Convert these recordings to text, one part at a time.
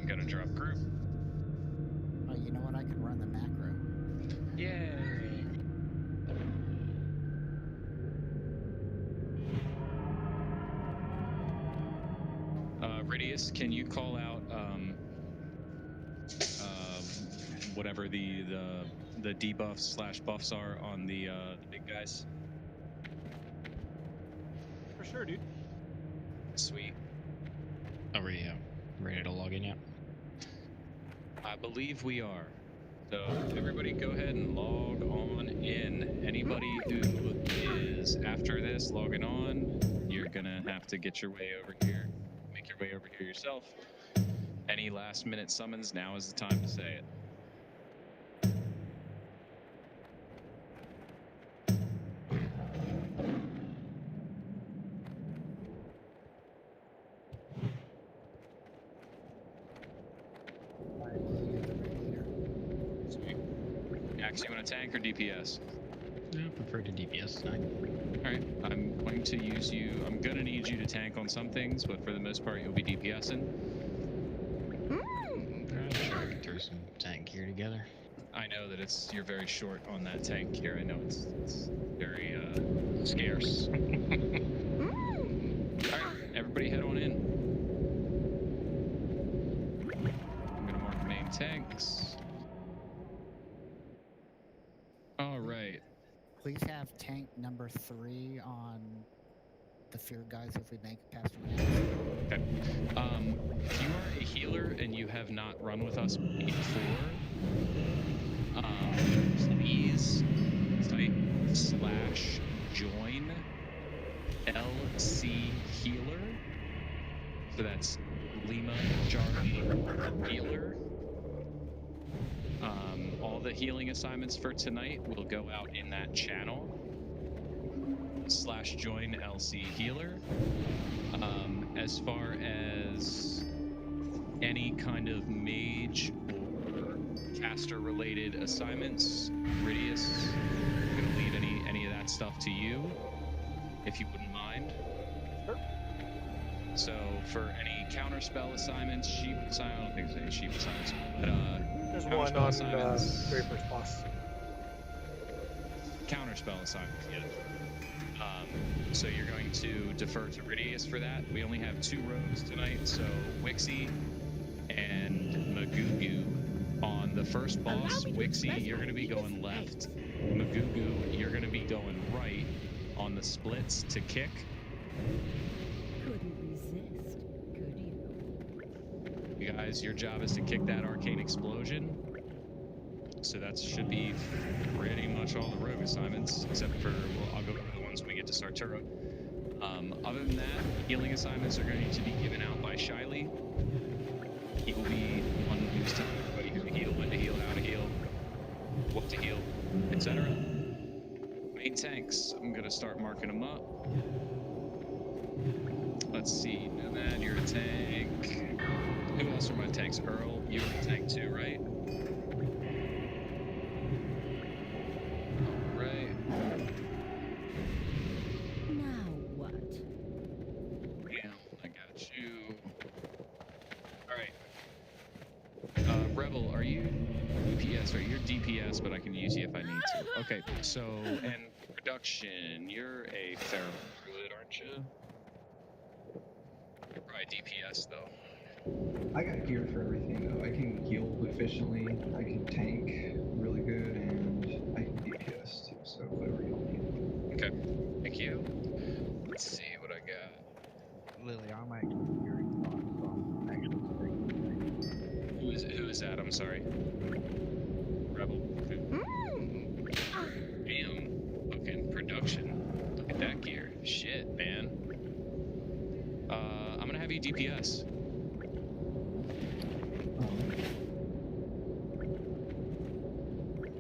gonna drop group. Oh, you know what? I can run the macro. Yay! Ridius, can you call out whatever the debuffs / buffs are on the big guys? For sure, dude. Sweet. Are we ready to log in yet? I believe we are. So everybody go ahead and log on in. Anybody who is after this logging on, you're gonna have to get your way over here. Make your way over here yourself. Any last minute summons, now is the time to say it. Max, you want to tank or DPS? No, I prefer to DPS tonight. Alright, I'm going to use you. I'm going to need you to tank on some things, but for the most part, you'll be DPSing. I'm sure I can throw some tank gear together. I know that you're very short on that tank gear. I know it's very scarce. Alright, everybody head on in. I'm going to mark main tanks. All right. Please have tank number 3 on the fear guys if we make it past 1 Okay. If you are a healer and you have not run with us before, please /join LC Healer. So that's Lima Charlie Healer. All the healing assignments for tonight will go out in that channel. /join LC Healer. As far as any kind of mage or caster related assignments, Ridius, I'm gonna leave any of that stuff to you, if you wouldn't mind. Sure. So for any counter spell assignments, sheep assignments, I don't think there's any sheep assignments, but There's counter one spell on assignments. very first boss. Counter spell assignments, yeah. So you're going to defer to Ridius for that. We only have 2 rogues tonight, so Wixie and Magugu. On the first boss, Wixie, you're going to be going left. Magugu, you're going to be going right on the splits to kick. Couldn't resist, could you? You guys, your job is to kick that arcane explosion. So that should be pretty much all the rogue assignments, except for, well, I'll go over the ones when we get to Sartura. Other than that, healing assignments are going to be given out by Shiley. He will be the one who's telling everybody who to heal, when to heal, how to heal, what to heal, etc. Main tanks, I'm going to start marking them up. Let's see, Nomad, you're a tank. Who else are my tanks? Earl, you're a tank too, right? Rebel, are you DPS? Or you're DPS, but I can use you if I need to. Okay, so, and production, you're a feral druid, aren't you? You're probably DPS, though. I got gear for everything, though. I can heal efficiently, I can tank really good, and I can DPS, too, so whatever you need. Okay, thank you. Let's see what I got. Lily, I'm actually hearing on, so I'm actually Who is that? I'm sorry. Rebel. Damn. Fucking production. Look at that gear. Shit, man. I'm gonna have you DPS.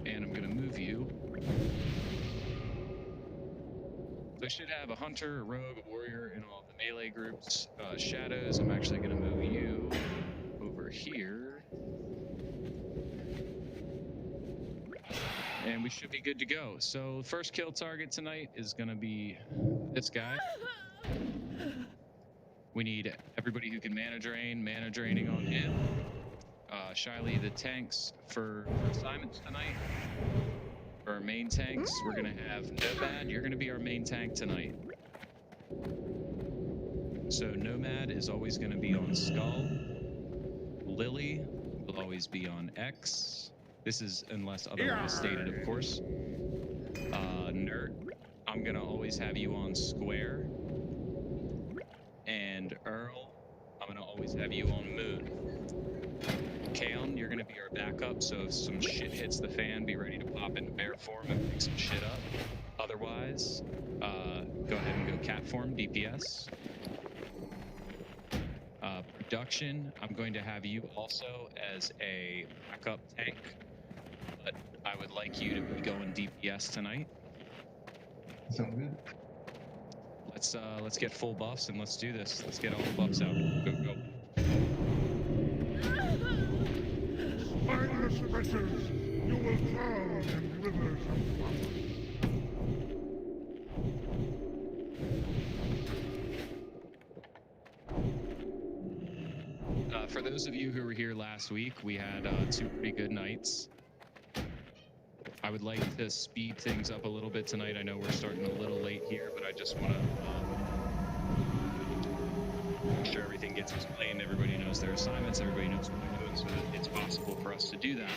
And I'm gonna move you. So I should have a hunter, a rogue, a warrior in all the melee groups. Shadows, I'm actually gonna move you over here. And we should be good to go. So first kill target tonight is gonna be this guy. We need everybody who can mana draining on him. Shiley, the tanks for assignments tonight. For our main tanks, we're gonna have Nomad. You're gonna be our main tank tonight. So Nomad is always gonna be on Skull. Lily will always be on X. This is unless otherwise stated, of course. Nerd, I'm gonna always have you on Square. And Earl, I'm gonna always have you on Moon. Kaon, you're gonna be our backup, so if some shit hits the fan, be ready to pop into bear form and pick some shit up. Otherwise, go ahead and go cat form, DPS. Production, I'm going to have you also as a backup tank, but I would like you to be going DPS tonight. Sound good? Let's get full buffs and let's do this. Let's get all the buffs out. Go, go. Mindless wretches, you will drown in rivers of water. For those of you who were here last week, we had 2 pretty good nights. I would like to speed things up a little bit tonight. I know we're starting a little late here, but I just want to make sure everything gets explained. Everybody knows their assignments. Everybody knows what they're doing, so that it's possible for us to do that.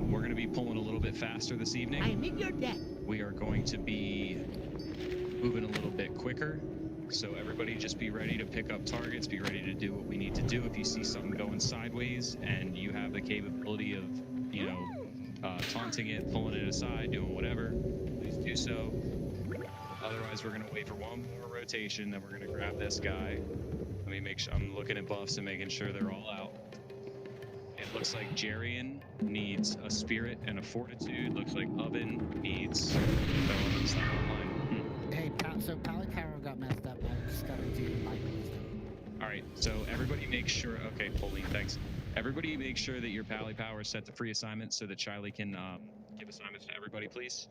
We're going to be pulling a little bit faster this evening. I'm in your debt. We are going to be moving a little bit quicker. So everybody just be ready to pick up targets, be ready to do what we need to do. If you see something going sideways and you have the capability of, you know, taunting it, pulling it aside, doing whatever, please do so. Otherwise, we're going to wait for one more rotation, then we're going to grab this guy. Let me make sure, I'm looking at buffs and making sure they're all out. It looks like Jarian needs a spirit and a fortitude. Looks like Oven needs, no, Oven's not online. Hey, so Pally Power got messed up. I just gotta do my wisdom. All right, so everybody make sure. Okay, Pauline, thanks. Everybody make sure that your Pally Power is set to free assignments so that Shiley can give assignments to everybody, please.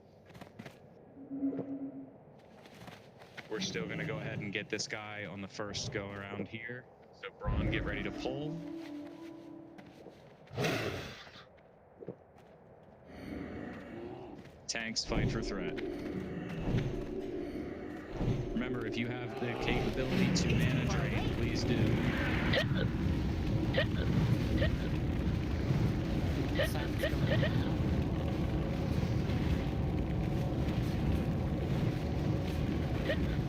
We're still gonna go ahead and get this guy on the first go around here. So Braun, get ready to pull. Tanks fight for threat. Remember, if you have the capability to mana drain, please do. Assignments going out.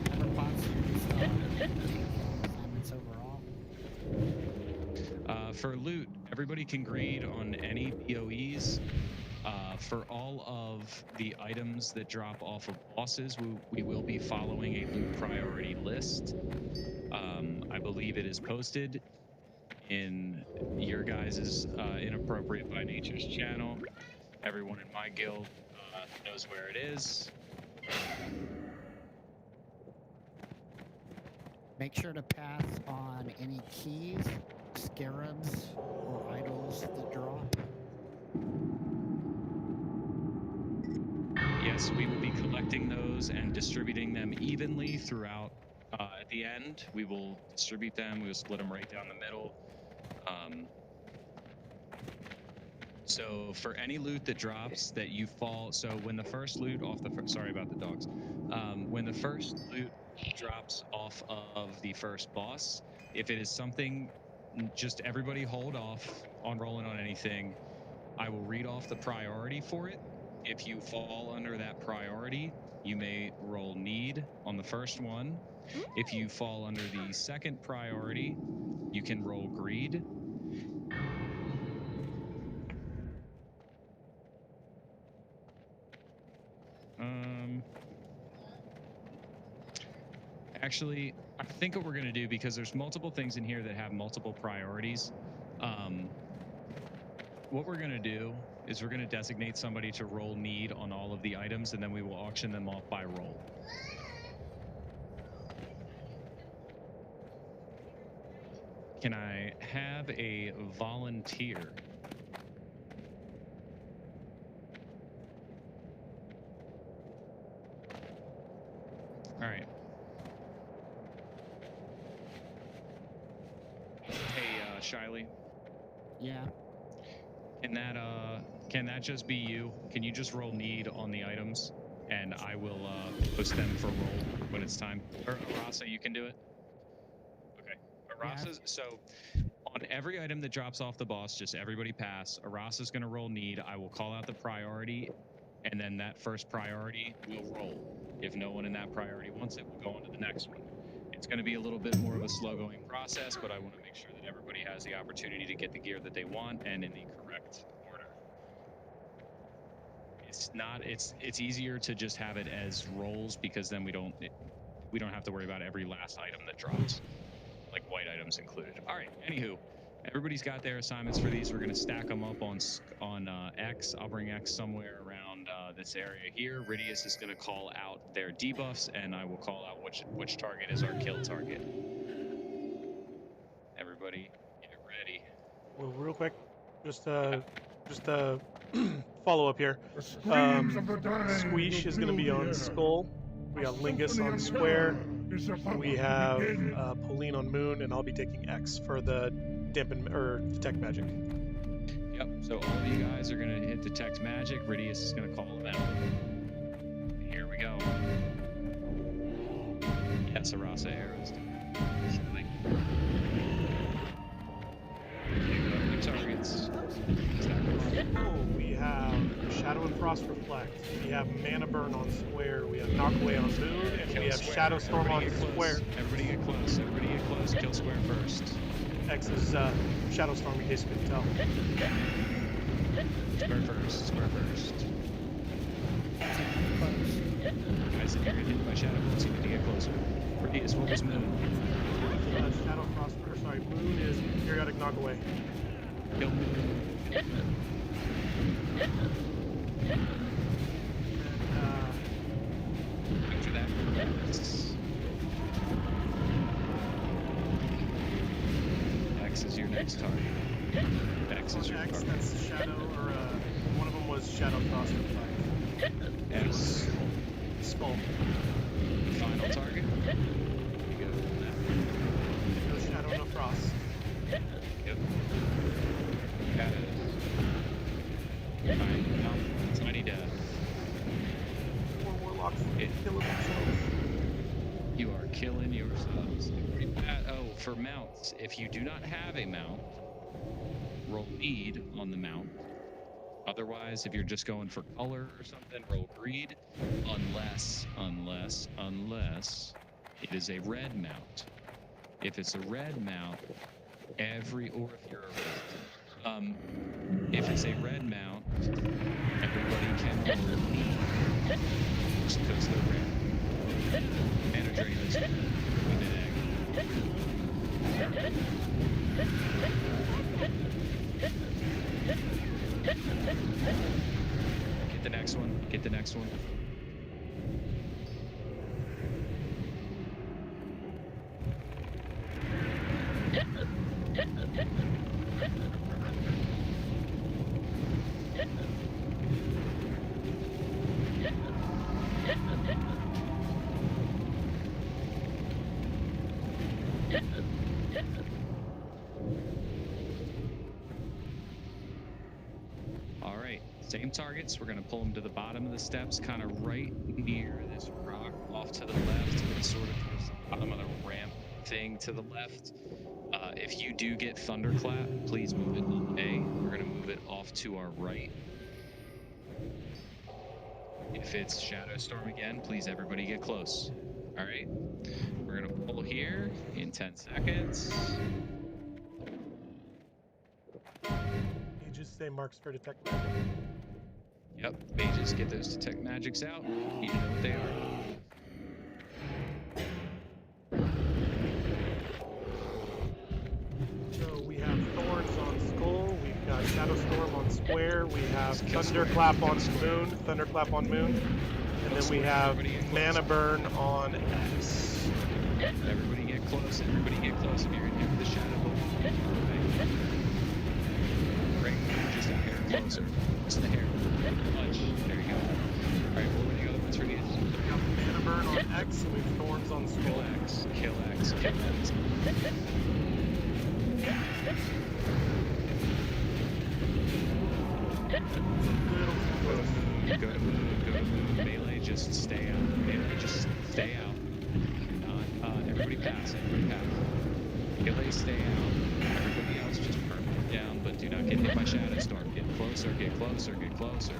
Never pots assignments overall. For loot, everybody can grade on any POEs. For all of the items that drop off of bosses, we will be following a loot priority list. I believe it is posted in your guys' Inappropriate by Nature's channel. Everyone in my guild knows where it is. Make sure to pass on any keys, scarabs, or idols that drop. Yes, we will be collecting those and distributing them evenly throughout. At the end, we will distribute them. We will split them right down the middle. So for any loot that drops that you fall, so when the first loot off the sorry about the dogs. When the first loot drops off of the first boss, if it is something, just everybody hold off on rolling on anything. I will read off the priority for it. If you fall under that priority, you may roll need on the first one. If you fall under the second priority, you can roll greed. Actually, I think what we're going to do, because there's multiple things in here that have multiple priorities, what we're going to do is we're going to designate somebody to roll need on all of the items, and then we will auction them off by roll. Can I have a volunteer? All right. Hey, Shiley. Yeah. Can that just be you? Can you just roll need on the items, and I will push them for roll when it's time. Or Arasa, you can do it. Okay. Arasa's so on every item that drops off the boss, just everybody pass. Arasa's gonna roll need. I will call out the priority, and then that first priority will roll. If no one in that priority wants it, we'll go on to the next one. It's going to be a little bit more of a slow-going process, but I want to make sure that everybody has the opportunity to get the gear that they want and in the correct order. It's easier to just have it as rolls because then we don't have to worry about every last item that drops, like white items included. All right. Anywho, everybody's got their assignments for these. We're going to stack them up on X. I'll bring X somewhere around this area here. Ridius is going to call out their debuffs, and I will call out which target is our kill target. Everybody, get ready. Well, real quick, just follow up here. The screams of the dying Squeesh is will going to be fill the on air. Skull. We got Lingus on Square. We have Pauline on Moon, and I'll be taking X for the detect magic. Yep, so all of you guys are going to hit detect magic. Ridius is going to call them out. Here we go. Yes, Arasa arrows. New targets. Oh, we have Shadow and Frost Reflect. We have Mana Burn on Square. We have Knockaway on Moon, and Kill we have Square. Shadow Storm Everybody on get close. Square. Everybody get close. Everybody get close. Kill Square first. X is Shadow Storm, in case you couldn't tell. Square first. Square first. Guys, if you're hit by Shadow Bolts, you need to get closer. Ridius, what was Moon? Shadow Frost, or sorry, Moon is Periodic Knockaway. Kill Moon. After that, X is your next target. X is your X, target. that's Shadow, or one of them was Shadow Frost Reflect. X. Skull. Final target. You go with that. No Shadow, no Frost. Yep. Got it. Tiny death. 4 Warlocks It- killing themselves. You are killing yourselves. Oh, for mounts, if you do not have a mount, roll need on the mount. Otherwise, if you're just going for color or something, roll greed. Unless it is a red mount. If it's a red mount, if you're a red, if it's a red mount, everybody can roll need just because they're red. Mana drain is with an egg. Get the next one. Get the next one. All right, same targets. We're gonna pull them to the bottom of the steps, kind of right near this rock off to the left, but sort of towards the bottom of the ramp thing to the left. If you do get Thunderclap, please move it away. We're gonna move it off to our right. If it's Shadow Storm again, please everybody get close. All right, we're gonna pull here in 10 seconds. You just say marks for detect magic. Yep, mages, get those detect magics out. You know what they are. So we have Thorns on Skull, we've got Shadow Storm on Square, we have Kill Square. Thunderclap on Moon, and then we have Mana Burn on X. Everybody get close. Everybody get close. If you're in here with the Shadow Bolt, bring just a hair closer. Just the hair. Much. There you go. All right, what were the other ones for these? We got Mana Burn on X, and we have Thorns on Kill Skull. X. Kill X. Kill X. Go to move. Melee, just stay out. Melee, just stay out. Not, everybody pass. Melee, stay out. Everybody else, just permanent down, but do not get hit by Shadow Storm. Get closer, get closer, get closer.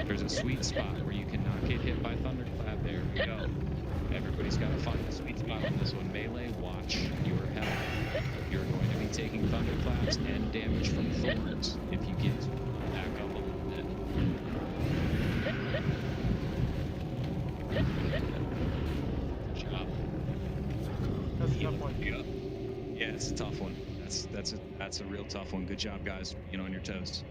There's a sweet spot where you cannot get hit by Thunderclap. There we go. Everybody's got to find the sweet spot on this one. Melee, watch your health. You're going to be taking Thunderclaps and damage from Thorns if you get back up a little bit. Good job. That's a tough one. Yeah, it's a tough one. That's a real tough one. Good job, guys. Being on your toes.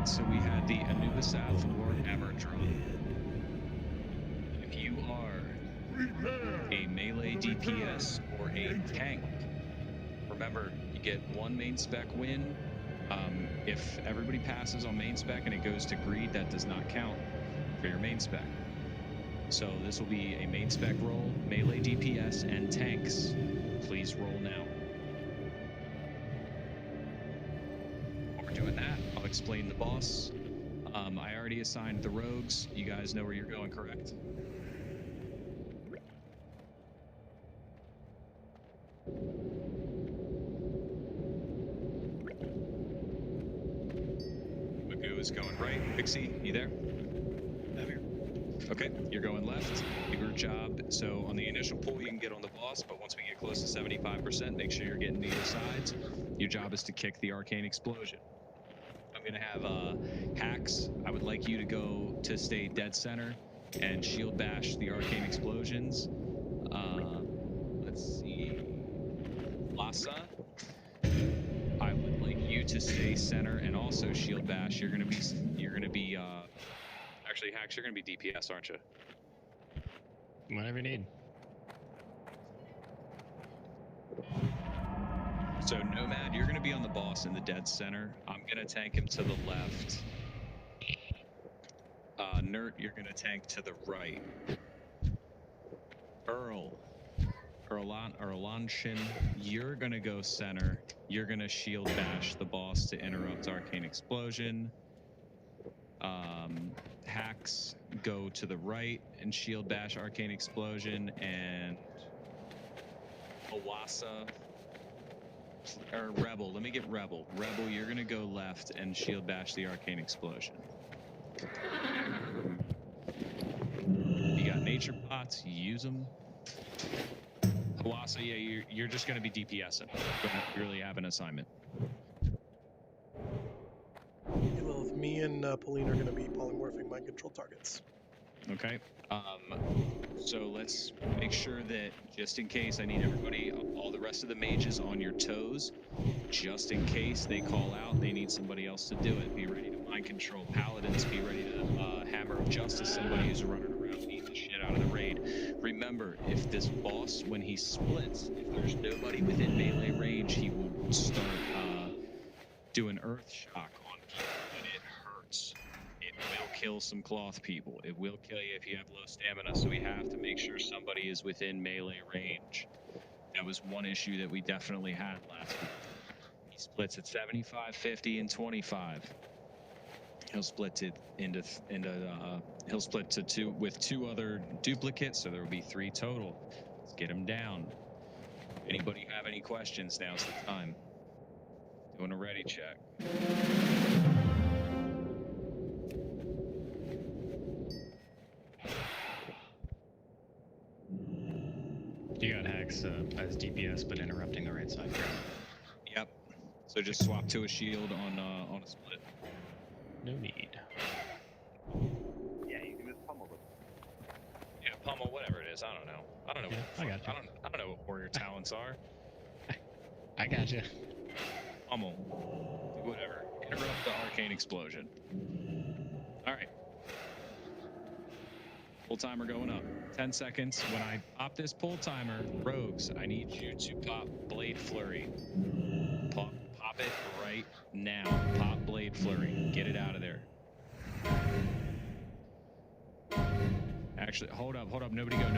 So we had the Anubisath Warhammer drop. If you are a melee DPS or a tank, remember you get one main spec win. If everybody passes on main spec and it goes to greed, that does not count for your main spec. So this will be a main spec roll, melee DPS and tanks. Please roll now. Doing that, I'll explain the boss. I already assigned the rogues. You guys know where you're going, correct? Magoo is going right. Pixie, you there? I'm here. Okay, you're going left. Your job. So on the initial pull, you can get on the boss, but once we get close to 75%, make sure you're getting to your sides. Your job is to kick the arcane explosion. I'm gonna have hacks. I would like you to go to stay dead center and shield bash the arcane explosions. Let's see, Lhasa. I would like you to stay center and also shield bash. You're gonna be actually hacks. You're gonna be DPS, aren't you? Whatever you need. So Nomad, you're going to be on the boss in the dead center. I'm going to tank him to the left. Nert, you're going to tank to the right. Erlanshin, you're going to go center. You're going to shield bash the boss to interrupt arcane explosion. Hacks, go to the right and shield bash arcane explosion. And Awasa, or Rebel, let me get Rebel. Rebel, you're gonna go left and shield bash the arcane explosion. You got nature pots, use them. Hawassa, yeah, you're just gonna be DPSing. You don't really have an assignment. Well, if me and Pauline are going to be polymorphing mind control targets. Okay. So let's make sure that just in case, I need everybody, all the rest of the mages on your toes. Just in case they call out, they need somebody else to do it. Be ready to mind control. Paladins, be ready to hammer of justice somebody who's running around beating the shit out of the raid. Remember, if this boss, when he splits, if there's nobody within melee range, he will start doing earth shock on people, and it hurts. It will kill some cloth people. It will kill you if you have low stamina, so we have to make sure somebody is within melee range. That was one issue that we definitely had last week. He splits at 75, 50, and 25. He'll split it he'll split to two with two other duplicates, so there will be 3 total. Let's get him down. Anybody have any questions? Now's the time. Doing a ready check. You got hacks as DPS, but interrupting the right side. Yep. So just swap to a shield on a split. No need. Yeah, you can just pummel them. Yeah, pummel, whatever it is. I don't know. Yeah, I got you. I don't know what warrior talents are. I got you. Pummel. Do whatever. Interrupt the arcane explosion. All right. Pull timer going up. 10 seconds. When I pop this pull timer, rogues, I need you to pop Blade Flurry. Pop it right now. Pop Blade Flurry. Get it out of there. Actually, hold up. Nobody go. I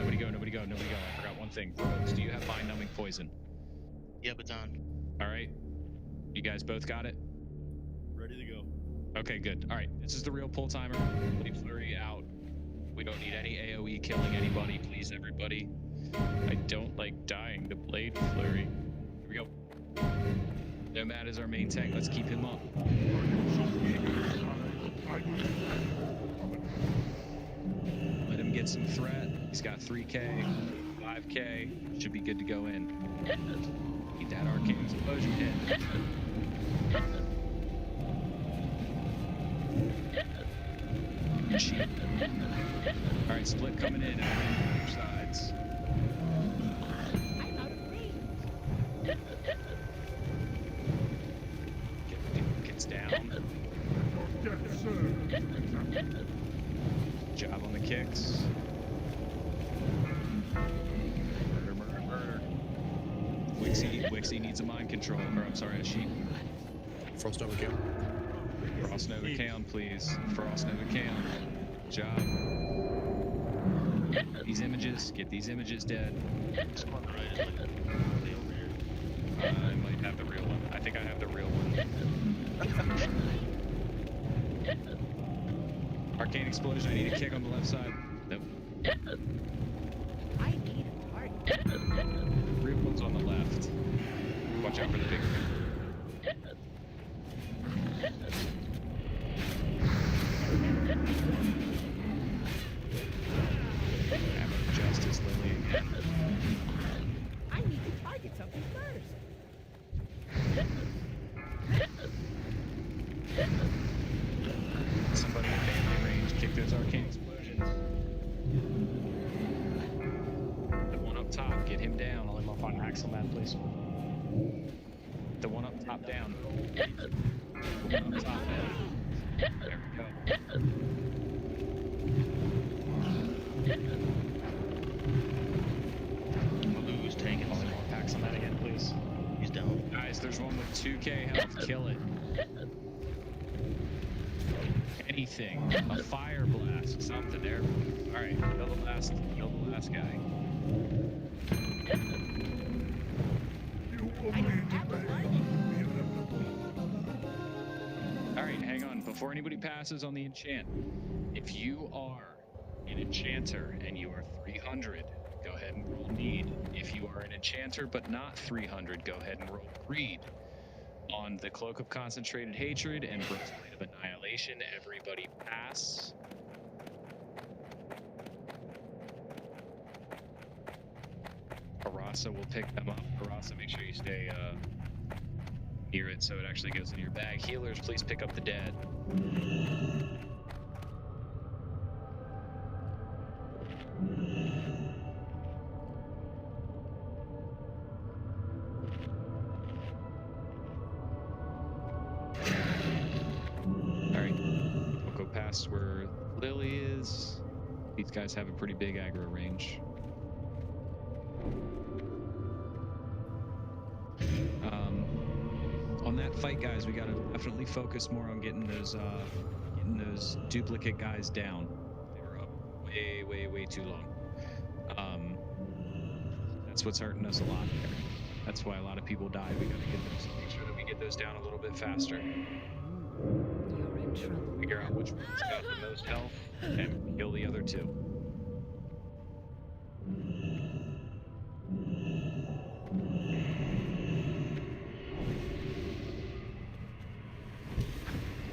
forgot one thing. Rogues, do you have mind-numbing poison? Yep, it's on. All right. You guys both got it? Ready to go. Okay, good. All right, this is the real pull timer. Blade Flurry out. We don't need any AoE killing anybody, please, everybody. I don't like dying to Blade Flurry. Here we go. Nomad is our main tank. Let's keep him up. Let him get some threat. He's got 3k, 5k. Should be good to go in. Need that arcane explosion hit. Shield. All right, split coming in on both sides. I'm out of range. Gets down. Job on the kicks. Murder. Wixie needs a mind control. Or I'm sorry, a sheep. Frost over kill. Frost Nova Kaon, please. Frost Nova Kaon. Job. These images. Get these images dead. This one on the right is like way over here. I might have the real one. I think I have the real one. Arcane explosion. I need a kick on the left side. Nope. I need a target. Real one's on the left. Watch out for the big one. Hammer of Justice, Lily again. I need to target something first. Somebody in melee range, kick those arcane explosions. The one up top, get him down. I'll him up on Axelman, please. The one up top down. The one up top down. There we go. Malu's taking I'll him up Axelman again, please. He's down. Guys, there's one with 2k health. Kill it. Anything. A fire blast. Something there. Alright, kill the last guy. I don't have a target. Alright, hang on. Before anybody passes on the enchant, if you are an enchanter and you are 300, go ahead and roll need. If you are an enchanter but not 300, go ahead and roll greed. On the Cloak of Concentrated Hatred and Breastplate of Annihilation, everybody pass. Harasa will pick them up. Harasa, make sure you stay near it so it actually goes in your bag. Healers, please pick up the dead. Alright, we'll go past where Lily is. These guys have a pretty big aggro range. On that fight, guys, we gotta definitely focus more on getting those duplicate guys down. They were up way too long. That's what's hurting us a lot there. That's why a lot of people die. We gotta make sure that we get those down a little bit faster. You're in trouble. Figure out which one's got the most health and kill the other two.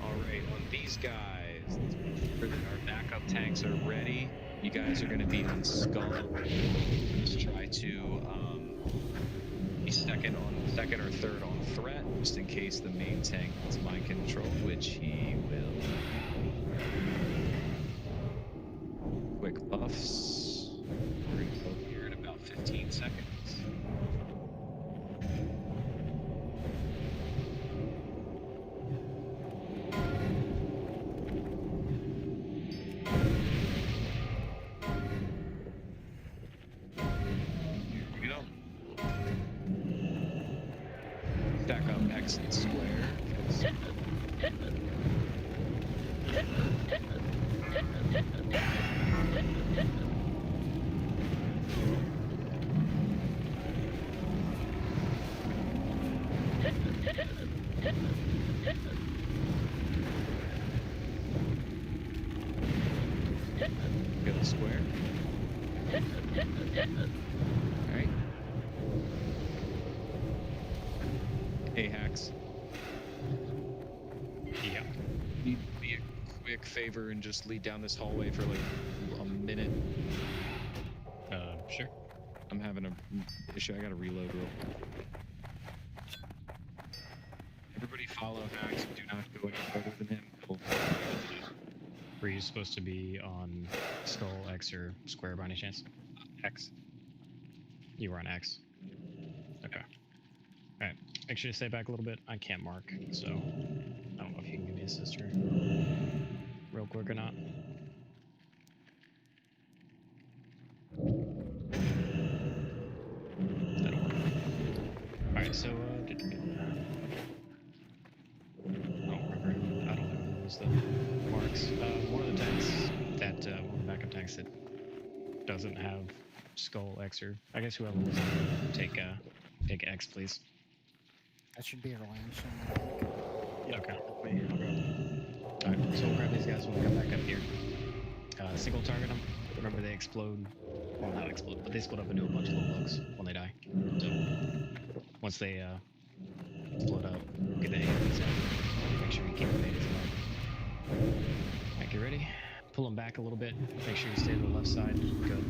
Alright, on these guys, let's make sure that our backup tanks are ready. You guys are going to be on Skull. Just try to be second or third on threat, just in case the main tank gets mind control, which he will. Quick buffs. We're going to go here in about 15 seconds. Stack up exit square. Go to the square. Alright. Hey, Hacks. Yeah. Need me a quick favor and just lead down this hallway for like a minute. Sure. I'm having a issue. I gotta reload real quick. Everybody follow Hacks and do not go any further than him. Were you supposed to be on Skull, X, or Square by any chance? X. You were on X. Okay. Alright. Make sure you stay back a little bit. I can't mark, so I don't know if you can give me a sister real quick or not. That'll work. Alright, so I don't remember. I don't know who was the marks. One of the tanks that one of the backup tanks that doesn't have Skull, X, or I guess whoever was on take X, please. That should be a Lanson. Okay. Alright, so we'll grab these guys when we come back up here. Single target them. Remember they explode. Well, not explode, but they split up into a bunch of little bugs when they die. So once they explode up, get the hands out. Make sure you keep the natives alive. Alright, get ready. Pull them back a little bit. Make sure you stay to the left side. Good.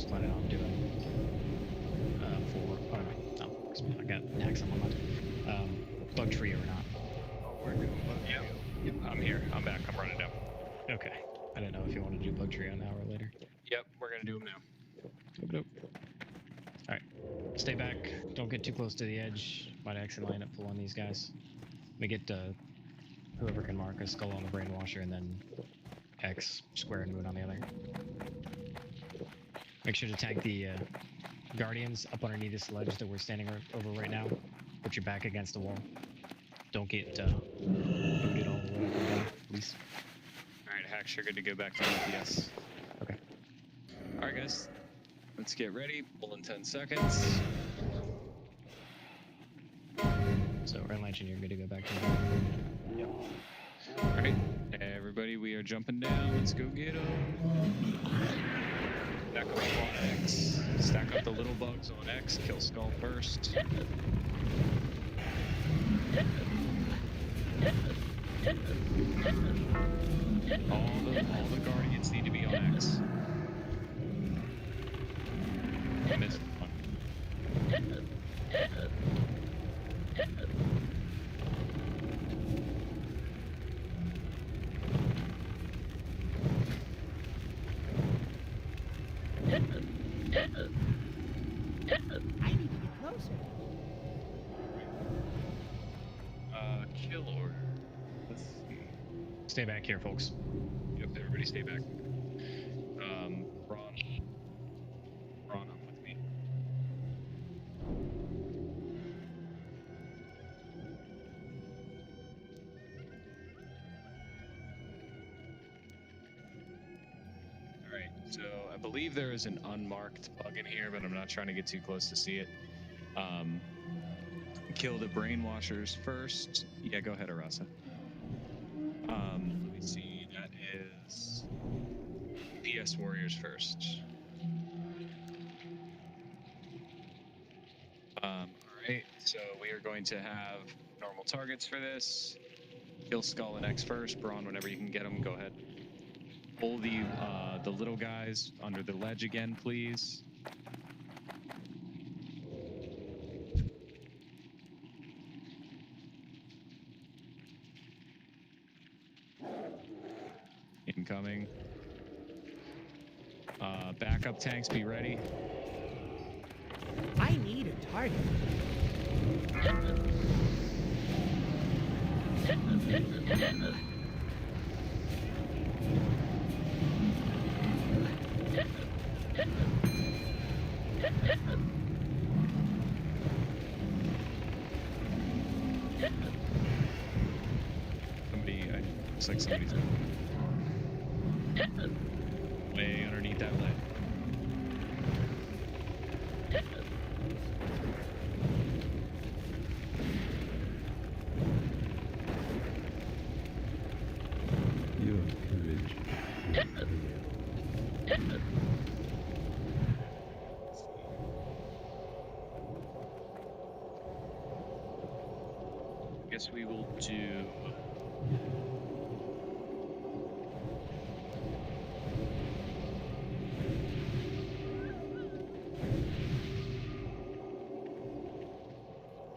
Planning on doing I got hacks on my mind. Bug tree or not? Oh, we're doing bug Yep. tree. Yep, I'm here. I'm back. I'm running down. Okay. I didn't know if you wanted to do bug tree an hour later. Yep, we're gonna do them now. Doop. Alright. Stay back. Don't get too close to the edge. Might accidentally end up pulling these guys. We get whoever can mark a skull on the brainwasher and then X, square, and moon on the other. Make sure to tag the guardians up underneath this ledge that we're standing over right now. Put your back against the wall. Don't get booted all the way up and down, please. Alright, Hacks, you're good to go back to DPS. Okay. Alright, guys. Let's get ready. Pull in 10 seconds. So, Red Lantern, you're good to go back to Yep. Alright, everybody, we are jumping down. Let's go get them. Stack up on X. Stack up the little bugs on X. Kill Skull first. All the guardians need to be on X. I missed one. I need to get closer. Kill order. Let's see. Stay back here, folks. Yep, everybody stay back. Ron up with me. Alright, so I believe there is an unmarked bug in here, but I'm not trying to get too close to see it. Kill the brainwashers first. Yeah, go ahead, Arasa. Let me see, that is PS Warriors first. Alright, so we are going to have normal targets for this. Kill Skull and X first. Braun, whenever you can get them, go ahead. Pull the little guys under the ledge again, please. incoming. Backup tanks, be ready. I need a target. Looks like somebody's way underneath that lead. You have courage. Guess we will do.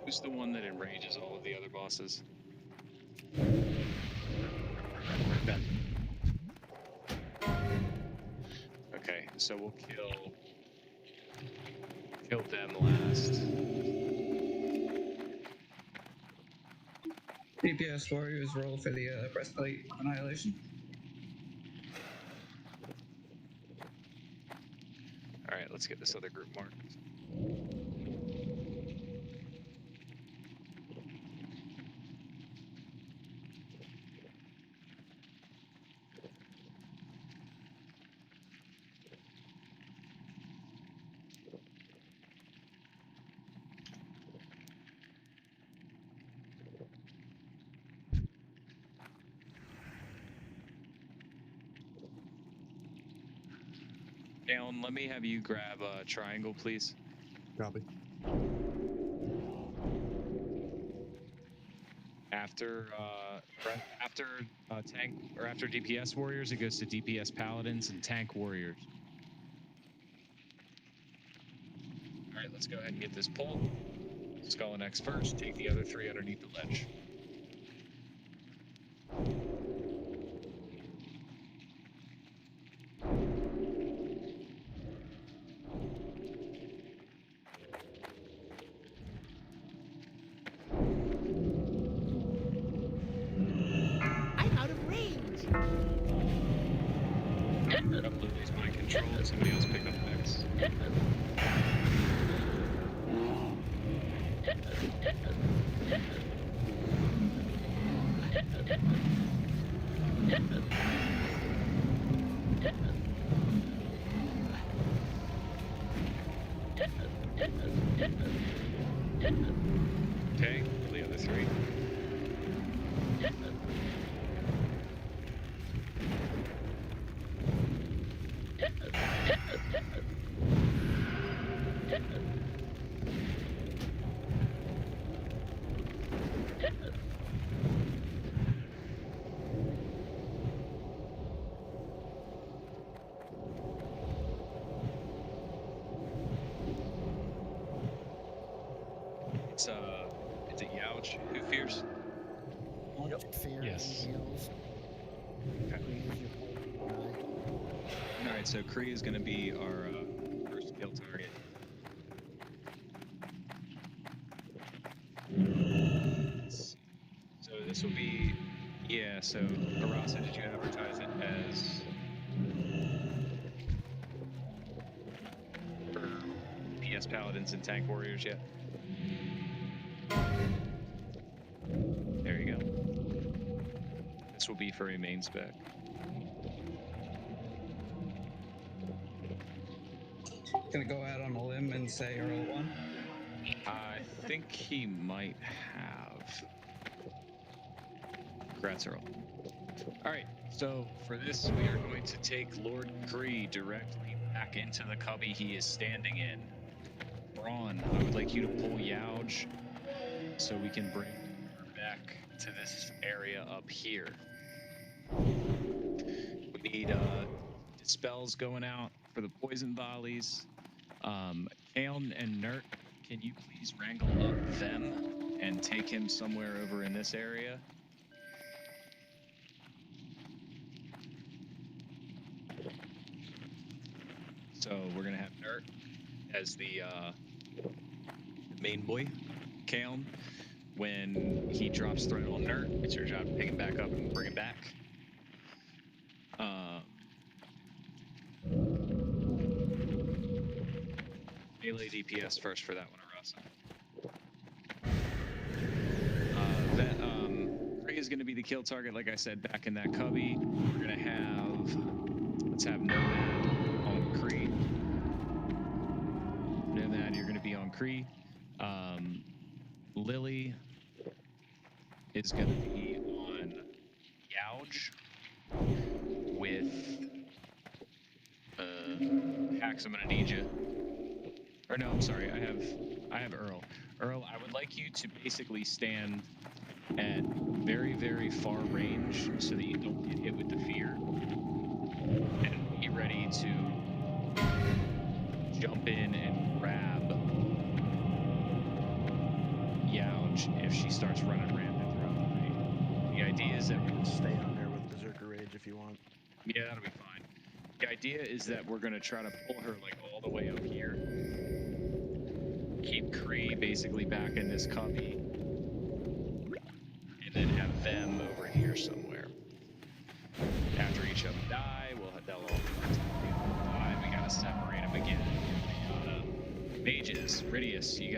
Who's the one that enrages all of the other bosses? Ben. Okay, so we'll kill them last. DPS warriors roll for the breastplate annihilation. All right, let's get this other group marked. Alan, let me have you grab a triangle, please. Copy. After tank or after DPS warriors, it goes to DPS paladins and tank warriors. All right, let's go ahead and get this pulled. Skull and X first. Take the other three underneath the ledge. I'm out of range. Lose my control and somebody else pick up X. Okay, the other three. It's a Youch. Who fears? Fear Yes. heals. Okay. Freeze your whole guy. All right, so Kree is going to be our first kill target. So this will be, yeah. So Arasa, did you advertise it as for PS Paladins and Tank Warriors yet? There you go. This will be for a main spec. Gonna go out on a limb and say Earl 1. I think he might have. Congrats, Earl. Alright, so for this, we are going to take Lord Kree directly back into the cubby he is standing in. Braun, I would like you to pull Youch so we can bring her back to this area up here. We need dispels going out for the poison volleys. Kaelin and Nert, can you please wrangle up them and take him somewhere over in this area? So we're gonna have Nert as the main boy. Kaelin, when he drops threat on Nert, it's your job to pick him back up and bring him back. Melee DPS first for that one, Arasa. Kree is going to be the kill target, like I said, back in that cubby. We're going to have, let's have Nomad on Kree. Nomad, you're going to be on Kree. Lily is going to be on Gouge with Hax. I'm going to need you. Or no, I'm sorry. I have Earl. Earl, I would like you to basically stand at very, very far range so that you don't get hit with the fear, and be ready to jump in and grab Gouge if she starts running rampant throughout the night. The idea is that we can Stay on there with Berserker Rage if you want. Yeah, that'll be fine. The idea is that we're gonna try to pull her like all the way up here. Keep Kree basically back in this cubby, and then have them over here somewhere. After each of them die, they'll all die. We gotta separate them again. Mages, Ridius, you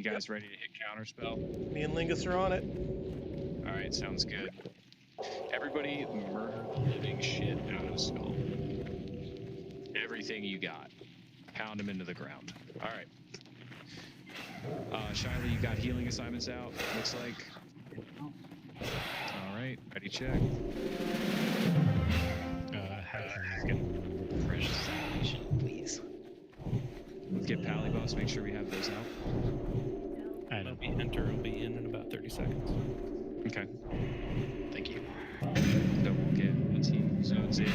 guys ready to hit counterspell? Me and Lingus are on it. All right, sounds good. Everybody, murder the living shit out of Skull. Everything you got, pound him into the ground. All right. Shiley, you got healing assignments out, looks like. All right, ready, check. Fresh salvation, please. Let's get Pally Boss, make sure we have those out. I know. Enter will be in about 30 seconds. Okay. Thank you. So we'll get, once he zones in,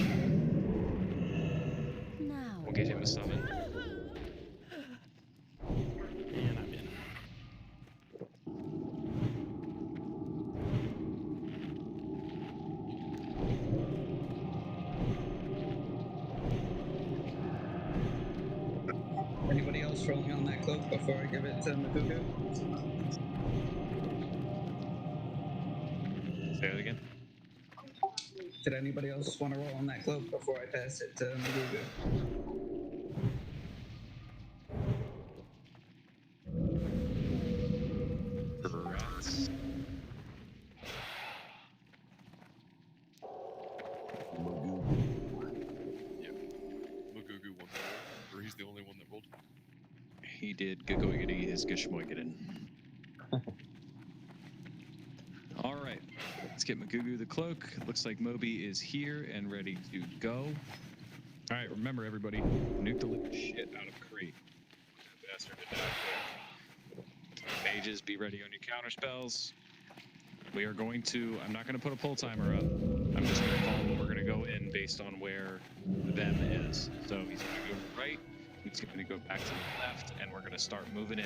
Now. we'll get him a summon. And I'm in. Anybody else rolling on that cloak before I give it to Magugu? Say that again. Did anybody else want to roll on that cloak before I pass it to Magugu? Rats. Mugugu won the roll, or he's the only one that rolled. He did Gagoigity his Gishmoigidin. All right, let's get Magugu the cloak. Looks like Moby is here and ready to go. All right, remember everybody, nuke the living shit out of Kree. That bastard to die quick. Mages, be ready on your counter spells. We are going to, I'm not going to put a pull timer up. I'm just going to call when we're going to go in based on where them is. So he's going to go right, he's going to go back to the left, and we're going to start moving in.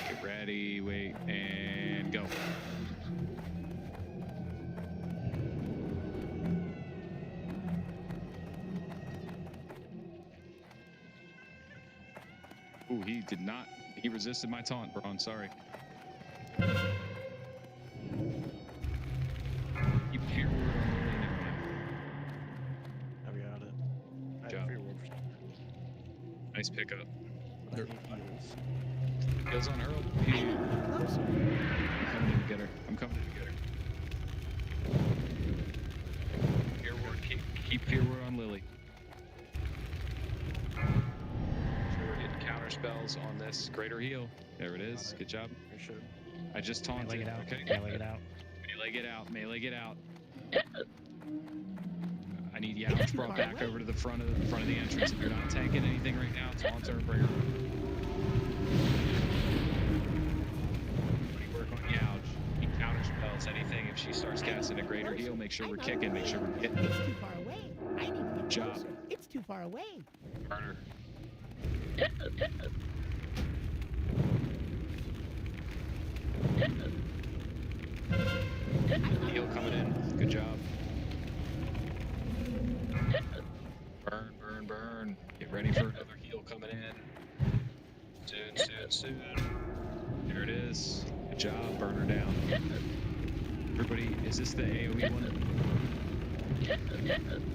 Get ready, wait, and go. Ooh, he did not, he resisted my taunt, bro, I'm sorry. Keep fear word on the never mind. I've got it. I Job. have Fear Ward. Nice pickup. Heals. Goes on Earl. I'm coming in to get her. I'm coming in to get her. Fear word. Keep fear word on Lily. Sure, we're getting counter spells on this. Greater heal. There it is. Good job. You should. I just taunted. Melee it out. Okay. Melee it out. Melee get out. Melee get out. I need Youch brought back over to the front of the entrance. If you're not tanking anything right now, taunt her and bring her. Work on Youch. He counter spells anything. If she starts casting a greater heal, make sure we're kicking. Make sure we're hitting. It's too far away. I need to get Job. closer. It's too far away. Burn her. Heal coming in. Good job. Burn, burn, this. Good job, burner down. Everybody, is this the AoE one?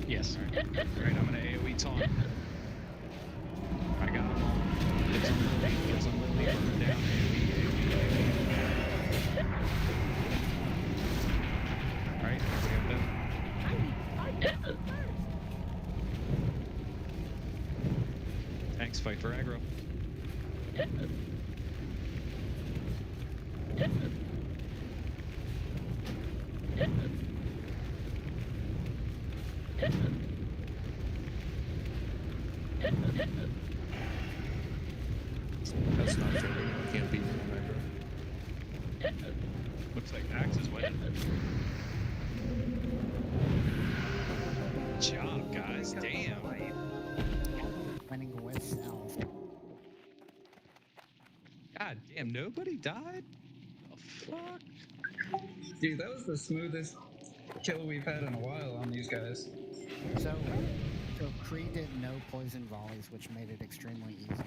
Yes. Alright, I'm gonna AoE taunt. I got him. Lives on Lily, lives on Lily, burner down. AoE. Alright, everybody up there. Tanks fight for aggro. That's not fair. I can't beat him on aggro. Looks like Axe is winning. Good job, guys. Damn. Winning with self. God damn, nobody died? The fuck? Dude, that was the smoothest kill we've had in a while on these guys. So Kree did no poison volleys, which made it extremely easy.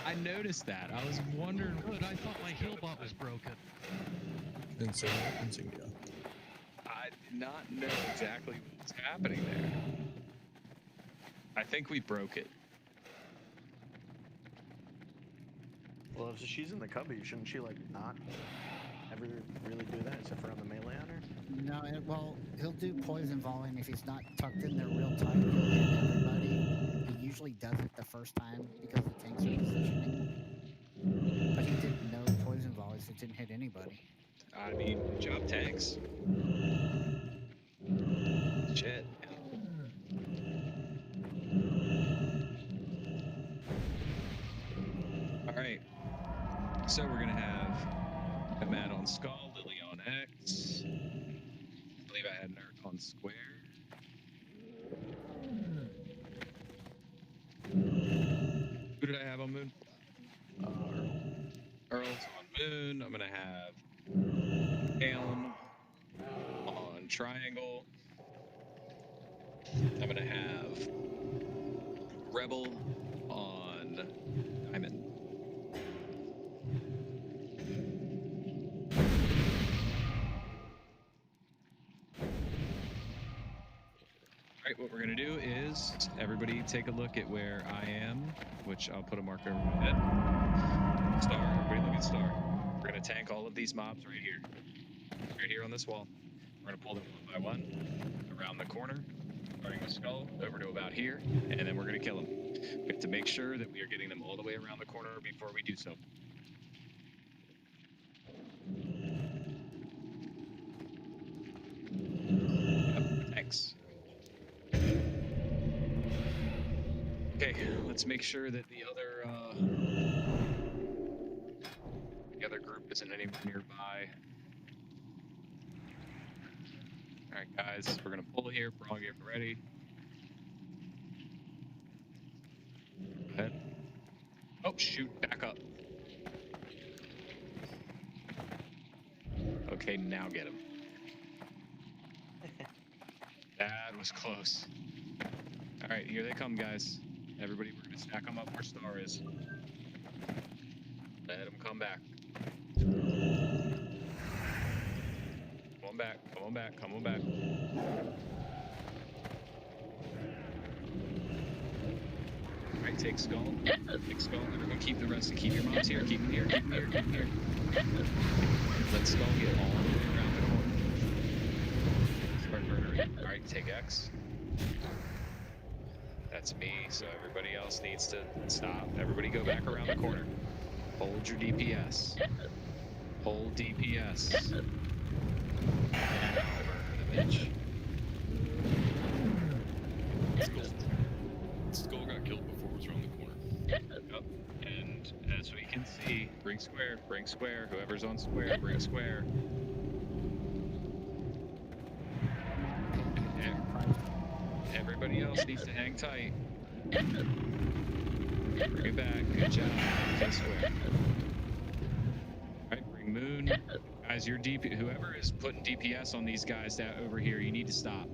I noticed that. I was wondering what I thought my heal bot was broken. Insignia. I did not know exactly what's happening there. I think we broke it. Well, if she's in the cubby, shouldn't she like not ever really do that except for on the melee on her? No, well, he'll do poison volley, and if he's not tucked in there real tight, he'll hit everybody. He usually does it the first time because the tanks are positioning. But he did no poison volleys, it didn't hit anybody. I mean, good job, tanks. Shit. Alright. So we're gonna have a Matt on Skull, Lily on X. I believe I had Nerd on Square. Who did I have on Moon? Earl's on Moon. I'm gonna have Alan on Triangle. I'm gonna have Rebel on Diamond. Alright, what we're gonna do is everybody take a look at where I am, which I'll put a marker over my head. Star, everybody look at Star. We're gonna tank all of these mobs right here. Right here on this wall. We're gonna pull them one by one, around the corner, starting with Skull, over to about here, and then we're gonna kill them. We have to make sure that we are getting them all the way around the corner before we do so. Yep, thanks. Okay, let's make sure that the other group isn't anywhere nearby. All right, guys, we're gonna pull here. Brawl, get ready. Go ahead. Oh shoot! Back up. Okay, now get him. That was close. All right, here they come, guys. Everybody, we're gonna stack them up where Star is. Let them come back. Come on back, come on back, come on back. Alright, take Skull. Take Skull. Everyone keep the rest and keep your mobs here. Keep them here, keep them here, keep them here. Let Skull get all the way around the corner. Start murdering. Alright, take X. That's me, so everybody else needs to stop. Everybody go back around the corner. Hold your DPS. Hold DPS. And murder the bitch. Skull got killed before it was around the corner. Yep. And as we can see, bring square, bring square. Whoever's on square, bring square. Everybody else needs to hang tight. Bring it back. Good job. Okay, square. Alright, bring Moon. Guys, your DP, whoever is putting DPS on these guys that over here, you need to stop.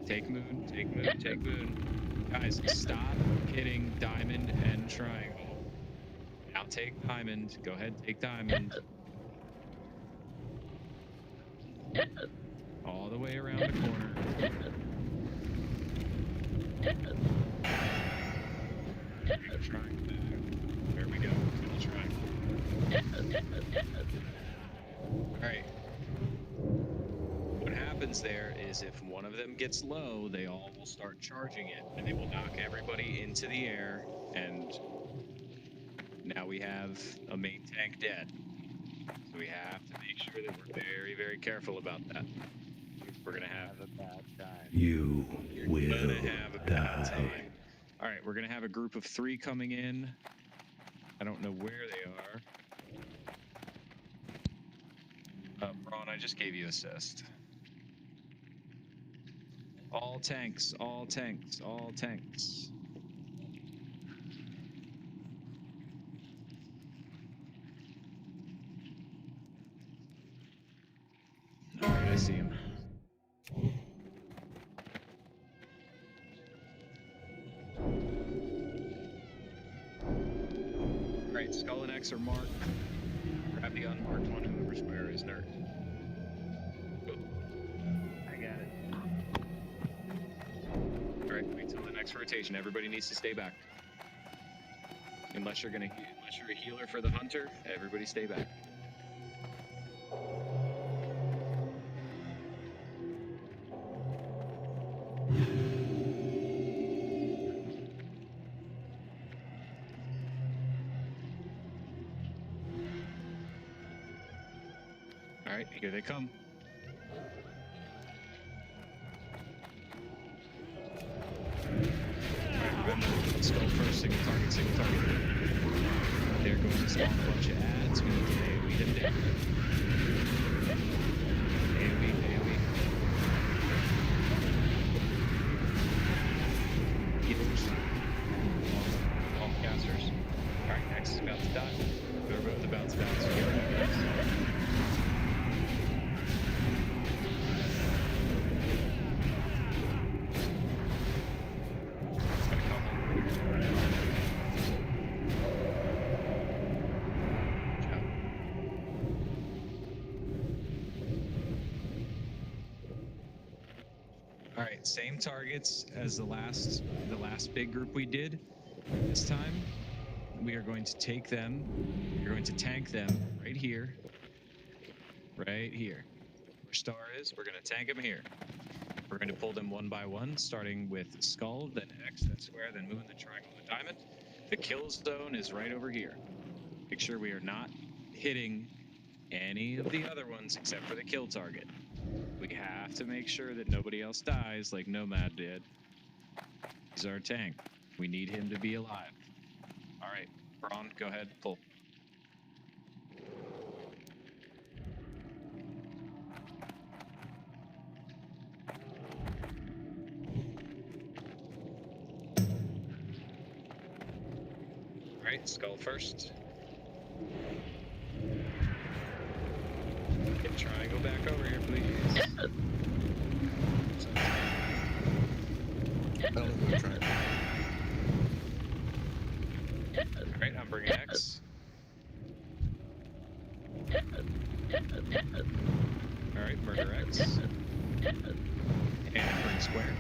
Take Moon, take Moon, take Moon. Guys, stop hitting Diamond and Triangle. Now Now take diamond. Go ahead, take diamond. All the way around the corner. There we go. Good try. Alright. What happens there is if one of them gets low, they all will start charging it, and they will knock everybody into the air, and now we have a main tank dead. So we have to make sure that we're very, very careful about that. We're gonna have a bad time. You will gonna have a bad die. time. All right, we're gonna have a group of 3 coming in. I don't know where they are. Braun, I just gave you assist. All tanks, all tanks, all tanks. All right, I see him. Alright, Skull and X are marked. Grab the unmarked one, whoever square is nerd. I got it. Alright, wait till the next rotation. Everybody needs to stay back. Unless you're a healer for the hunter, everybody stay back. Alright, here they come. Skull first, single target, single target. They're going to spawn a bunch of ads. We need to AoE them down. AoE, AoE. Healers. All casters. Alright, X is about to die. They're both about to die, so get ready, guys. Alright, same targets as the last big group we did. This time, we are going to take them, we're going to tank them right here. Right here. Where Star is, we're going to tank them here. We're going to pull them one by one, starting with Skull, then X, then Square, then Moon, then Triangle, then Diamond. The kill zone is right over here. Make sure we are not hitting any of the other ones except for the kill target. We have to make sure that nobody else dies like Nomad did. He's our tank. We need him to be alive. All right, Braun, go ahead, pull. All right, Skull first. Get Triangle back over here, please. Alright, I'm bringing X. Alright, murder X. And bring Square.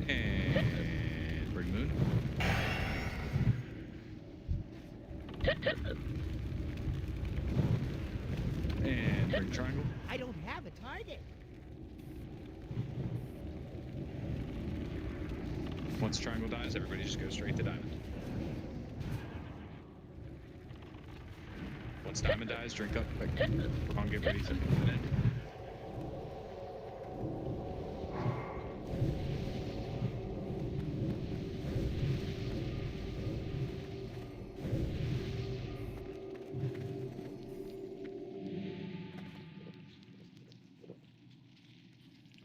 And bring Moon. And bring Triangle. I don't have a target. Once Triangle dies, everybody just goes straight to Diamond. Once Diamond dies, drink up quick. Wrong, get ready to move it in.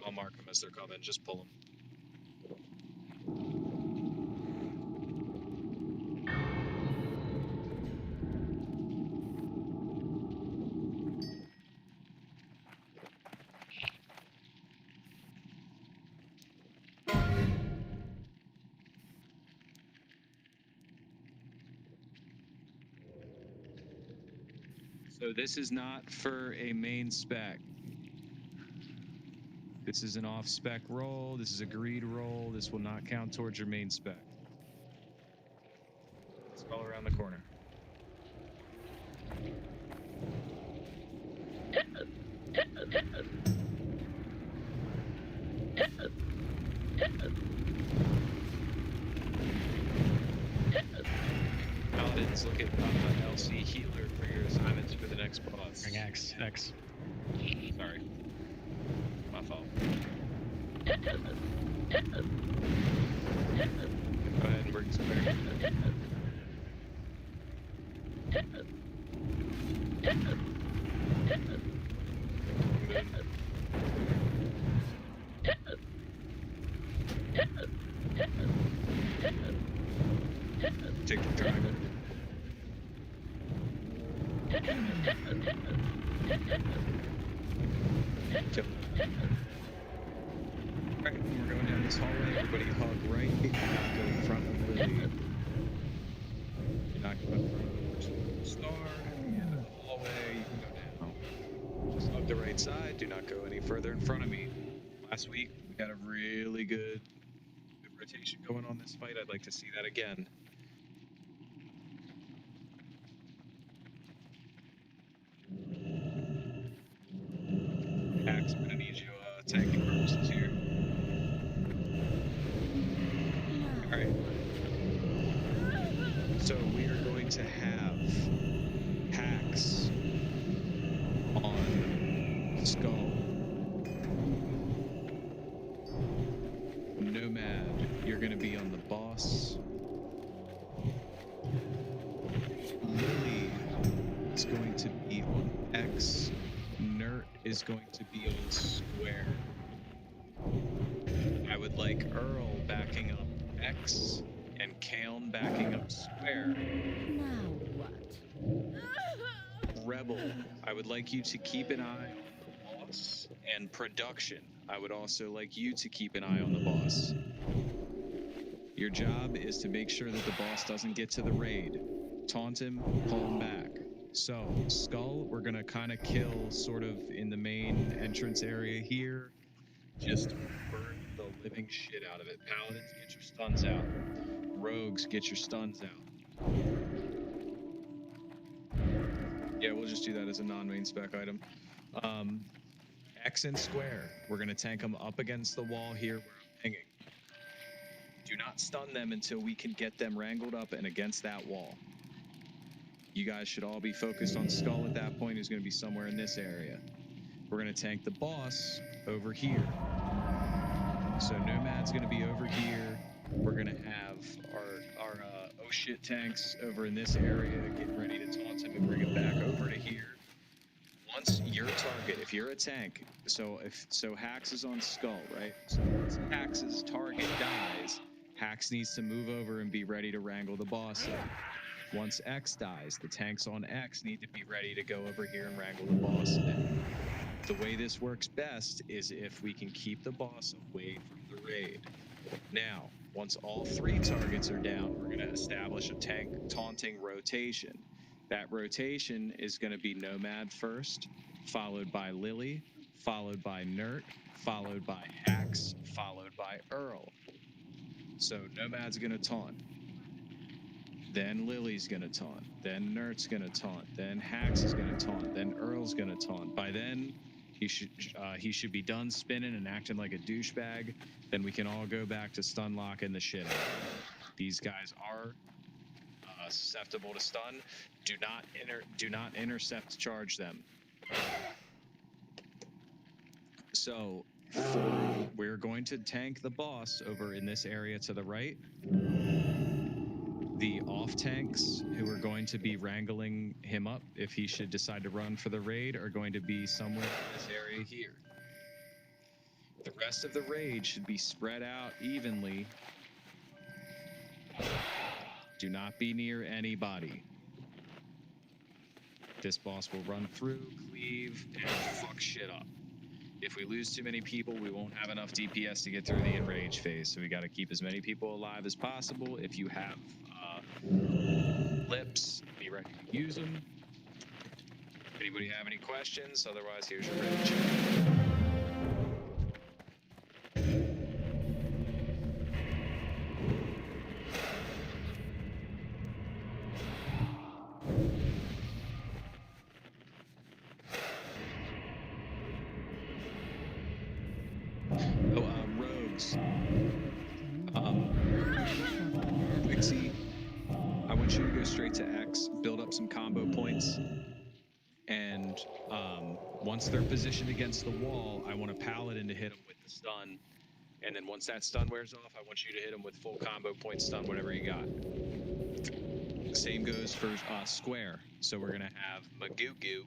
I'll mark them as they're coming, just pull them. So this is not for a main spec. This is an off-spec roll. This is a greed roll. This will not count towards your main spec. Let's go around the corner. Paladins, look at LC healer for your assignments for the next boss. Bring X. Sorry. My fault. Go ahead and bring square. Take the dragon. Kill. Alright, we're going down this hallway. Everybody hug right. Do not go in front of Lily. Do not go in front of the star. End of the hallway. You can go down. Just hug the right side. Do not go any further in front of me. Last week, we got a really good rotation going on this fight. I'd like to see that again. Axe, I'm gonna need you tanking purposes here. Alright. So we are going to have hacks on Skull. Nomad, you're gonna be on the boss. Lily is going to be on X. Nert is going to be on square. I would like Earl backing up X and Kaeln backing up square. Now what? Rebel, I would like you to keep an eye on the boss and production. I would also like you to keep an eye on the boss. Your job is to make sure that the boss doesn't get to the raid. Taunt him, pull him back. So, Skull, we're gonna kind of kill sort of in the main entrance area here. Just burn the living shit out of it. Paladins, get your stuns out. Rogues, get your stuns out. Yeah, we'll just do that as a non-main spec item. X and square, we're gonna tank them up against the wall here where I'm hanging. Do not stun them until we can get them wrangled up and against that wall. You guys should all be focused on Skull at that point, who's going to be somewhere in this area. We're going to tank the boss over here. So Nomad's going to be over here. We're going to have our oh shit tanks over in this area, getting ready to taunt him and bring him back over to here. Once your target, if you're a tank, so Hax is on Skull, right? So once Hax's target dies, Hax needs to move over and be ready to wrangle the boss up. Once X dies, the tanks on X need to be ready to go over here and wrangle the boss in. The way this works best is if we can keep the boss away from the raid. Now, once all three targets are down, we're going to establish a tank taunting rotation. That rotation is going to be Nomad first, followed by Lily, followed by Nert, followed by Hax, followed by Earl. So Nomad's going to taunt. Then Lily's gonna taunt, then Nert's gonna taunt, then Hax is gonna taunt, then Earl's gonna taunt. By then, he should be done spinning and acting like a douchebag. Then we can all go back to stun locking the shit out of him. These guys are susceptible to stun. Do not intercept charge them. So we're going to tank the boss over in this area to the right. The off tanks who are going to be wrangling him up if he should decide to run for the raid are going to be somewhere in this area here. The rest of the raid should be spread out evenly. Do not be near anybody. This boss will run through, cleave, and fuck shit up. If we lose too many people, we won't have enough DPS to get through the enrage phase, so we got to keep as many people alive as possible. If you have lips, be ready to use them. Anybody have any questions? Otherwise, here's your bridge. Oh, rogues. Mixie, I want you to go straight to X, build up some combo points, and once they're positioned against the wall, I want a paladin to hit them with the stun, and then once that stun wears off, I want you to hit them with full combo point stun, whatever you got. Same goes for square. So we're gonna have Magugu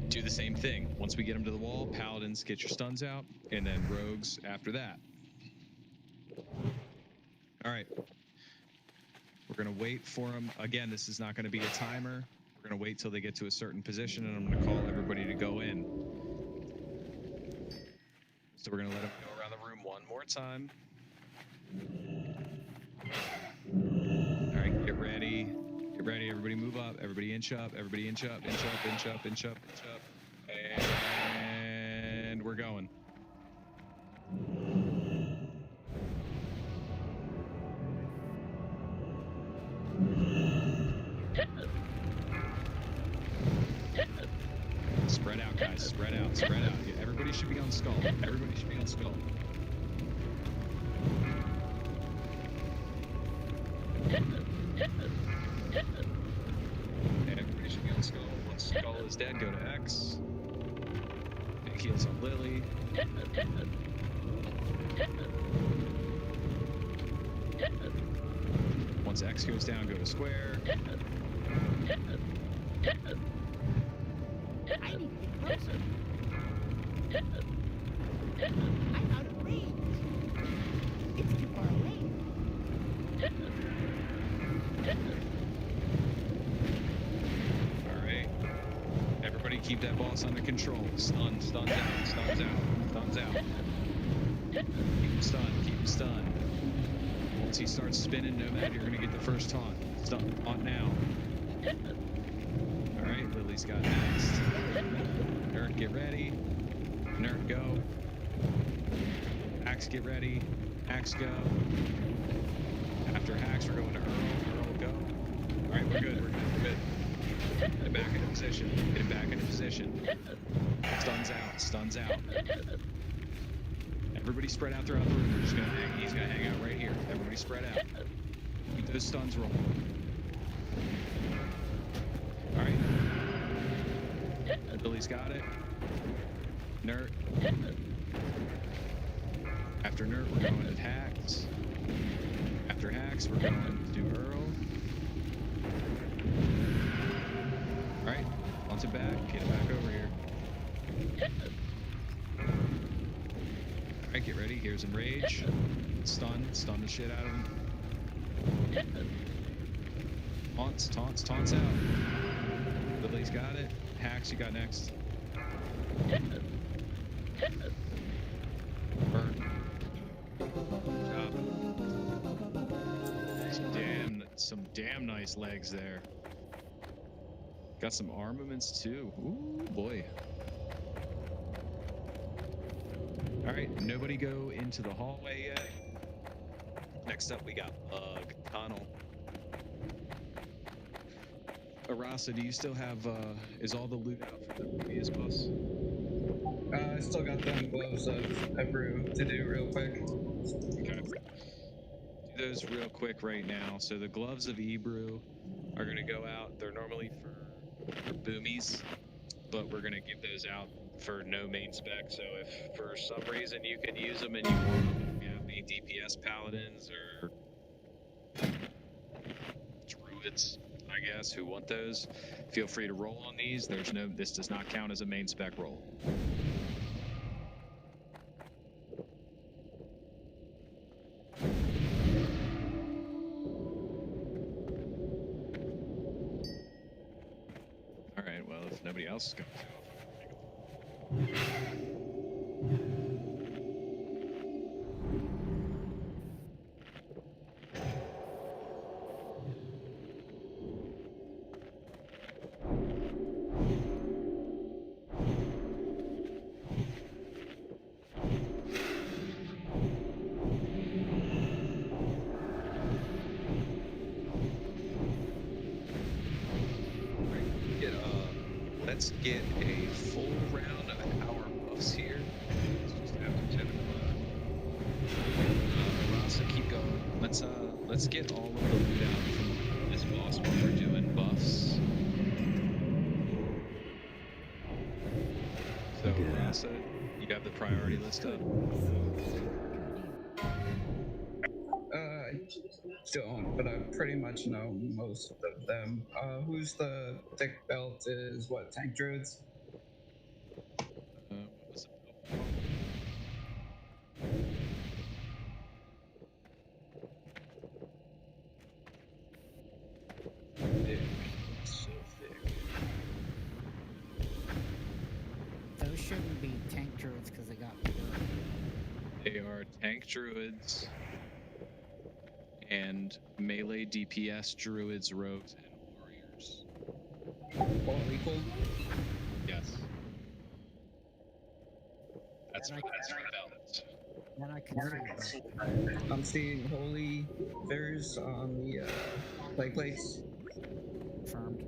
do the same thing. Once we get them to the wall, paladins get your stuns out, and then rogues after that. All right. We're gonna wait for them. Again, this is not gonna be a timer. We're gonna wait till they get to a certain position, and I'm gonna call everybody to go in. So we're gonna let them go around the room one more time. All right, get ready. Get ready, everybody move up. Everybody inch up. Everybody inch up, inch up, inch up, inch up, inch up. And we're going. Spread out, guys. Spread out. Spread out. Yeah, everybody should be on skull. Everybody should be on skull. Everybody should be on skull. Once skull is dead, go to X. Big heals on Lily. Once X goes down, go to square. I need to get closer. I'm out of range. It's too far away. All right. Everybody keep that boss under control. Stun, stuns out, stuns out, stuns out. Keep him stunned, keep him stunned. Once he starts spinning, Nomad, you're gonna get the first taunt. Stun, taunt now. All right, Lily's got next. Nerd, get ready. Nerd, go. Axe, get ready. Axe, go. After Hacks, we're going to Earl. Earl, go. All right, we're good. We're good. We're good. Get him back into position. Get him back into position. Stuns out. Stuns out. Everybody spread out throughout the room. We're just gonna hang. He's gonna hang out right here. Everybody spread out. Keep those stuns rolling. All right. Billy's got it. Nerd. After Nerd, we're going to Hacks. After Hacks, we're going to Earl. All right, launch it back. Get it back over here. All right, get ready. Here's Enrage. Stun the shit out of him. Taunts out. Lily's got it. Hacks, you got next. Burn. Good job. Some damn nice legs there. Got some armaments too. Ooh, boy. All right, nobody go into the hallway yet. Next up, we got Bug Tunnel. Arasa, do you still have, is all the loot out for the previous boss? I still got them gloves of Ebru to do real quick. Okay. Do those real quick right now. So the gloves of Ebru are going to go out. They're normally for boomies, but we're going to give those out for no main spec. So if for some reason you can use them and you want to have any DPS paladins or druids, I guess, who want those, feel free to roll on these. This does not count as a main spec roll. All right, well, if nobody else is going to. let's get a full round of our buffs here. It's just after 10 o'clock. Rasa, keep going. Let's get all of the loot out from this boss while we're doing buffs. So Rasa, you have the priority list up. I don't, but I pretty much know most of them. Who's the thick belt is what, tank druids? What was it? Thick. So thick. Those shouldn't be tank druids because they got bigger. They are tank druids and melee DPS druids, rogues, and warriors. All equal? Yes. That's for balance. Then I can see I'm seeing holy theirs on the play plates. confirmed.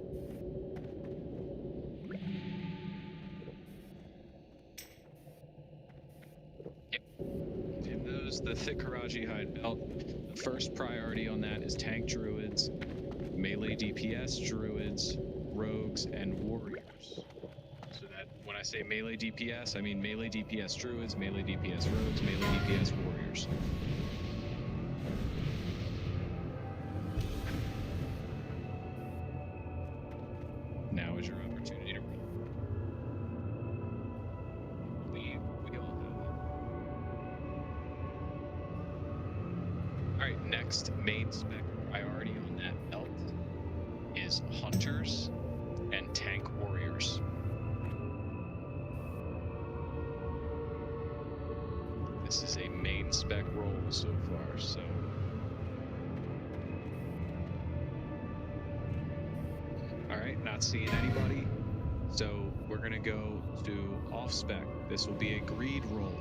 And those, the thick Karaji hide belt, the first priority on that is tank druids, melee DPS druids, rogues, and warriors. So that when I say melee DPS, I mean melee DPS druids, melee DPS rogues, melee DPS warriors. Now is your opportunity to roll. We all have it. Alright, next main spec priority on that belt is hunters and tank warriors. This is a main spec roll so far, so alright, not seeing anybody. So we're gonna go to off spec. This will be a greed roll.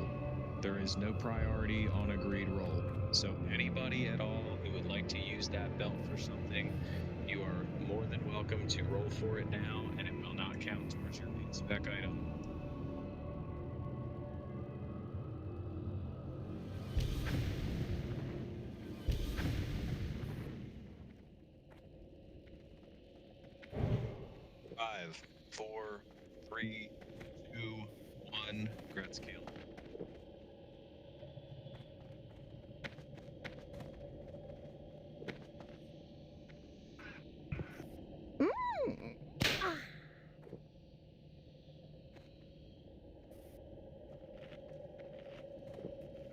There is no priority on a greed roll. So anybody at all who would like to use that belt for something, you are more than welcome to roll for it now, and it will not count towards your main spec item. Five, 4, 3, 2, 1. Gretzkill.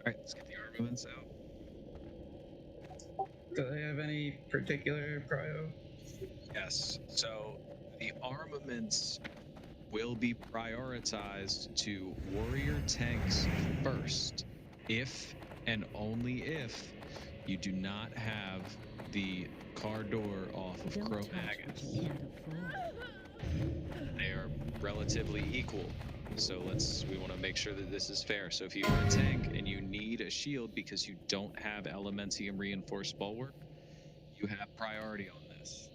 Alright, let's get the armaments out. Do they have any particular prio? Yes, so the armaments will be prioritized to warrior tanks first, if and only if you do not have the car door off of Cro-Magus. They are relatively equal. So we want to make sure that this is fair. So if you are a tank and you need a shield because you don't have Elementium reinforced bulwark, you have priority on this.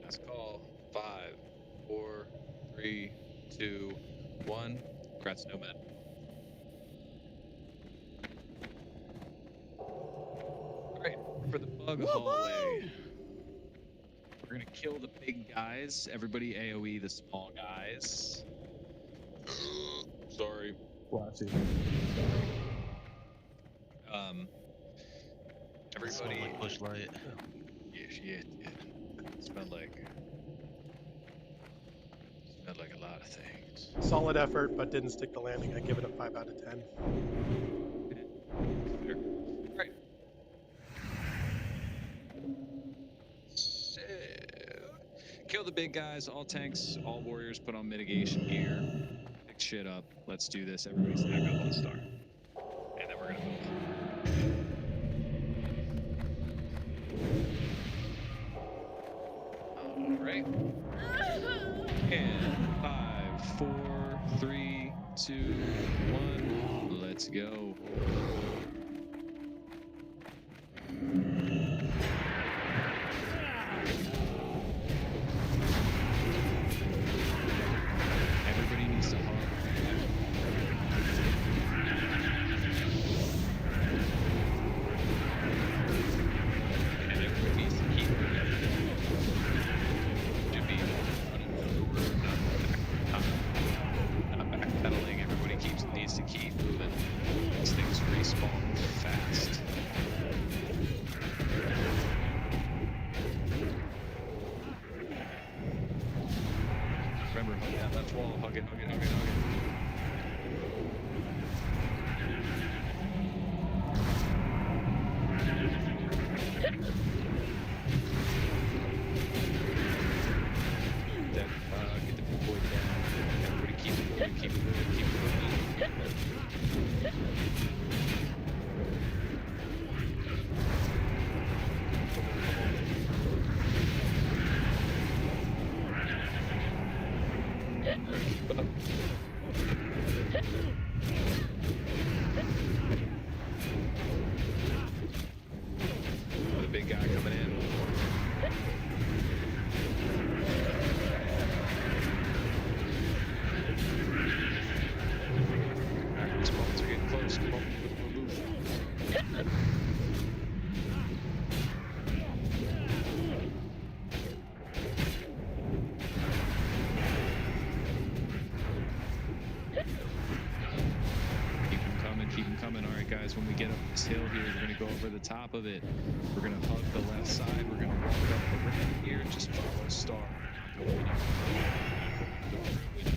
Last call. 5, 4, 3, 2, 1. Kratz Nomad. Alright, for the bug hallway. We're gonna kill the big guys. Everybody AoE the small guys. Sorry. Watch it. Everybody. Like Bush Light. Yeah. Smelled like a lot of things. Solid effort, but didn't stick the landing. I give it a 5 out of 10. Fair. Right. So, kill the big guys, all tanks, all warriors put on mitigation gear. Pick shit up. Let's do this. Everybody stack up on star. And then we're gonna move. Alright. And 5, 4, 3, 2, 1. Let's go. it, hug it, hug it, hug it. Get the big boy down. Everybody keep it moving, keep it moving, keep it moving. Keep up. The big guy coming in. Spawns are getting close. Come on, move. Keep them coming. All right, guys, when we get up this hill here, we're going to go over the top of it. We're going to hug the left side. We're going to walk up the ramp here and just follow a star. We do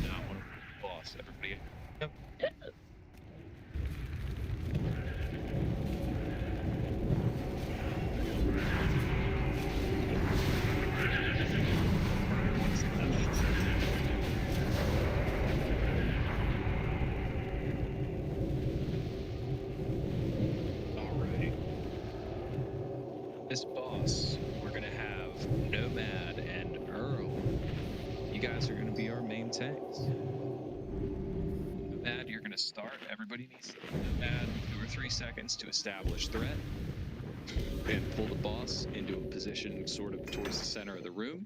not want to boss. Everybody. Yep. This boss, we're gonna have Nomad and Earl. You guys are gonna be our main tanks. Nomad, you're gonna start. Everybody needs to Nomad 2 or 3 seconds to establish threat and pull the boss into a position sort of towards the center of the room.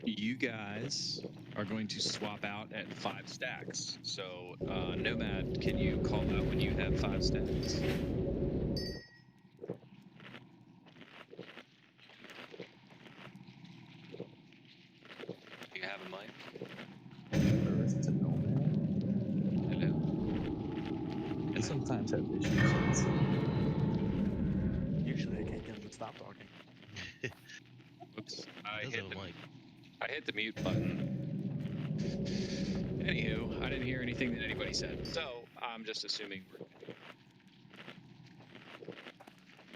You guys are going to swap out at 5 stacks. So, Nomad, can you call out when you have 5 stacks? Do you have a mic? Hello? I sometimes have issues. Usually I can't get him to stop talking. Whoops. I hit the mute button. Anywho, I didn't hear anything that anybody said, so I'm just assuming we're...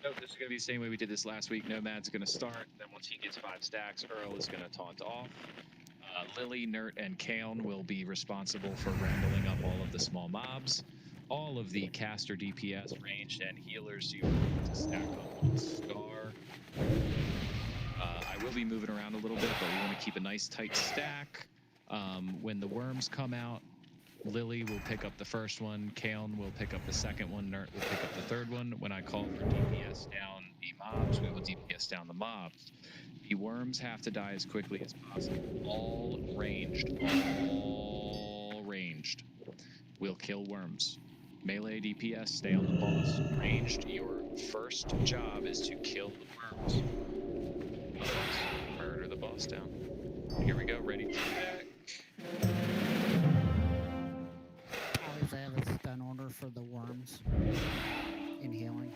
So this is going to be the same way we did this last week. Nomad's going to start, then once he gets 5 stacks, Earl is going to taunt off. Lily, Nert, and Kaeln will be responsible for rambling up all of the small mobs. All of the caster DPS, ranged, and healers you need to stack on the star. I will be moving around a little bit, but we want to keep a nice tight stack. When the worms come out, Lily will pick up the first one, Kaeln will pick up the second one, Nert will pick up the third one. When I call for DPS down the mobs, we will DPS down the mobs. The worms have to die as quickly as possible. All ranged. We'll kill worms. Melee DPS, stay on the boss. Ranged, your first job is to kill the worms. Murder the boss down. Here we go, ready to attack. Always have a stun order for the worms in healing.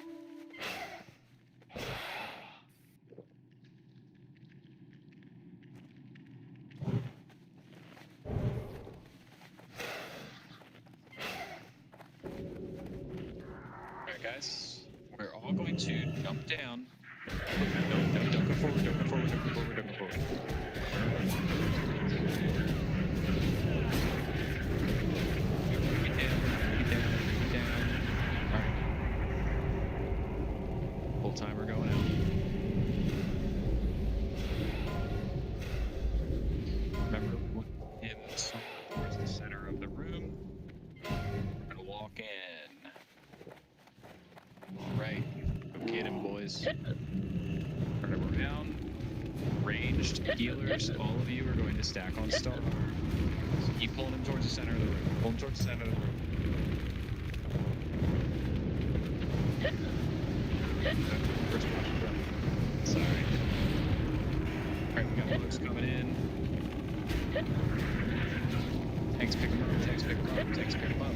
Alright guys, we're all going to jump down. No, don't go forward, don't go forward, don't go forward, don't go forward. Get down. Alright. Full timer going out. Remember, him towards the center of the room. We're gonna walk in. Alright, go get him, boys. Turn him around. Ranged healers, all of you are going to stack on star. So keep pulling him towards the center of the room. Pull him towards the center of the room. First watch, bro. Sorry. Alright, we got bugs coming in. Tanks pick him up, tanks pick him up, tanks pick him up.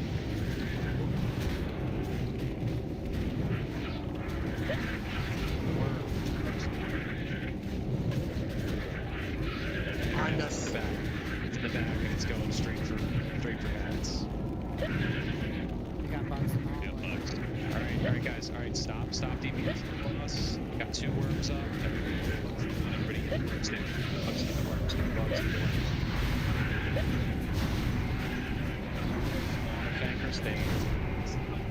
It's going straight for bats. We got bugs in the Yeah, hallway. bugs. All right, guys. All right, stop DPS on us. Got 2 worms up. Everybody get the worms down. Bugs get the worms. Bugs get the worms. Fankriss, stay.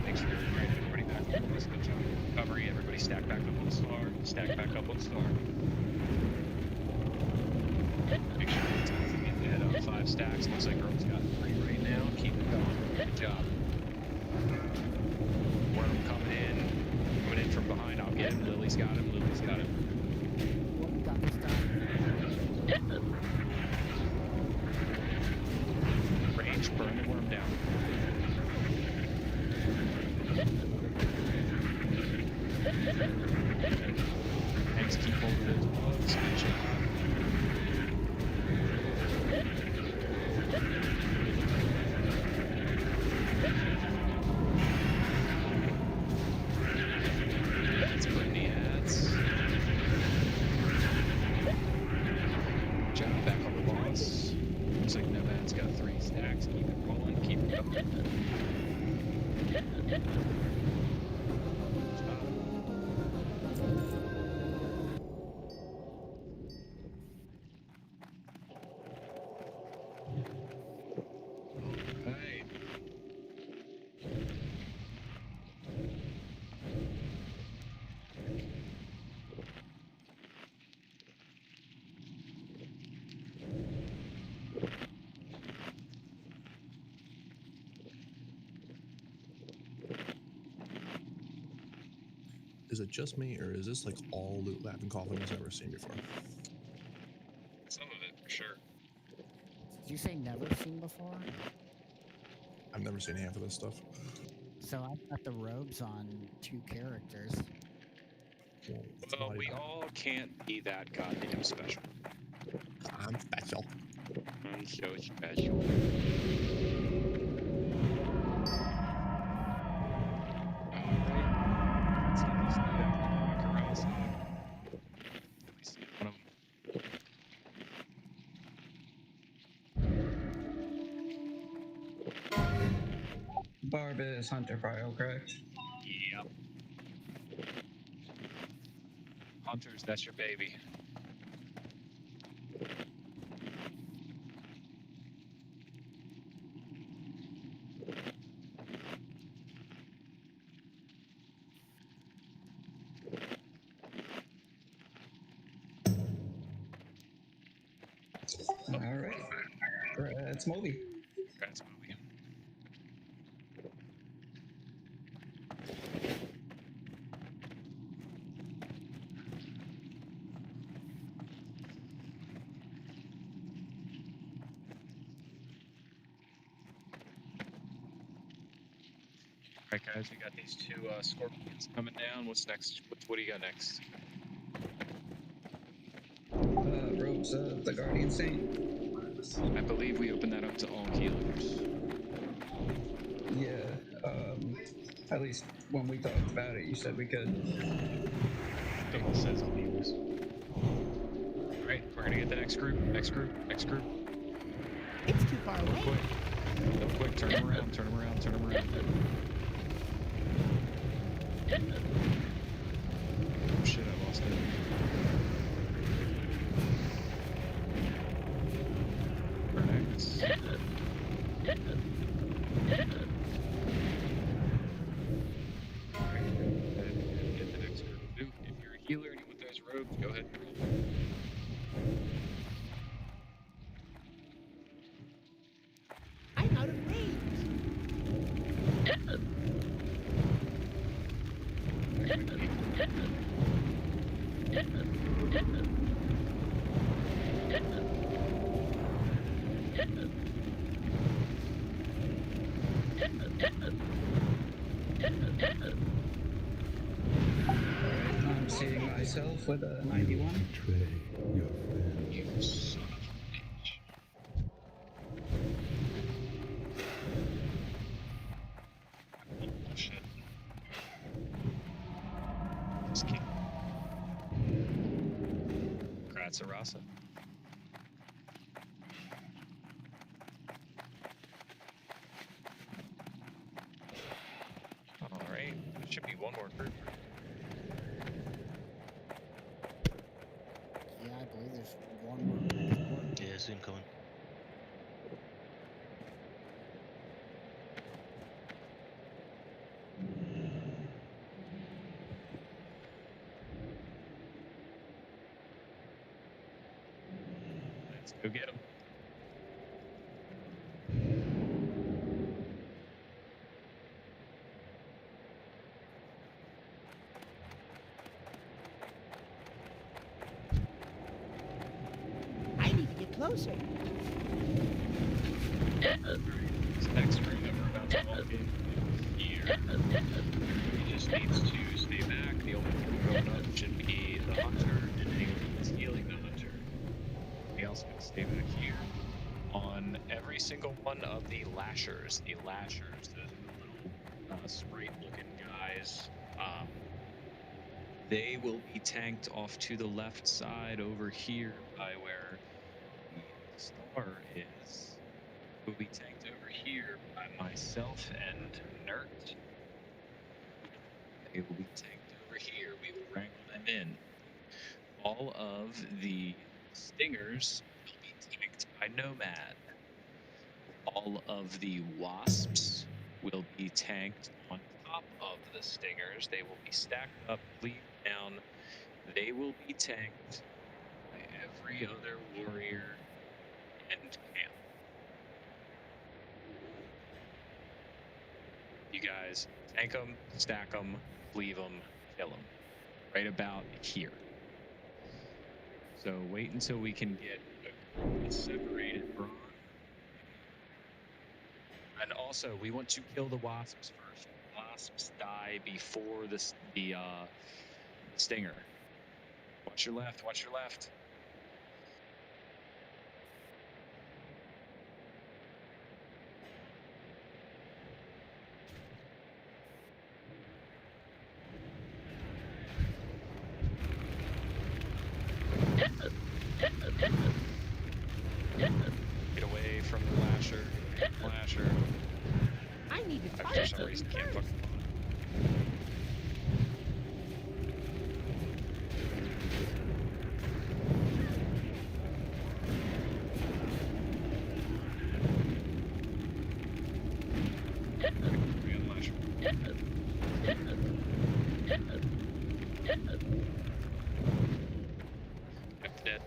Make sure you're right. Everybody back up on this. Good job. Recovery. Everybody stack back up on the star. Stack back up on the star. Make sure it's get the head up 5 stacks. Looks like girl's got 3 right now. Keep it going. Good job. Worm coming in from behind. I'll get him. Lily's got him. Lily's got him. We got this done. Range. Burn the worm down. Thanks. Keep holding those bugs. Good job. That's pretty ads. Good job. Back on the boss. Looks like Nomad's got 3 stacks. Keep it rolling. Keep it going. Hey. Is it just me, or is this like all loot lab and Coffin has ever seen before? Some of it, for sure. Did you say never seen before? I've never seen half of this stuff. So I've got the robes on 2 characters. Well, we all can't be that goddamn special. I'm special. I'm so special. Let's get this dude out and walk around some. At least get one of Barb is Hunter Prio, correct? Yep. Hunters, that's your baby. All right. It's Moby. That's movie. Alright guys, we got these 2 scorpions coming down. What's next? What do you got next? Robes of the Guardian Saint. I believe we opened that up to all healers. Yeah. At least when we talked about it, you said we could. It all says all healers. Alright, we're gonna get the next group. Next group. It's too far Real away. quick. Real quick, turn them around. Oh shit, I lost it. Next. Get the next group. Dude, if you're a healer and you want those robes, go ahead and roll. I'm out of range. I'm seeing myself with a 91. Betray your friend. You son of a bitch. Oh, shit. Just kidding. Gratzarasa. one more group. Yeah, I believe there's one more export. Yeah, I see him coming. Let's go get him. I need to get closer. This next room that we're about to walk in here, he just needs to stay back. The only thing going up should be the hunter, and anyone that's healing the hunter. Everybody else can stay back here. On every single one of the lashers, those are the little sprite-looking guys. They will be tanked off to the left side over here by where the star is. Will be tanked over here by myself and Nert. They will be tanked over here. We will wrangle them in. All of the stingers will be tanked by Nomad. All of the wasps will be tanked on top of the stingers. They will be stacked up, bleed down. They will be tanked by every other warrior in camp. You guys tank them, stack them, leave them, kill them. Right about here. So wait until we can get a separated brawn. And also, we want to kill the wasps first. Wasps die before the stinger. Watch your left, watch your left. Get away from the lasher. Lasher. I need to I try for some reason can't fucking dead.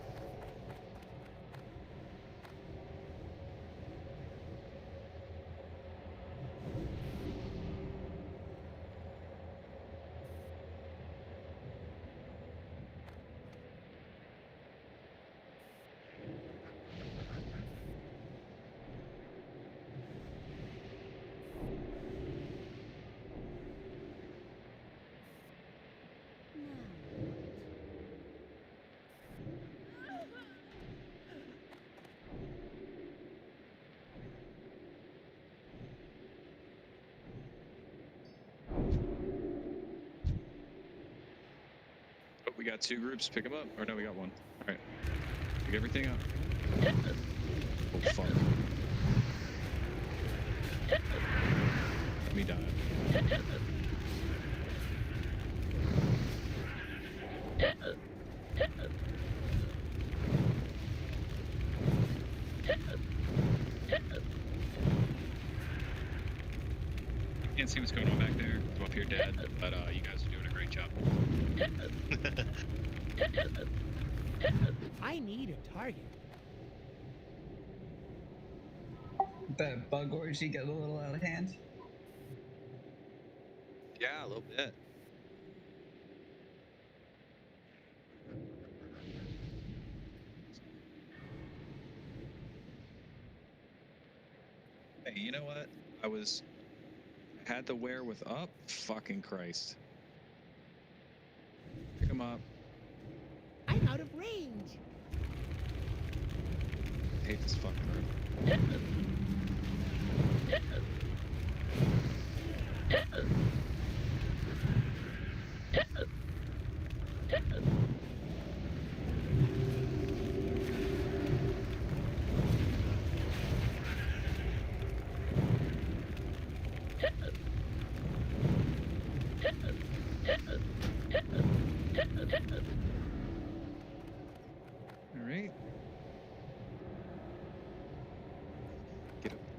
Oh, we got two groups. Pick them up. Or no, we got one. All right. Pick everything up. Oh, fuck. Let me die. Can't see what's going on back there. I'm up here dead, but you guys are doing a great job. I need a target. That bug orgy got a little out of hand. Yeah, a little bit. Hey, you know what? I had the wherewith up. Fucking Christ. Pick him up. I'm out of range. I hate this fucking room.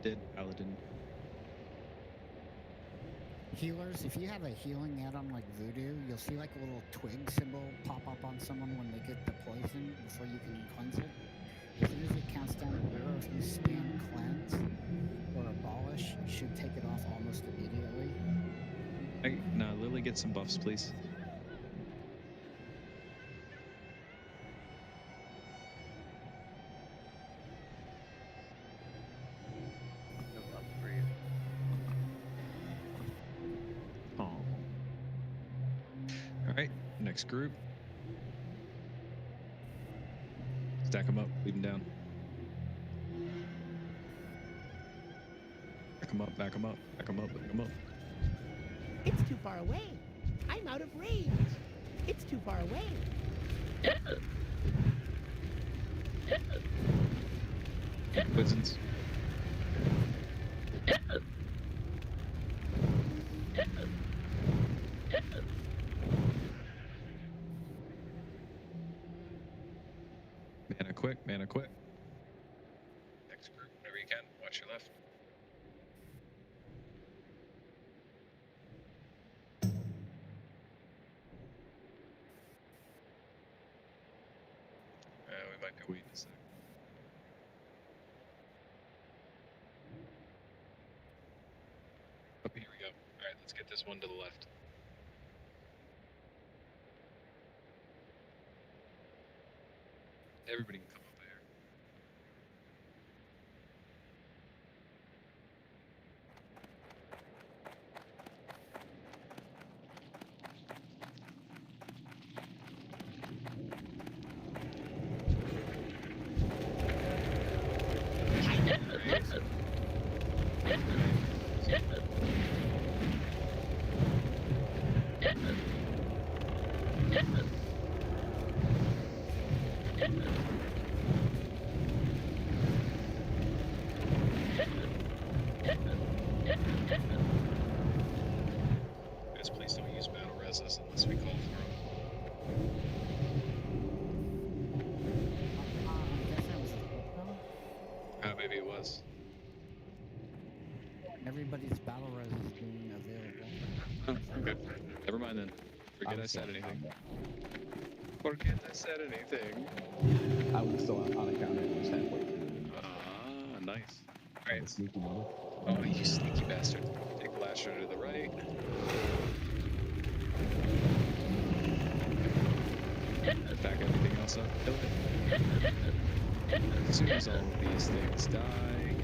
Dead paladin. Healers, if you have a healing add-on like Voodoo, you'll see like a little twig symbol pop up on someone when they get the poison before you can cleanse it. As soon as it counts down to 0, if you spam cleanse or abolish, you should take it off almost immediately. Hey, no, Lily, get some buffs, please. Oh. All right, next group. Stack them up, leave them down. Back them up, back them up, back them up, back them up. It's too far away. I'm out of range. It's too far away. Poisons. Mana quick, mana quick. Next group, whenever you can. Watch your left. We might be waiting a sec. Oh, here we go. Alright, let's get this one to the left. Everybody can come up there. Guys, please don't use battle reses unless we call for them. Maybe it was. Everybody's battle res is being available. Oh, okay. Never mind then. Forget I said anything. Forget I said anything. I was still unaccounted. It was halfway through. Ah, nice. Alright. Sneaky mother. Oh, you sneaky bastard. Take the lasher to the right. Back everything else up. Kill it. As soon as all of these things die.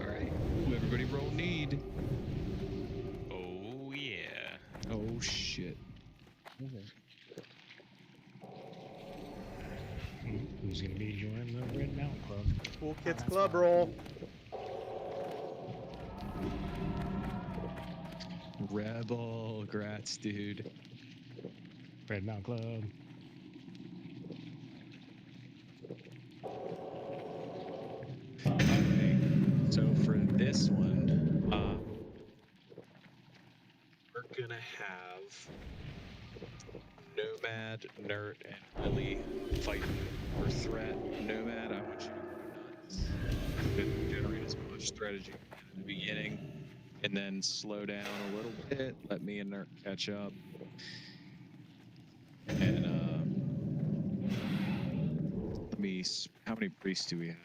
Alright, everybody roll need. Oh yeah. Oh shit. Who's gonna be joining the Red Mountain Club? Cool Kids Club roll. Rebel, grats, dude. Red Mountain Club. Okay, so for this one, we're gonna have Nomad, Nert, and Lily fighting for threat. Nomad, I want you to go nuts. Generate as much strategy in the beginning, and then slow down a little bit. Let me and Nert catch up. And how many priests do we have?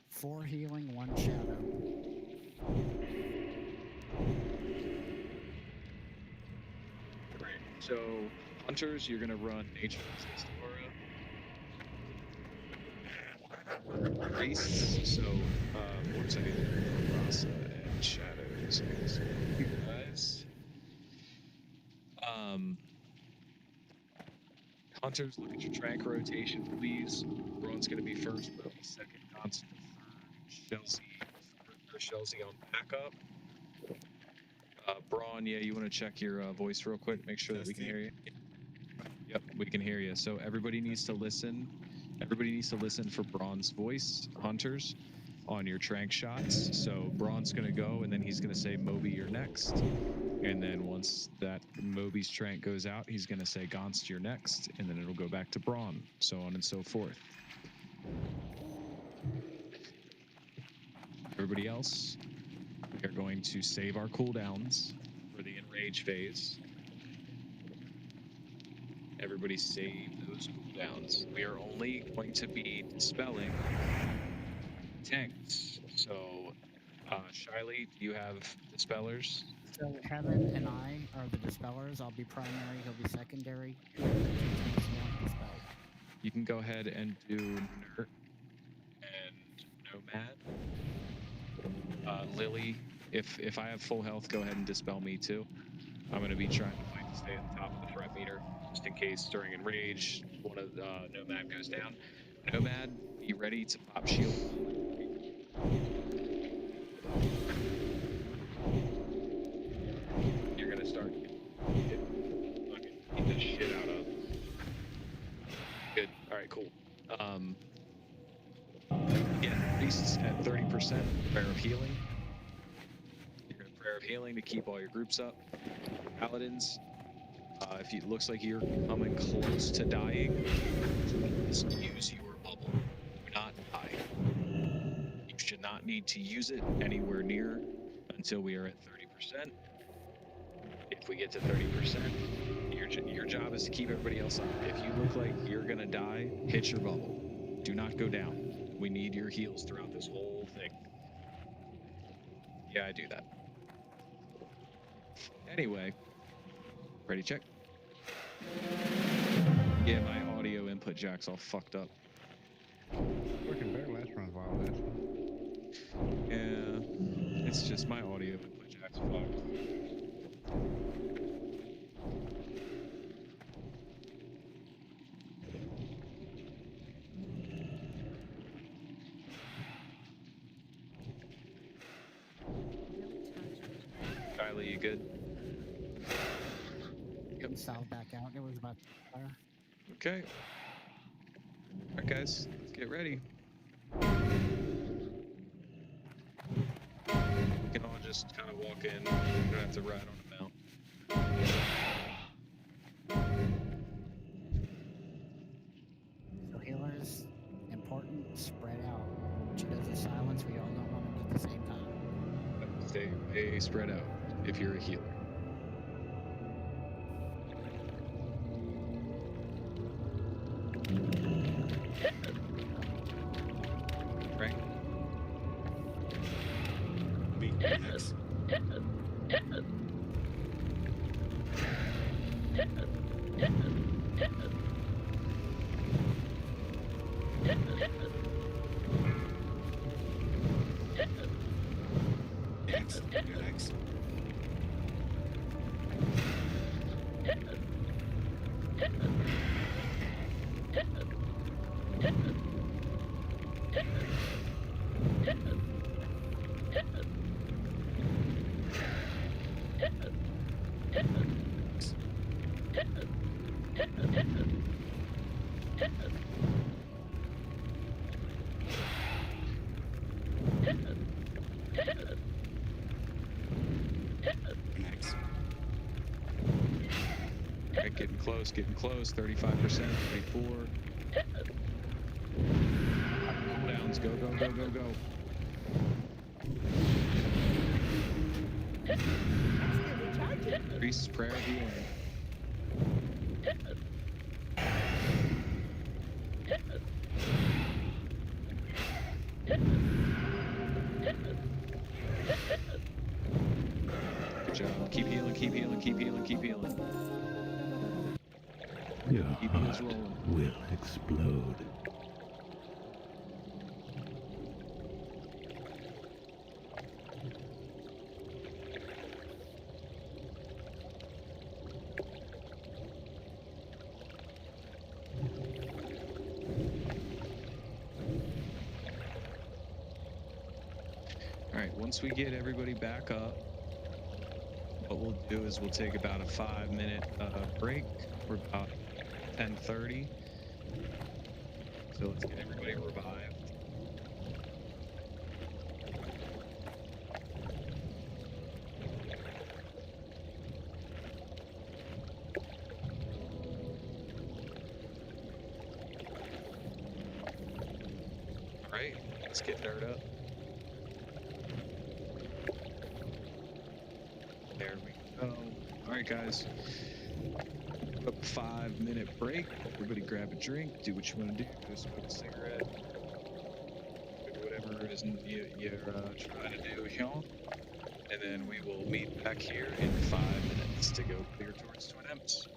4 healing, 1 shadow. Great. So, hunters, you're gonna run nature resist aura. Priests, so what's I need? Rasa and shadows. So you guys. Hunters, look at your track rotation, please. Braun's gonna be first, but second, constant third. Chelsea on backup. Braun, yeah, you want to check your voice real quick, make sure that we can hear you. Yep, we can hear you. So everybody needs to listen Everybody needs to listen for Braun's voice, hunters, on your trank shots. So Braun's going to go, and then he's going to say, Moby, you're next. And then once that Moby's trank goes out, he's going to say, Gonst, you're next. And then it'll go back to Braun, so on and so forth. Everybody else, we are going to save our cooldowns for the enrage phase. Everybody save those cooldowns. We are only going to be dispelling tanks. So, Shiley, do you have dispellers? So Heaven and I are the dispellers. I'll be primary, he'll be secondary. Dispel. You can go ahead and do Nert and Nomad. Lily, if I have full health, go ahead and dispel me too. I'm going to be trying to fight to stay at the top of the threat meter, just in case during enrage one of Nomad goes down. Nomad, be ready to pop shield. You're going to start beat the shit out of. Good. All right, cool. Yeah, priests at 30%, prayer of healing. You're going to prayer of healing to keep all your groups up. Paladins, if it looks like you're coming close to dying, please use your bubble. Do not die. You should not need to use it anywhere near until we are at 30%. If we get to 30%, your job is to keep everybody else up. If you look like you're going to die, hit your bubble. Do not go down. We need your heals throughout this whole thing. Yeah, I do that. Anyway, ready, check. Yeah, my audio input jack's all fucked up. Working better last round while that's. Yeah, it's just my audio input jack's fucked. Kylie, you good? Yep. Salve back out. It was about fire. Okay. Alright guys, let's get ready. We can all just kind of walk in. We don't have to ride on a mount. So healers, important, spread out. She does the silence, we all don't want them at the same time. Stay spread out if you're a healer. Right? Me next. Next. You're next. Next. Alright, getting close, 35%, 24. Cooldowns, go. Priest's prayer healing. Good job. Keep healing. Your Keep heals heart rolling. will explode. Alright, once we get everybody back up, what we'll do is we'll take about a 5-minute break. We're about 10:30. So let's get everybody revived. Alright, let's get dirt up. There we go. Alright guys. Up a 5-minute break. Everybody grab a drink, do what you want to do, go smoke a cigarette, do whatever it is you're trying to do here. And then we will meet back here in 5 minutes to go clear towards Twin Ems.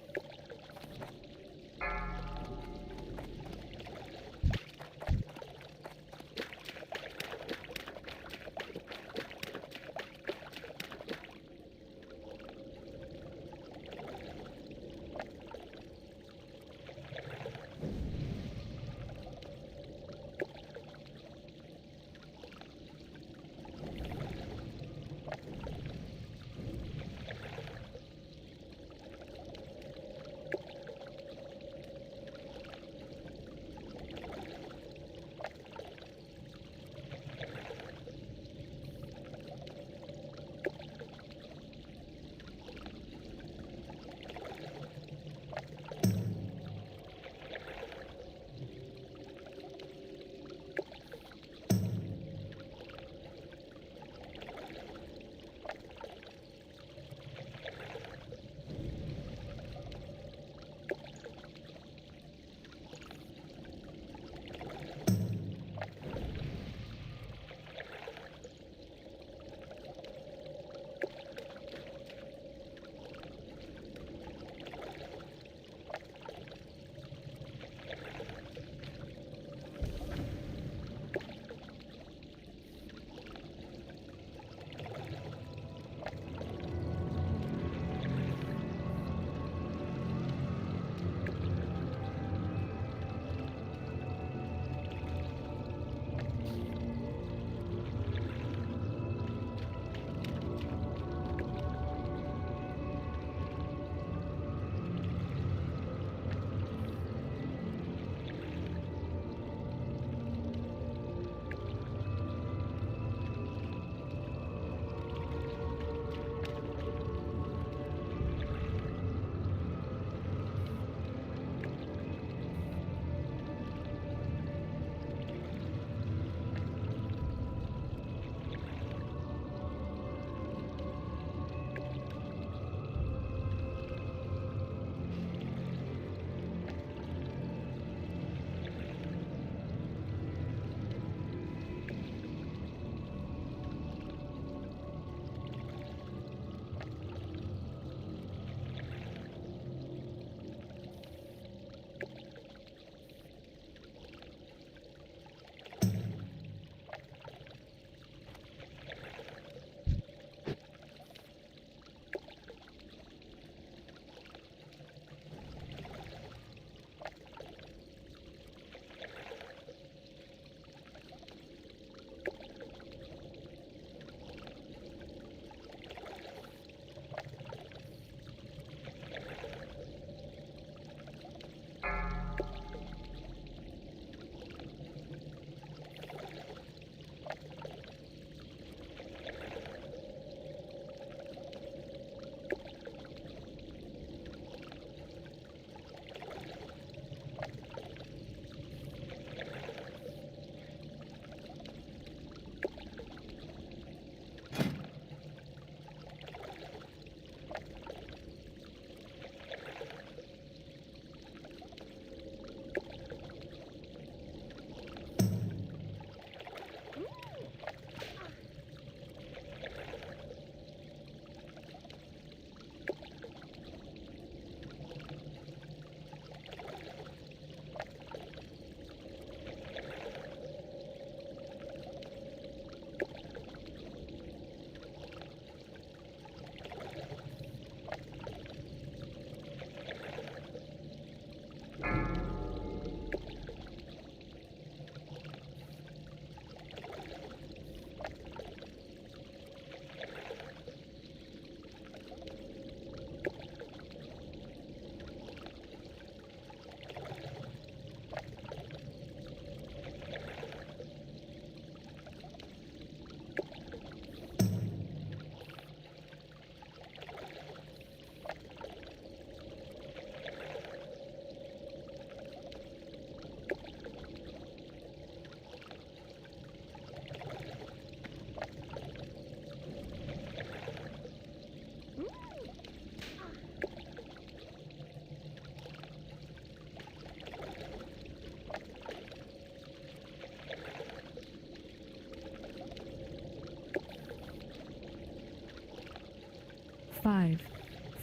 5,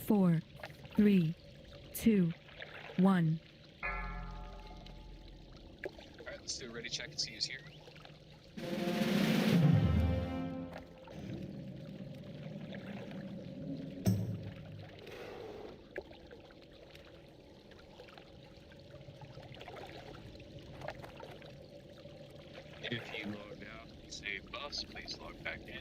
4, 3, 2, 1. Alright, let's do a ready check and see who's here. If you logged out and saved bus, please log back in.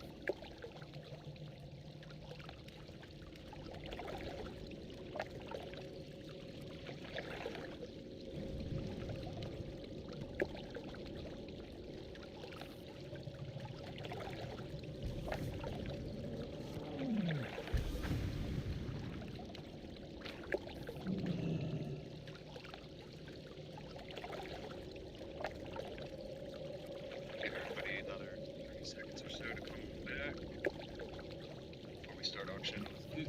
Give everybody another 30 seconds or so to come back before we start auctioning off loot.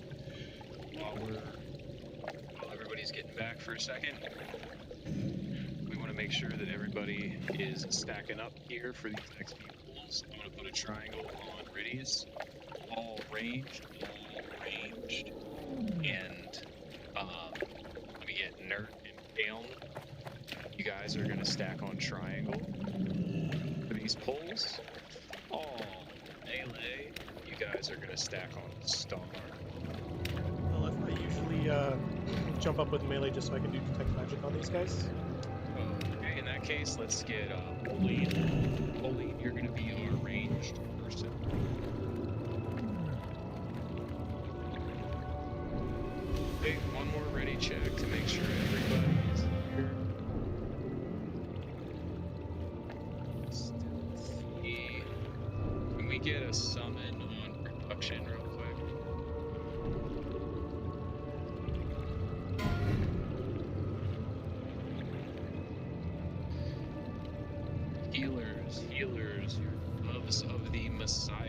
While everybody's getting back for a second, we want to make sure that everybody is stacking up here for these next few pulls. I'm going to put a triangle on Riddies, all ranged, and let me get Nert and Down. You guys are going to stack on triangle for these pulls. All melee, you guys are going to stack on star. Well, I usually jump up with melee just so I can do detect magic on these guys. Okay, in that case, let's get Pauline. Pauline, you're going to be our ranged person. Okay, one more ready check to make sure everybody is here. Still see. Can we get a summon on production real quick? Healers, your loves of the Messiah.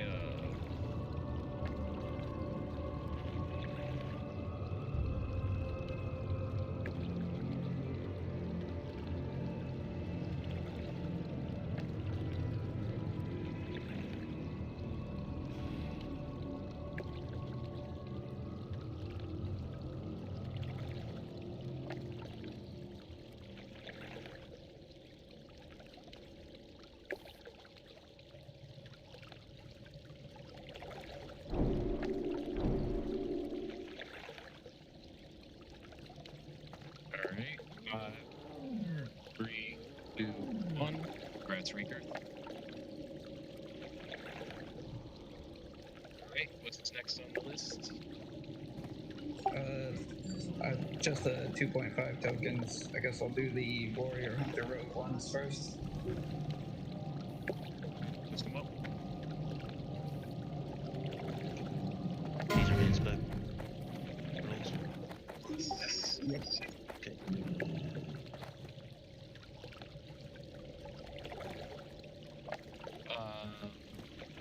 Alright, 5, 3, 2, 1. Congrats, Reeker. Alright, what's next on the list? Just the 2.5 tokens. I guess I'll do the Warrior Hunter Rogue ones first. Let's come up. These are his spec rolls. Yep. Okay.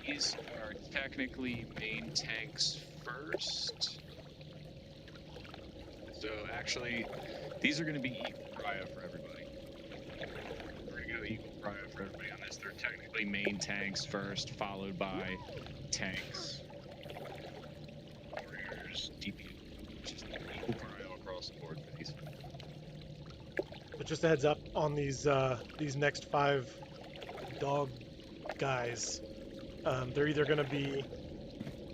These are technically main tanks first. So actually, these are going to be equal prio for everybody. We're going to go equal prio for everybody on this. They're technically main tanks first, followed by tanks. Warriors, DPS, just equal prio across the board for these. But just a heads up on these next 5 dog guys. They're either going to be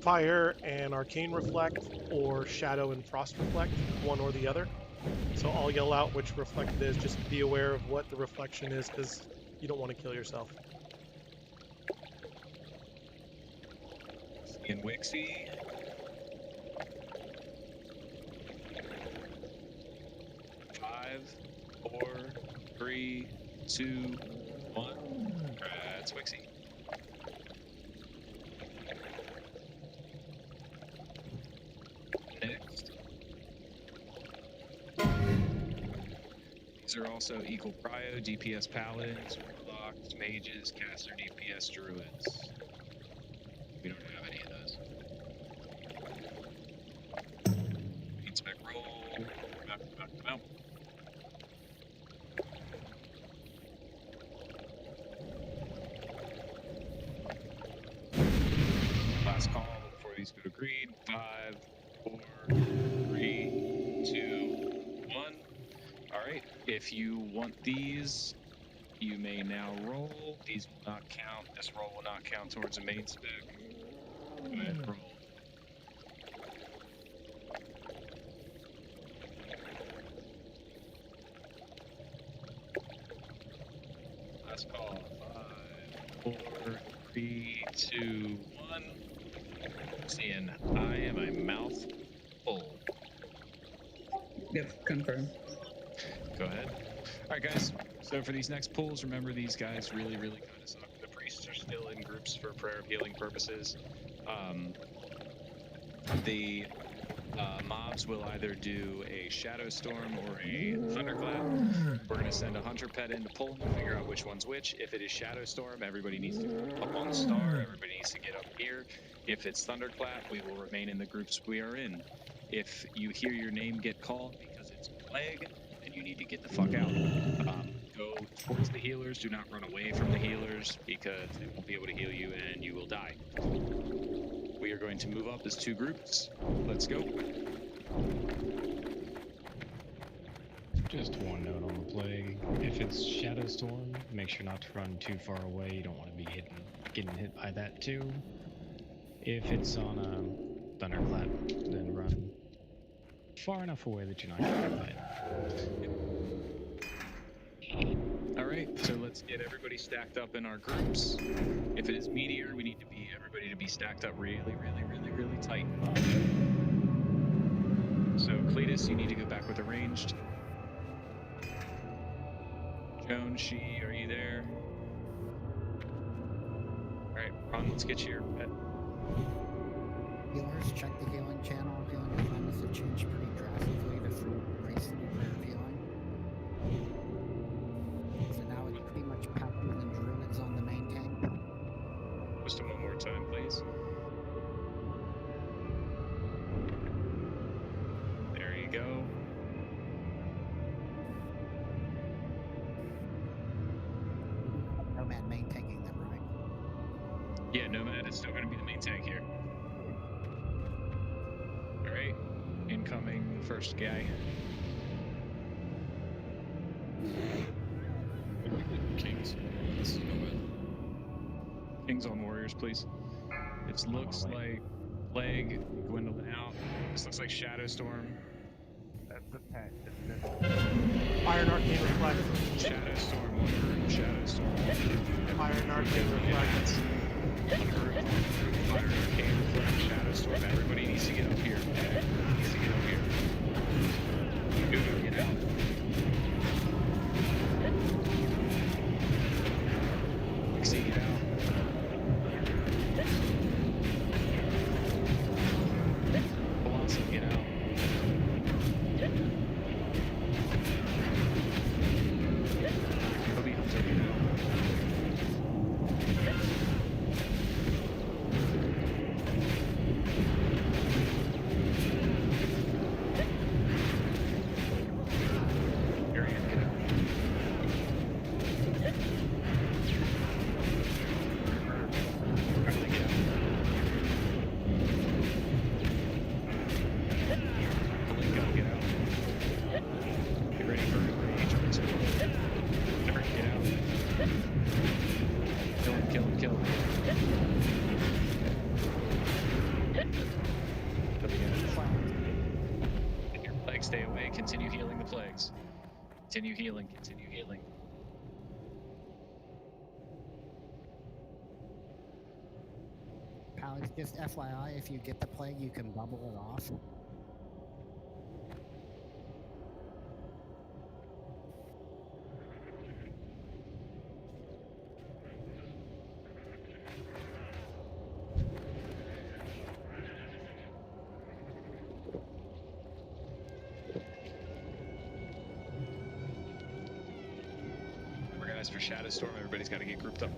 fire and arcane reflect or shadow and frost reflect, one or the other. So I'll yell out which reflect it is. Just be aware of what the reflection is because you don't want to kill yourself. In Wixie. Five, 4, 3, 2, 1. That's Wixie. Next. These are also equal prio, DPS paladins, warlocks, mages, caster, DPS, druids. We don't have any of those. Spec roll. Out. Last call before these go to greed. 5, If you want these, you may now roll. These will not count. This roll will not count towards a main spec. Go ahead and roll. Last call. 5, 4, 3, 2, 1. Seeing I am a mouth full. Yep, confirm. Go ahead. All right, guys. So for these next pulls, remember these guys really kind of suck. The priests are still in groups for prayer of healing purposes. The mobs will either do a shadow storm or a thunderclap. We're going to send a hunter pet in to pull them to figure out which one's which. If it is shadow storm, everybody needs to go up on star. Everybody needs to get up here. If it's thunderclap, we will remain in the groups we are in. If you hear your name get called because it's plague, then you need to get the fuck out. Go towards the healers. Do not run away from the healers because they won't be able to heal you and you will die. We are going to move up as 2 groups. Let's go. Just one note on the plague. If it's Shadow Storm, make sure not to run too far away. You don't want to be getting hit by that too. If it's on a Thunderclap, then run far enough away that you're not getting hit by it. Alright, so let's get everybody stacked up in our groups. If it is Meteor, we need everybody to be stacked up really tight. So Cletus, you need to go back with a ranged. Joan, are you there? Alright, Ron, let's get you your pet. Healers, check the healing channel. Healing assignments have changed pretty drastically to free priest and prayer of healing. So now it's pretty much paladins and druids on the main tank. Just one more time, please. There you go. Nomad main tanking them, right? Yeah, Nomad is still going to be the main tank here. Alright, incoming first guy. Kings. This is Nomad. Kings on warriors, please. It looks like plague dwindling out. This looks like shadow storm. That's the pet. Iron Arcane Reflect. Shadow storm, one group. Shadow storm. Iron Arcane Reflect. One group. Fire arcane reflect. Shadow storm. Everybody needs to get up here. Everybody needs to get up here. Get out. Mixie, get out. Velocity, get out. Kobe Hunter, get out. Arian, get out. Riley, get out. Palinko, get out. Get ready for engagement. Derek, get out. Kill him, kill him, kill him. If your plagues stay away, continue healing the plagues. Continue healing, continue healing. Palace, just FYI, if you get the plague, you can bubble it off. Remember, guys, for Shadow Storm, everybody's got to get grouped up.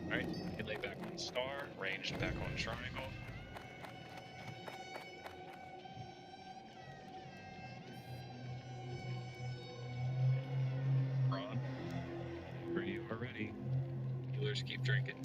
Alright, lay back on star, ranged back on triangle. Ron, where you are ready. Healers keep drinking.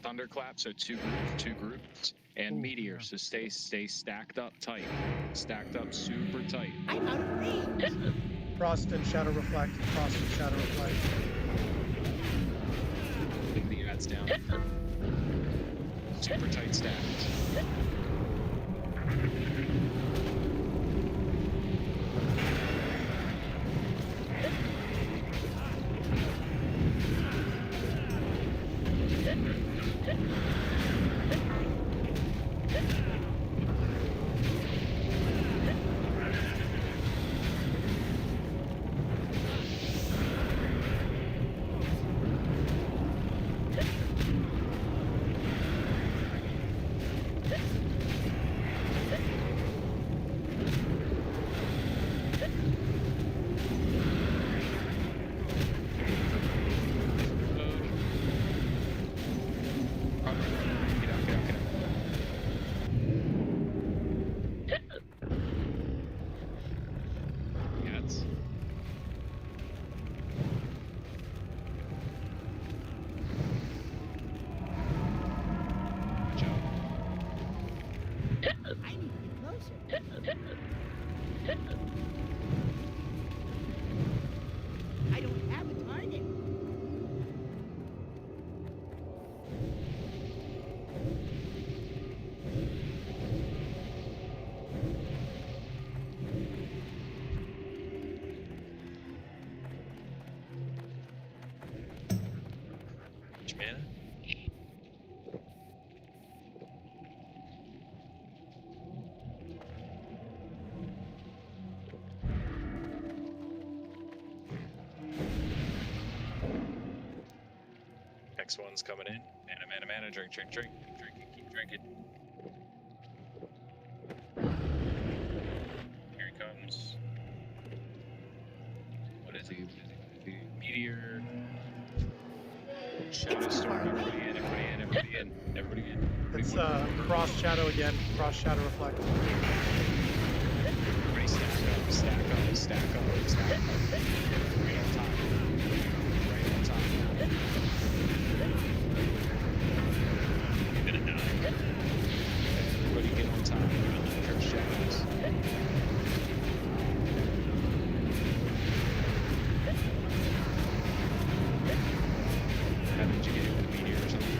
thunderclap, so two groups, and meteor, so stay stacked up tight, stacked up super tight. I'm out of range. Frost and Shadow Reflect. Frost and Shadow Reflect. Leave the ads down. Super tight stacked. I need to get closer. I don't have a target. Which mana? Next one's coming in. Mana, drink, keep drinking. Here he comes. What is he? Meteor. Shadow Storm, everybody in. It's Frost Shadow again. Frost Shadow Reflect. Everybody stack up. Right on top. You're gonna die. Everybody get on top. Curse shadows. How did you get it with a meteor or something?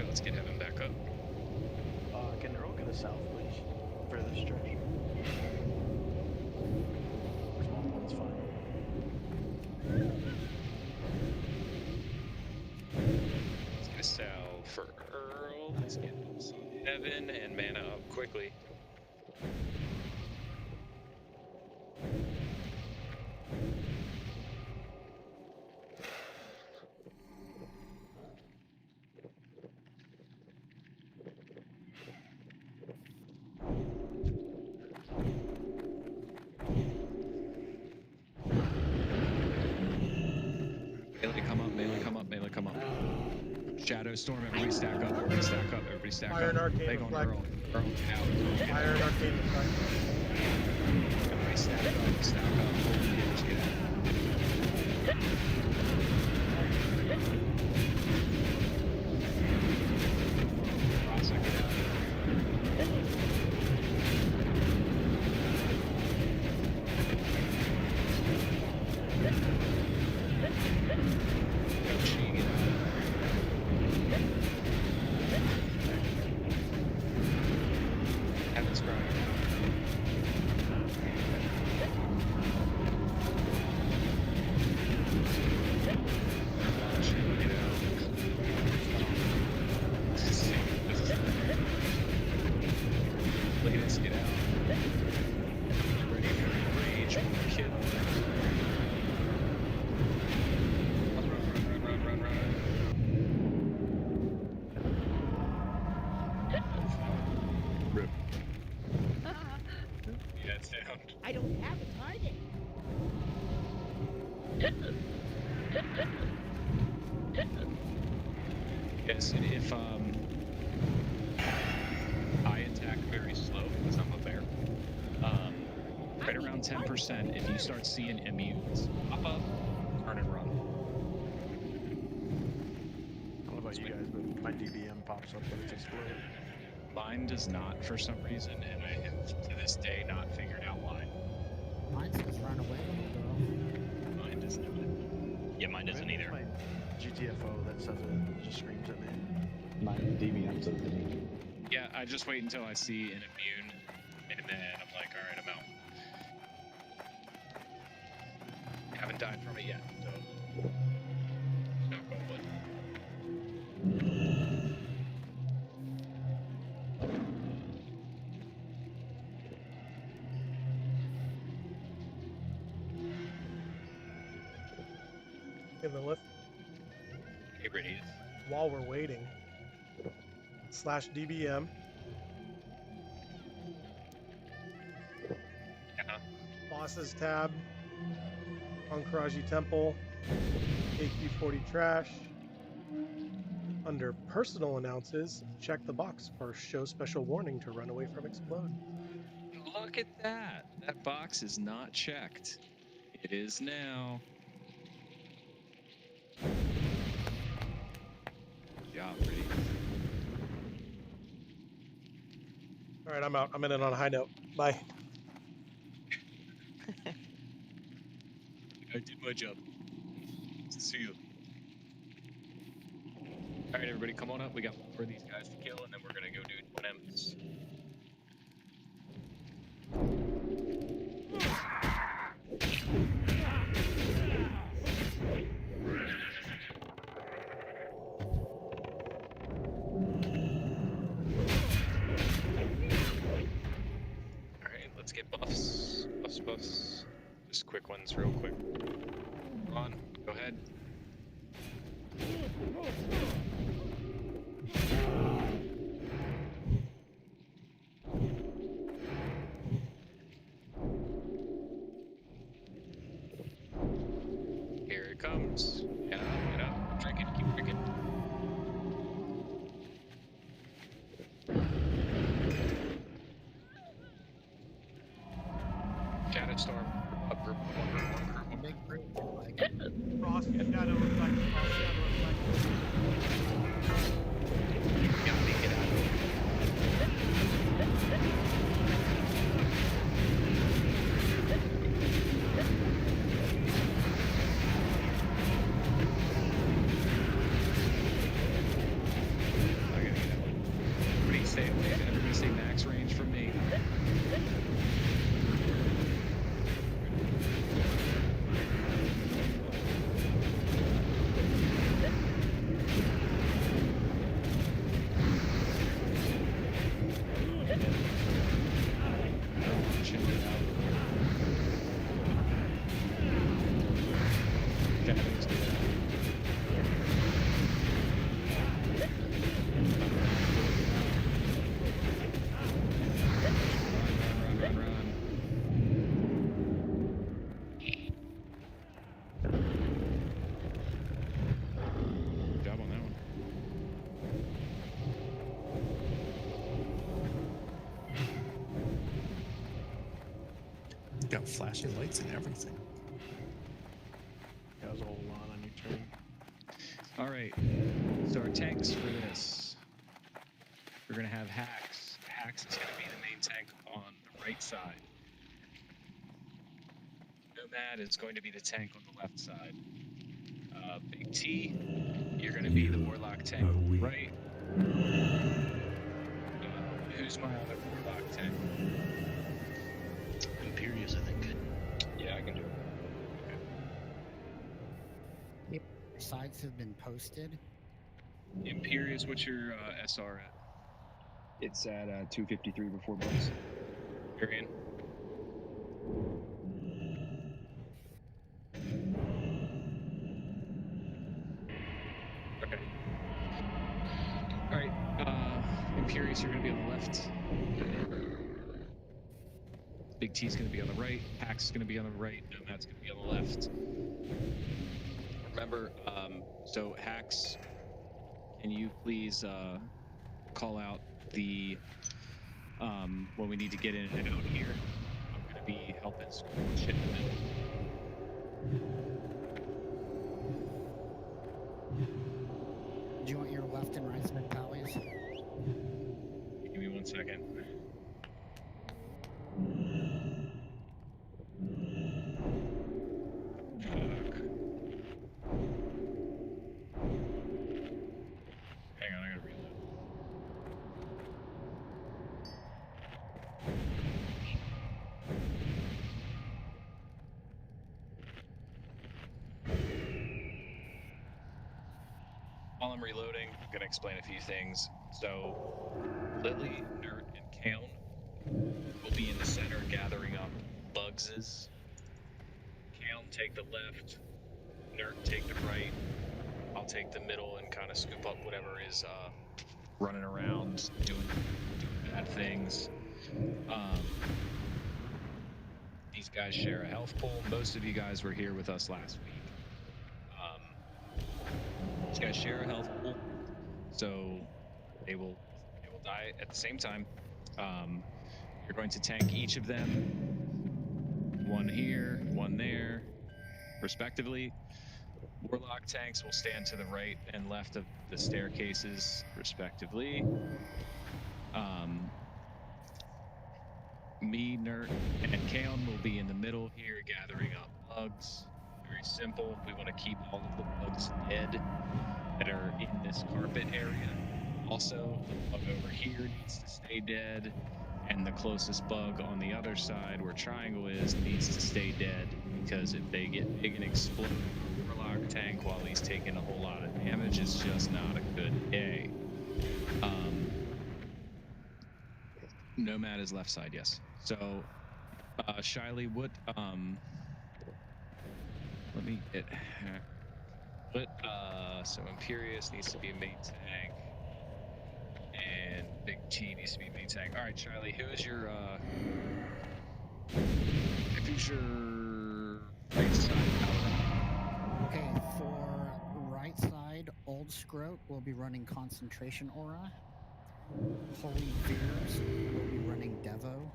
Let's get Heaven back up. Can Earl get us south, please? For this stretch. Small one's fine. Let's get a sal for Earl. Let's get some Heaven and mana up quickly. Melee come up. Shadow Storm, everybody stack up. Iron Arcane Leg on Reflect. Earl, get out. Iron Arcane Reflect. Everybody stack up. Hold the edge, get out. Rasa, get out. Heaven's crying. Yes, if I attack very slow because I'm a bear, right around 10%, if you start seeing immunes pop up, turn and run. I don't know about you guys, but my DBM pops up when it's exploded. Mine does not for some reason, and I have to this day not figured out why. Mine says run away, little girl. Mine does not. Yeah, mine doesn't Maybe it's either. my GTFO that says it just screams at me. My DBM says to me. Yeah, I just wait until I see an immune, and then I'm like, all right, I'm out. Haven't died from it yet, so knock on wood. In the lift, Hey, Radius. while we're waiting, /DBM. Bosses tab. Ankaraji Temple. AQ40 trash. Under personal announces, check the box for show special warning to run away from explode. Look at that. That box is not checked. It is now. Good job, Radius. All right, I'm out. I'm in it on a high note. Bye. I did my job. See you. All right, everybody, come on up. We got more of these guys to kill, and then we're gonna go do twin M's. All right, let's get buffs. Buffs. Just quick ones, real quick. Ron, go ahead. Here it comes. Get up, drink it, keep drinking. Shadow Storm, up group, one group. Big group, like, Frost Shadow Reflect. Frost Shadow Reflect. Get out of here. I gotta get out. Everybody stay away. Everybody stay max range from me. Check it out. Shadows, get out. Run. Good job on that one. Got flashing lights and everything. That was a whole lot on your turn. All right. So our tanks for this, we're gonna have Hacks. Hacks is gonna be the main tank on the right side. Nomad is going to be the tank on the left side. Big T, you're gonna be the Warlock tank on the right. Who's my other Warlock tank? Imperious, I think. Yeah, I can do it. sides have been posted. Imperious, what's your SR at? It's at 253 before bucks. Arian? Okay. Alright, Imperious, you're gonna be on the left. Big T's gonna be on the right. Pax is gonna be on the right. Nomad's gonna be on the left. remember, so Hacks, can you please call out the when we need to get in and out here? I'm gonna be helping school shit in a minute. Do you want your left and right side tallies? Give me 1 second. Hang on, I gotta reload. While I'm reloading, I'm gonna explain a few things. So, Lily, Nert, and Kaon will be in the center gathering up Bugses. Kaon take the left, Nert take the right. I'll take the middle and kind of scoop up whatever is running around doing bad things. These guys share a health pool. Most of you guys were here with us last week. These guys share a health pool, so they will die at the same time. You're going to tank each of them, one here, one there, respectively. Warlock tanks will stand to the right and left of the staircases, respectively. Me, Nert, and Kaon will be in the middle here, gathering up bugs. Very simple. We want to keep all of the bugs dead that are in this carpet area. Also, the bug over here needs to stay dead, and the closest bug on the other side, where Triangle is, needs to stay dead, because if they get big and explode the Warlock tank while he's taking a whole lot of damage, it's just not a good day. Nomad is left side, yes. So, Shiley, what, let me get, what, so Imperious needs to be a main tank, and Big T needs to be a main tank. All right, Shiley, who's your right side? Okay, for right side, Old Scroat will be running Concentration Aura. Holy Fears will be running Devo.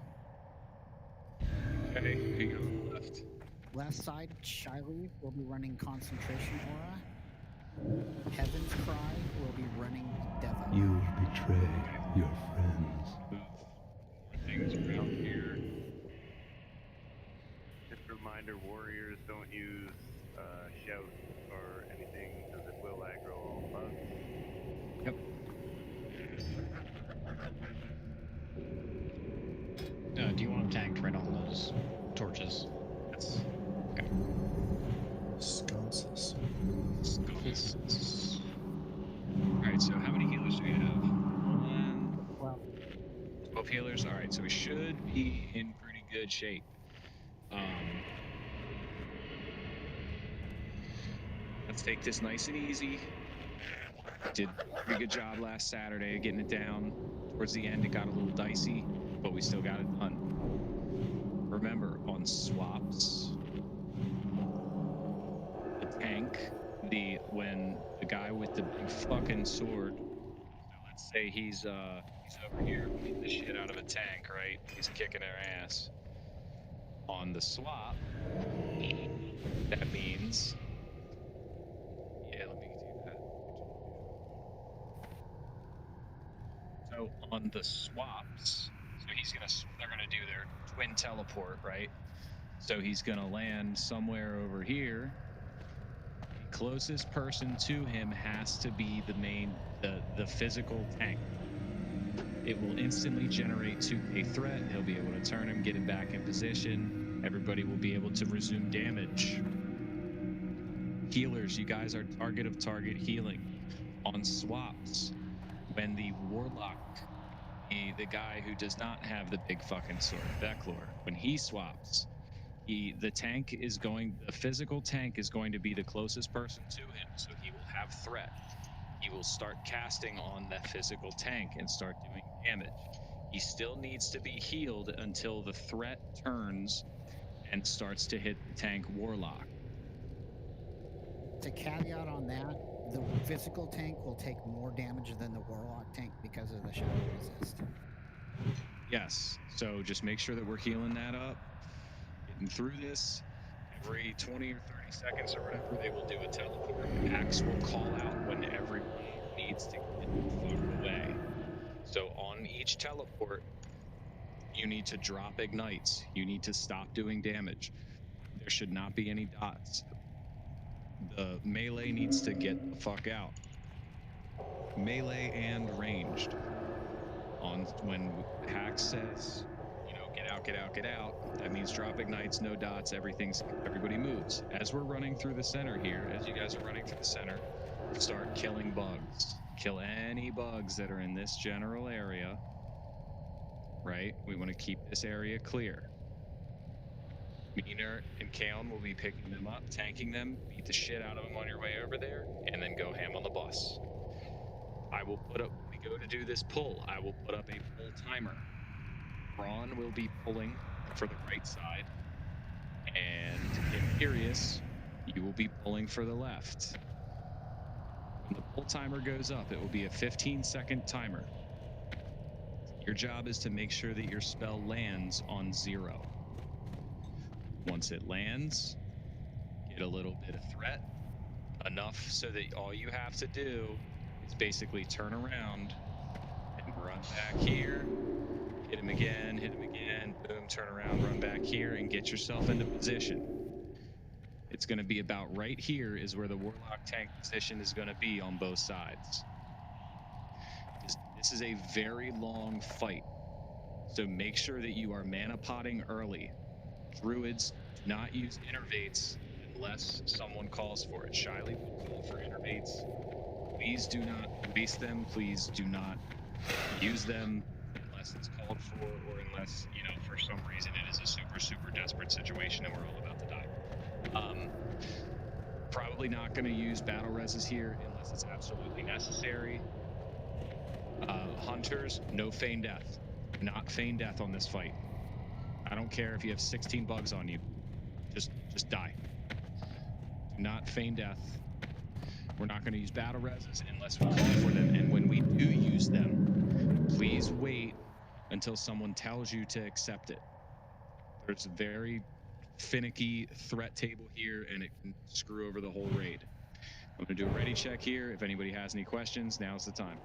Okay, who you got on the left? Left side, Shiley will be running Concentration Aura. Heaven's Cry will be running Devo. You betray your friends. Move more things around here. Just a reminder, warriors don't use shout or anything because it will aggro all bugs. Yep. Do you want them tanked right on those torches? Yes. Okay. Sconces. Sconces. Alright, so how many healers do we have? 12 healers. Alright, so we should be in pretty good shape. Let's take this nice and easy. Did a pretty good job last Saturday getting it down. Towards the end, it got a little dicey, but we still got it done. Remember, on swaps, the tank, when the guy with the big fucking sword, so let's say he's over here beating the shit out of a tank, right? He's kicking their ass. On the swap, that means, yeah, let me do that. So on the swaps, so they're gonna do their twin teleport, right? So he's gonna land somewhere over here. The closest person to him has to be the physical tank. It will instantly generate to a threat. He'll be able to turn him, get him back in position. Everybody will be able to resume damage. Healers, you guys are target of target healing. On swaps, when the warlock, the guy who does not have the big fucking sword, Veclor, when he swaps, the physical tank is going to be the closest person to him, so he will have threat. He will start casting on the physical tank and start doing damage. He still needs to be healed until the threat turns and starts to hit the tank warlock. To caveat on that, the physical tank will take more damage than the warlock tank because of the shadow resist. Yes. So just make sure that we're healing that up, getting through this. Every 20 or 30 seconds or whatever, they will do a teleport. Axe will call out when everyone needs to get the fuck away. So on each teleport, you need to drop ignites. You need to stop doing damage. There should not be any dots. The melee needs to get the fuck out. Melee and ranged. On when Hack says, you know, get out, get out, get out, that means drop ignites, no dots, everybody moves. As we're running through the center here, as you guys are running through the center, start killing bugs. Kill any bugs that are in this general area. Right? We want to keep this area clear. Meaner and Kaon will be picking them up, tanking them, beat the shit out of them on your way over there, and then go ham on the bus. I will put up, when we go to do this pull, I will put up a pull timer. Braun will be pulling for the right side, and Imperious, you will be pulling for the left. When the pull timer goes up, it will be a 15-second timer. Your job is to make sure that your spell lands on 0. Once it lands, get a little bit of threat, enough so that all you have to do is basically turn around and run back here, hit him again, boom, turn around, run back here, and get yourself into position. It's going to be about right here is where the Warlock tank position is going to be on both sides. This is a very long fight, so make sure that you are mana potting early. Druids do not use innervates unless someone calls for it. Shyly will call for innervates. Please do not waste them. Please do not use them unless it's called for, or unless, you know, for some reason it is a super, super desperate situation and we're all about to die. Probably not going to use battle reses here unless it's absolutely necessary. Hunters, no feign death. Not feign death on this fight. I don't care if you have 16 bugs on you. Just die. Do not feign death. We're not going to use battle reses unless we call for them. And when we do use them, please wait until someone tells you to accept it. There's a very finicky threat table here, and it can screw over the whole raid. I'm going to do a ready check here. If anybody has any questions, now's the time.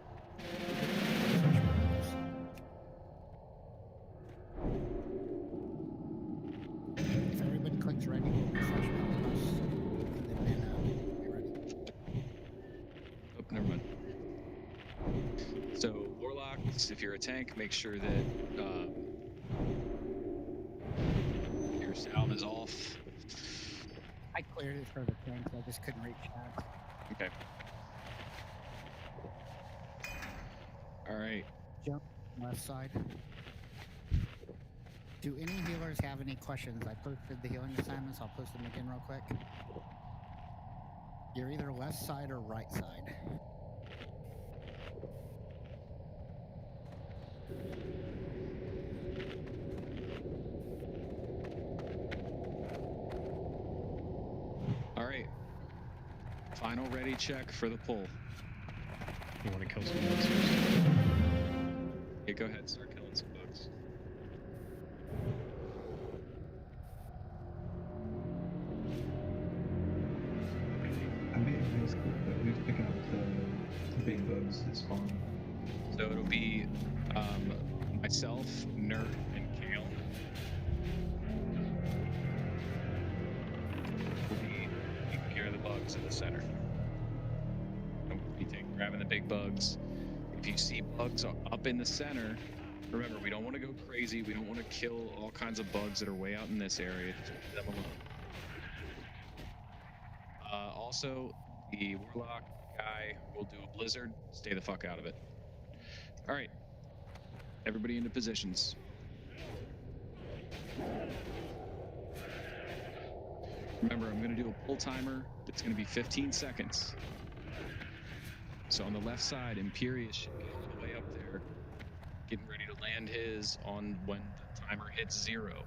If everybody clicks ready, we'll refresh Battlebus, and then be ready. Oh, never mind. So, Warlocks, if you're a tank, make sure that your salve is off. I cleared it for the tanks, I just couldn't reach that. Okay. All right. Jump left side. Do any healers have any questions? I posted the healing assignments. I'll post them again real quick. You're either left side or right side. All right. Final ready check for the pull. You want to kill some bugs first? Yeah, go ahead. Start killing some bugs. I made it high school, but who's picking up the big bugs that spawn? So it'll be myself, Nerd, and Kale. We'll be taking care of the bugs in the center. And we'll be grabbing the big bugs. If you see bugs up in the center, remember, we don't want to go crazy. We don't want to kill all kinds of bugs that are way out in this area. Just leave them alone. Also, the Warlock guy will do a blizzard. Stay the fuck out of it. All right. Everybody into positions. Remember, I'm going to do a pull timer. That's going to be 15 seconds. So on the left side, Imperious should be all the way up there, getting ready to land his on when the timer hits 0.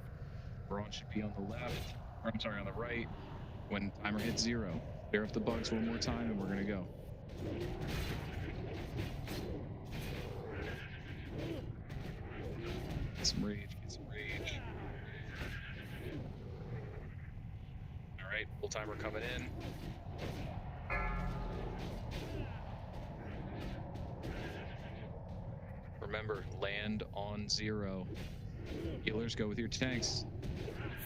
Braun should be on the left, or I'm sorry, on the right when timer hits 0. Clear up the bugs one more time and we're gonna go. Get some rage, get some rage. Alright, full timer coming in. Remember, land on 0. Healers, go with your tanks.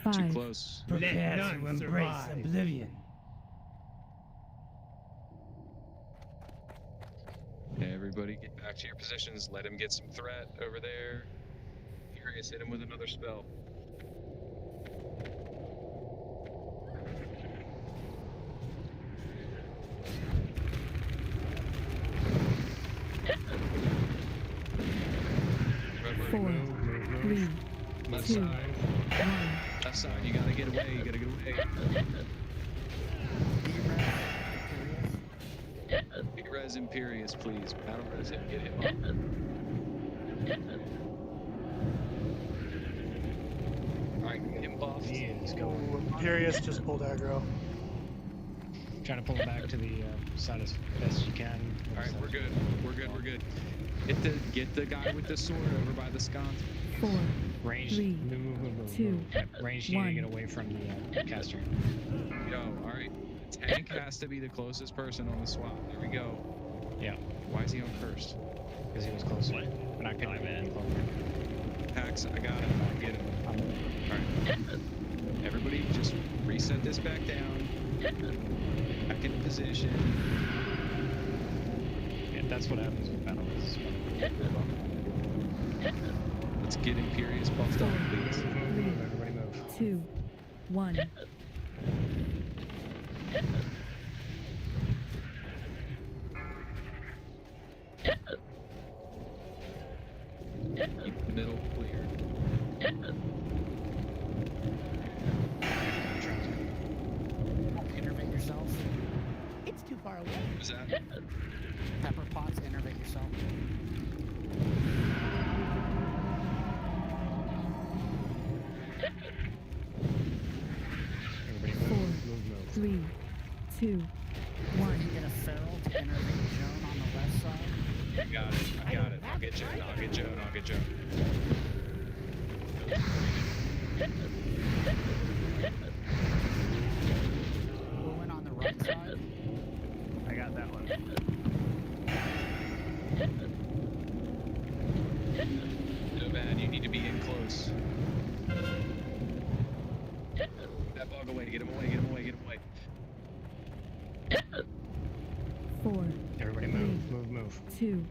5. Too close. Prepare to embrace oblivion. Okay, everybody get back to your positions. Let him get some threat over there. Furious, hit him with another spell. Remember, 4, 3, left 2, side. 1. Left side, you gotta get away, you gotta get away. Big res Imperious, please. Battle res him, get him up. Alright, get him buffed. He is going. Imperious just pulled aggro. Trying to pull it back to the side as best you can. Alright, we're good. We're good, we're good. Get the guy with the sword over by the sconce. 4, Range. 3, Move. 2, Yep, range, you need to 1. get away from the caster. Yo, alright. Tank has to be the closest person on the swap. There we go. Yeah. Why is he uncursed? Because he was close. We're not getting him in. Pax, I got him. I'll get him. Alright. Everybody just reset this back down. Back in position. Yeah, that's what happens with battle. Let's get Imperious buffed up, please. Everybody move. 2, 1. Keep the middle clear. Innervate yourself. It's too far away. What was that? Pepper pots, innervate yourself. Everybody 4, move. 3, 2, 1. Get a feral to innervate Joan on the left side. I got it. I got it. I'll get Joan. I'll get Joan. I'll get Joan. We'll win on the right side. I got that one. No bad. You need to be in close. That bug away. Get him away. Get him away. Get him away. 4, Everybody 3, move. 2,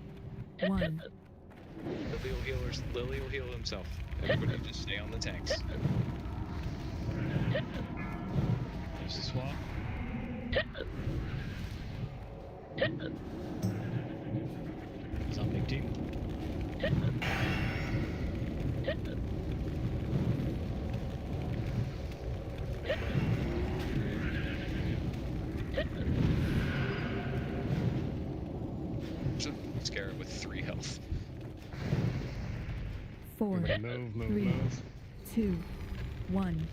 1. Lily will heal himself. Everybody just stay on the tanks. There's the swap. He's on big team. Skeram with 3 health. 4, Everybody move. 3, 2, 1.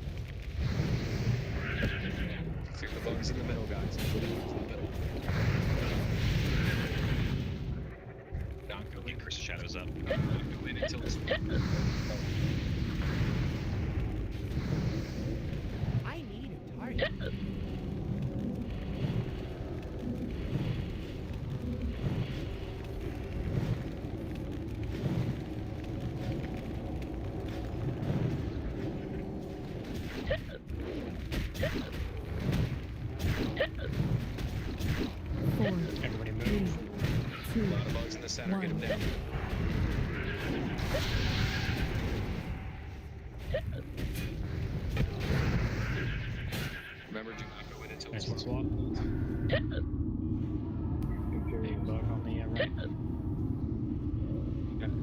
Clear the bugs in the middle, guys. Clear the bugs in the middle. Not go in. Chris shadows up. Not go in until it's. I need a target. Everybody move. 2, A lot of bugs in the center. Get them down. Remember, do not go in until Nice it's one swap. Big bug on the right.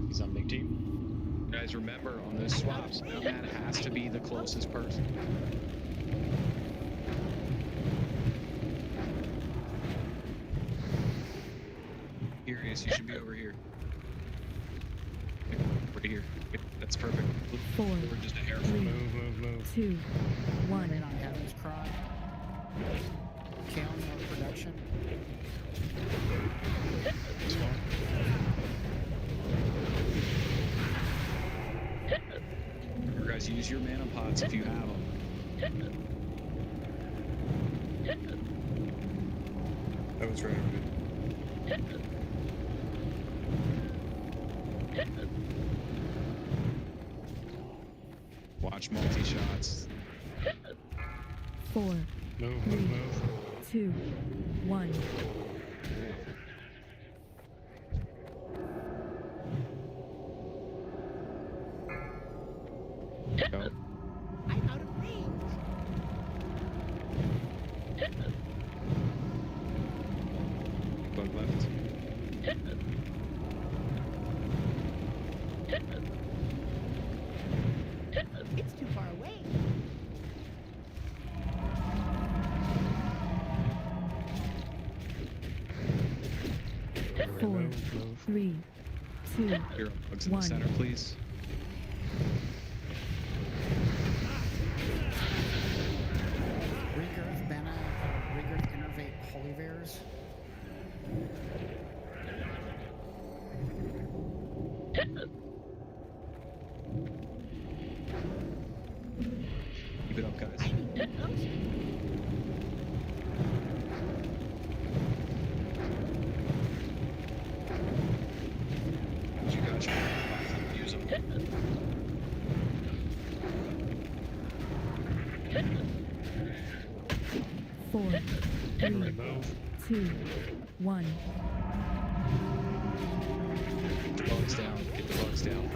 He's on big team. Guys, remember, on those swaps, Nomad has to be the closest person. Furious, you should be over here. Right here. That's perfect. 4, We're just a hair 3, Move. 2, 1. In on Heaven's Cry. Kale, more production. You guys use your mana pots if you have them. That was right. Watch multi-shots. 4, Move, 3, move, move. 2, 1. Go. I'm out of range. Bug left. It's too far away. Four, Move, move. 3, 2, Here, bugs in the One. center, please. Rebirth Bana, Rebirth Innervate Holy Bears. Keep it up, guys. I need to know. You got your mana pots. Use them. Four, 3, Move. 2, 1. Get the bugs down. Get the bugs down.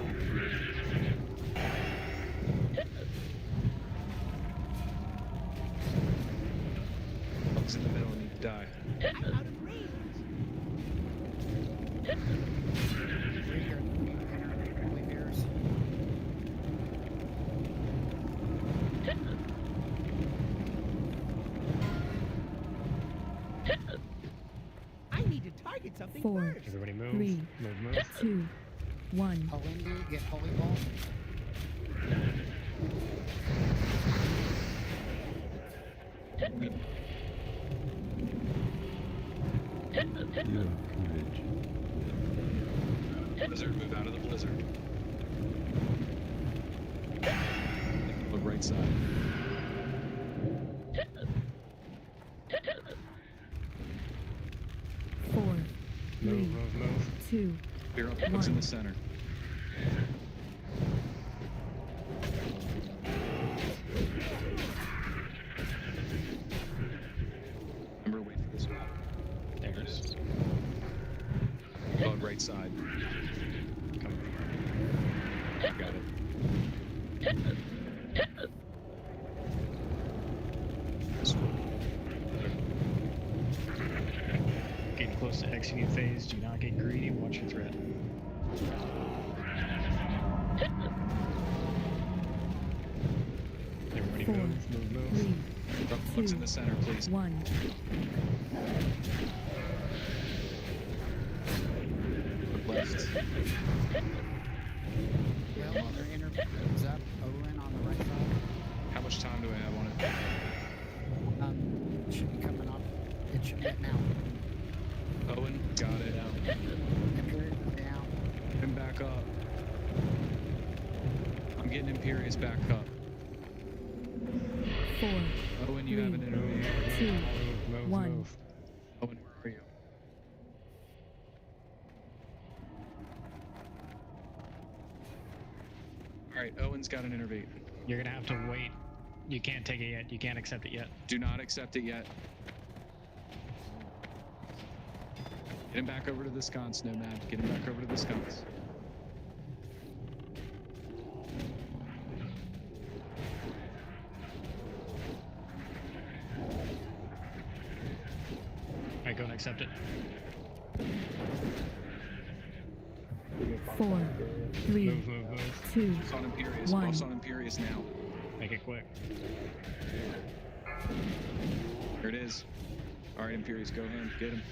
Bugs in the middle need to die. I'm out of range. Rebirth Innervate Holy Bears. I need to target something 4, first. Everybody move. 3, Move, move. 2, 1. Alindi, get Holy Ball. Your courage. Blizzard, move out of the blizzard. Look right side. Four, Move, 3, move, move. 2, Here up, bugs in the center. Remember, wait for this one. There it is. Bug right side. Coming. Got it. Getting close to execute phase. Do not get greedy. Watch your threat. Everybody 4, move, move, move. 3, Drop bugs in the center, please. 1. Look left. Well, their Innervate's up. Owen on the right side. How much time do I have on it? It should be coming up. It should get now. Owen, got it. Imperius is down. Him back up. I'm getting Imperius back up. 4, Owen, you have an 3, interview. 2, Move, move, 1. move. Owen, where are you? Alright, Owen's got an innervate. You're gonna have to wait. You can't take it yet. You can't accept it yet. Do not accept it yet. Get him back over to the sconce, Nomad. Get him back over to the sconce. Alright, go and accept it. 4, 3, Move, move, move. 2, Buffs on Imperius. 1. Buffs on Imperius now. Make it quick. There it is. Alright, Imperius, go him. Get him.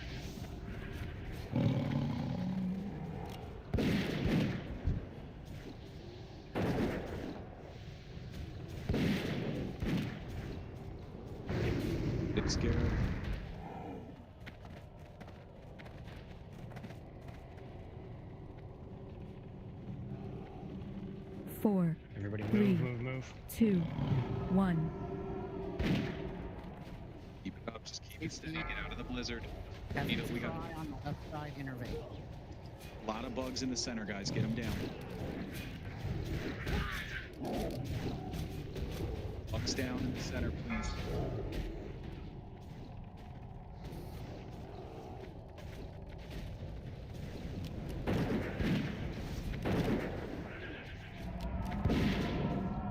Big Skeram. 4, Everybody 3, move. 2, 1. Keep it up. Just keep it steady. Get out of the blizzard. Have You know, to we got try on the left side innervate. a lot of bugs in the center, guys. Get them down. Bugs down in the center, please.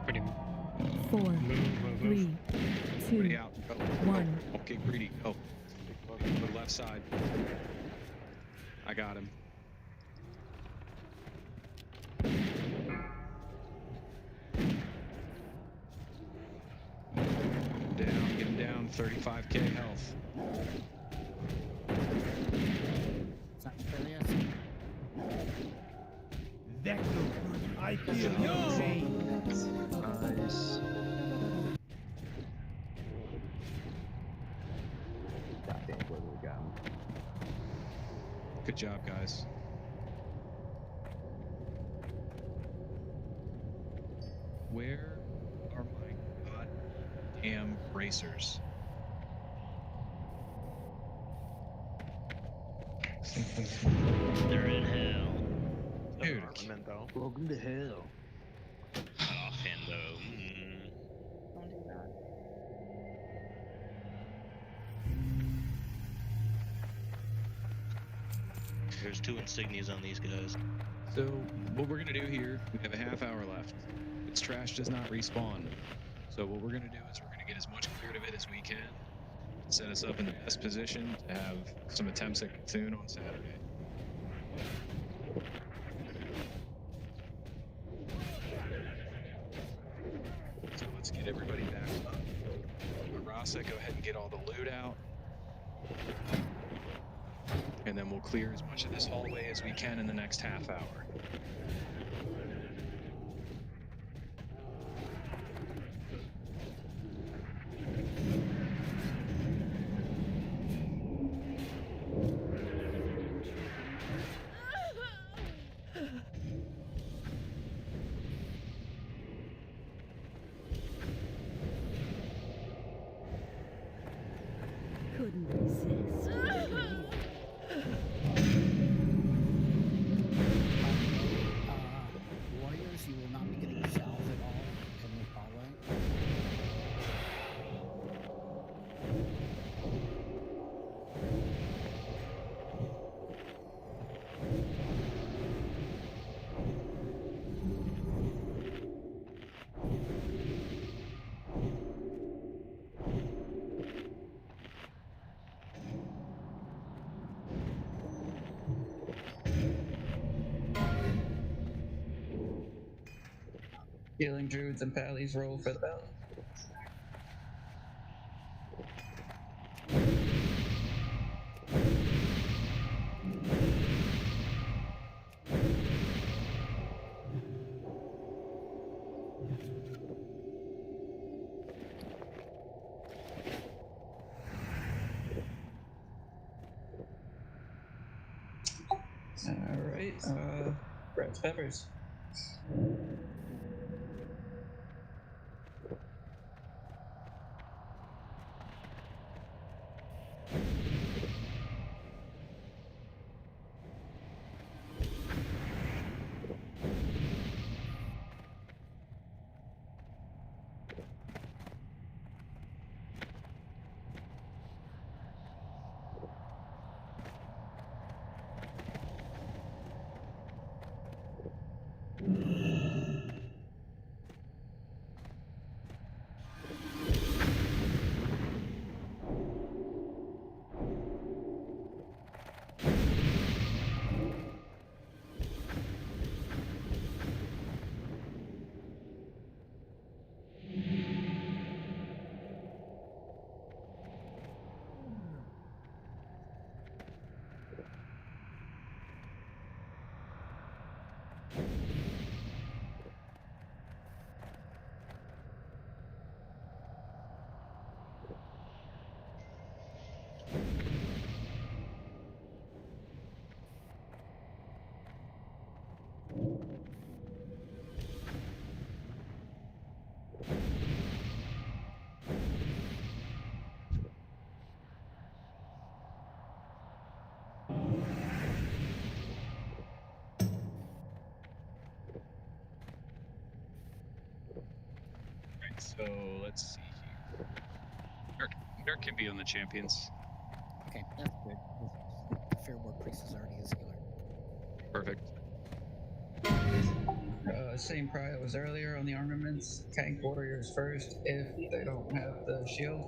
Pretty 4, move. 3, 2, Everybody out. Go. 1. Go. Okay, greedy. Go. Go to left side. I got him. Down. Get him down. 35k health. Sagittarius. That no good. I feel no pain. Nice. Goddamn, what we got? Good job, guys. Where are my goddamn bracers? They're in hell. Dude, Armamento. Welcome to hell. Offhando. Don't do that. There's 2 insignias on these guys. so what we're gonna do here, we have a half hour left. Its trash does not respawn. So what we're gonna do is we're gonna get as much cleared of it as we can. Set us up in the best position to have some attempts at Cthulhu on Saturday. So let's get everybody back up. Arasa, go ahead and get all the loot out. And then we'll clear as much of this hallway as we can in the next half hour. Couldn't resist. Warriors, you will not be getting shells at all in this hallway. Healing druids and pallies roll for the belt. Alright, Brett's peppers. So let's see here. Nurk can be on the champions. Okay, that's good. The Fear Ward Priest is already his healer. Perfect. Same prio as earlier on the armaments. Tank warriors first if they don't have the shield.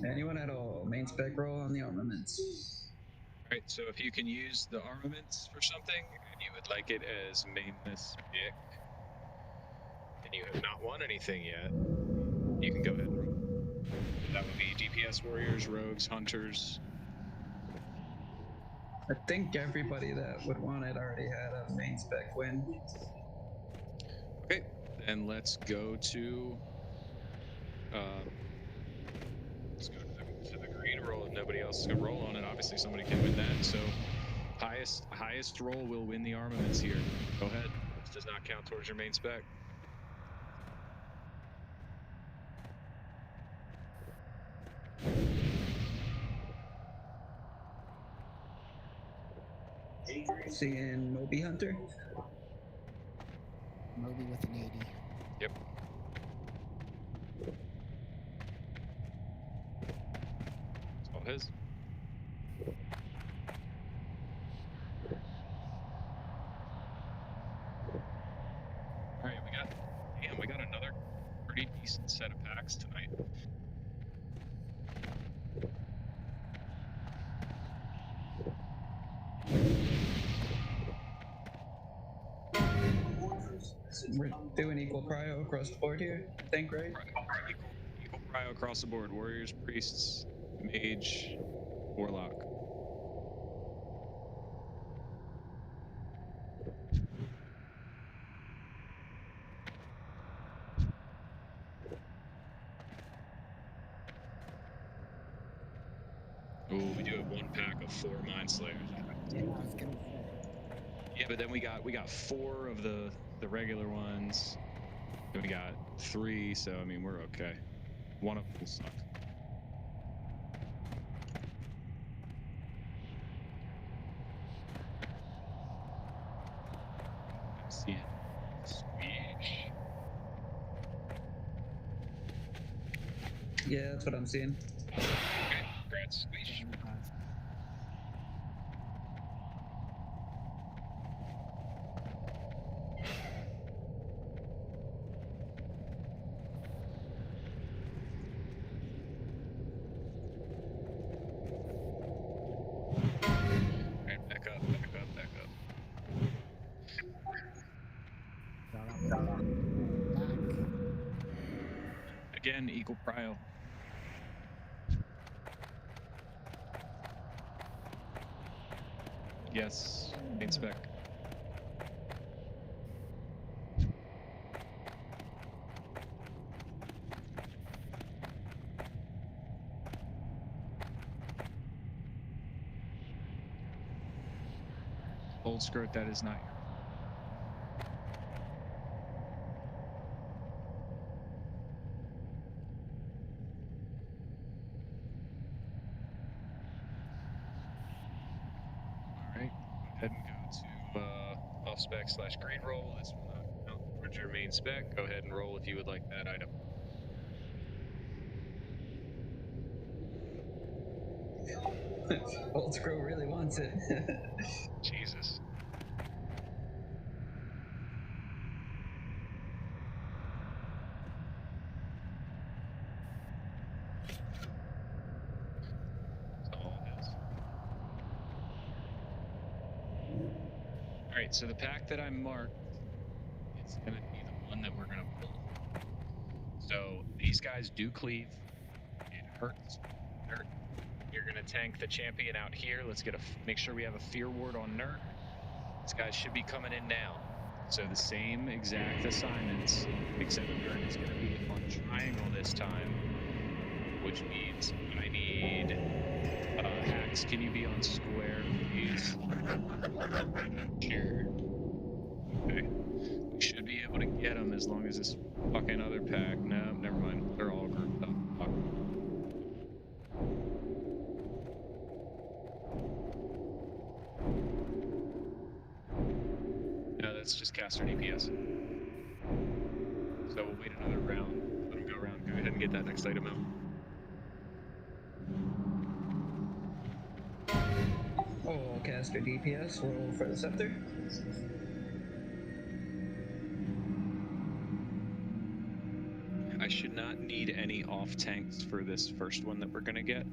Anyone at all? Main spec roll on the armaments. Alright, so if you can use the armaments for something, and you would like it as mainless pick, and you have not won anything yet, you can go ahead and roll. That would be DPS warriors, rogues, hunters. I think everybody that would want it already had a main spec win. Okay, then let's go to let's go to the green roll. If nobody else is gonna roll on it, obviously somebody can win that. So highest roll will win the armaments here. Go ahead. This does not count towards your main spec. Seeing Moby Hunter. Moby with an 80. Yep. It's all his. Alright, we got another pretty decent set of packs tonight. We're doing equal prio across the board here, I think, right? Equal prio across the board. Warriors, priests, mage, warlock. Ooh, we do have one pack of 4 Mind Slayers. Yeah, I was gonna say. Yeah, but then we got 4 of the regular ones. Then we got 3, so I mean we're okay. One of them will suck. See it. Squeeze. Yeah, that's what I'm seeing. Okay, congrats, squeeze. Alright, back up. Again, equal prio. Yes, main spec. Old skirt, that is not your. Alright, go ahead and go to off spec / green roll. This will not count towards your main spec. Go ahead and roll if you would like that item. Old Scroll really wants it. Jesus. Alright, so the pack that I marked, it's gonna be the one that we're gonna pull. So these guys do cleave. It hurts. You're gonna tank the champion out here. Let's make sure we have a fear ward on Nurk. This guy should be coming in now. So the same exact assignments, except Nurk is gonna be on triangle this time, which means I need hacks. Can you be on square, please? Sure. Okay. We should be able to get them as long as this fucking other pack. No, never mind. They're all grouped up. Fuck. No, that's just caster DPS. So we'll wait another round. Let him go around. Go ahead and get that next item out. Oh, caster DPS, roll for the scepter. I should not need any off tanks for this first one that we're gonna get.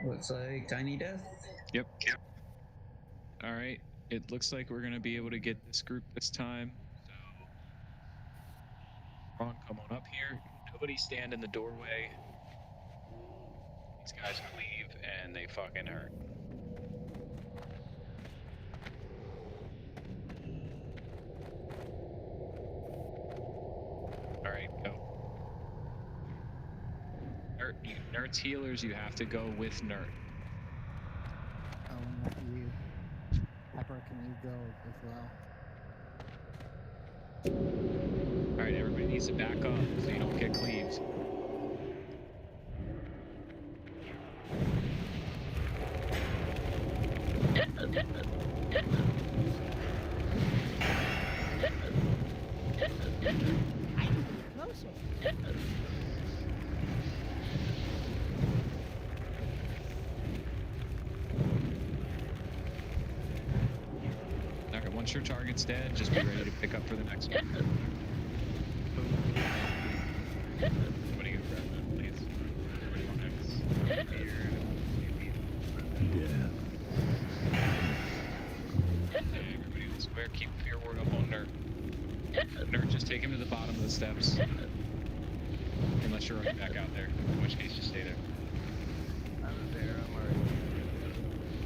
Looks like Tiny Death. Yep. All right. It looks like we're gonna be able to get this group this time. So, Ron, come on up here. Nobody stand in the doorway. These guys cleave and they fucking hurt. All right, go. Nert's healers, you have to go with Nert. Oh, with you. Pepper, can you go as well? All right, everybody needs to back up so you don't get cleaves. I can get closer. Okay, once your target's dead, just be ready to pick up for the next one. Somebody go grab that, please. Everybody on X. Everybody in the square, keep fear word up on Nerd. Nerd, just take him to the bottom of the steps. Unless you're already back out there, in which case just stay there. I'm there, I'm already.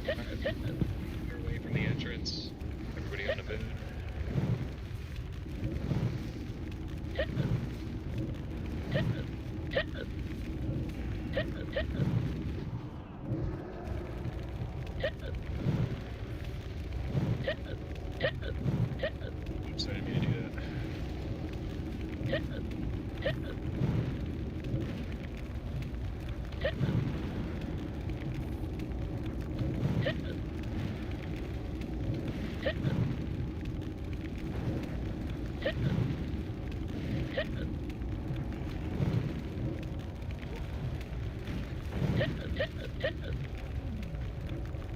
Alright. You're away from the entrance. Everybody on the moon. Oops, I didn't mean to do that.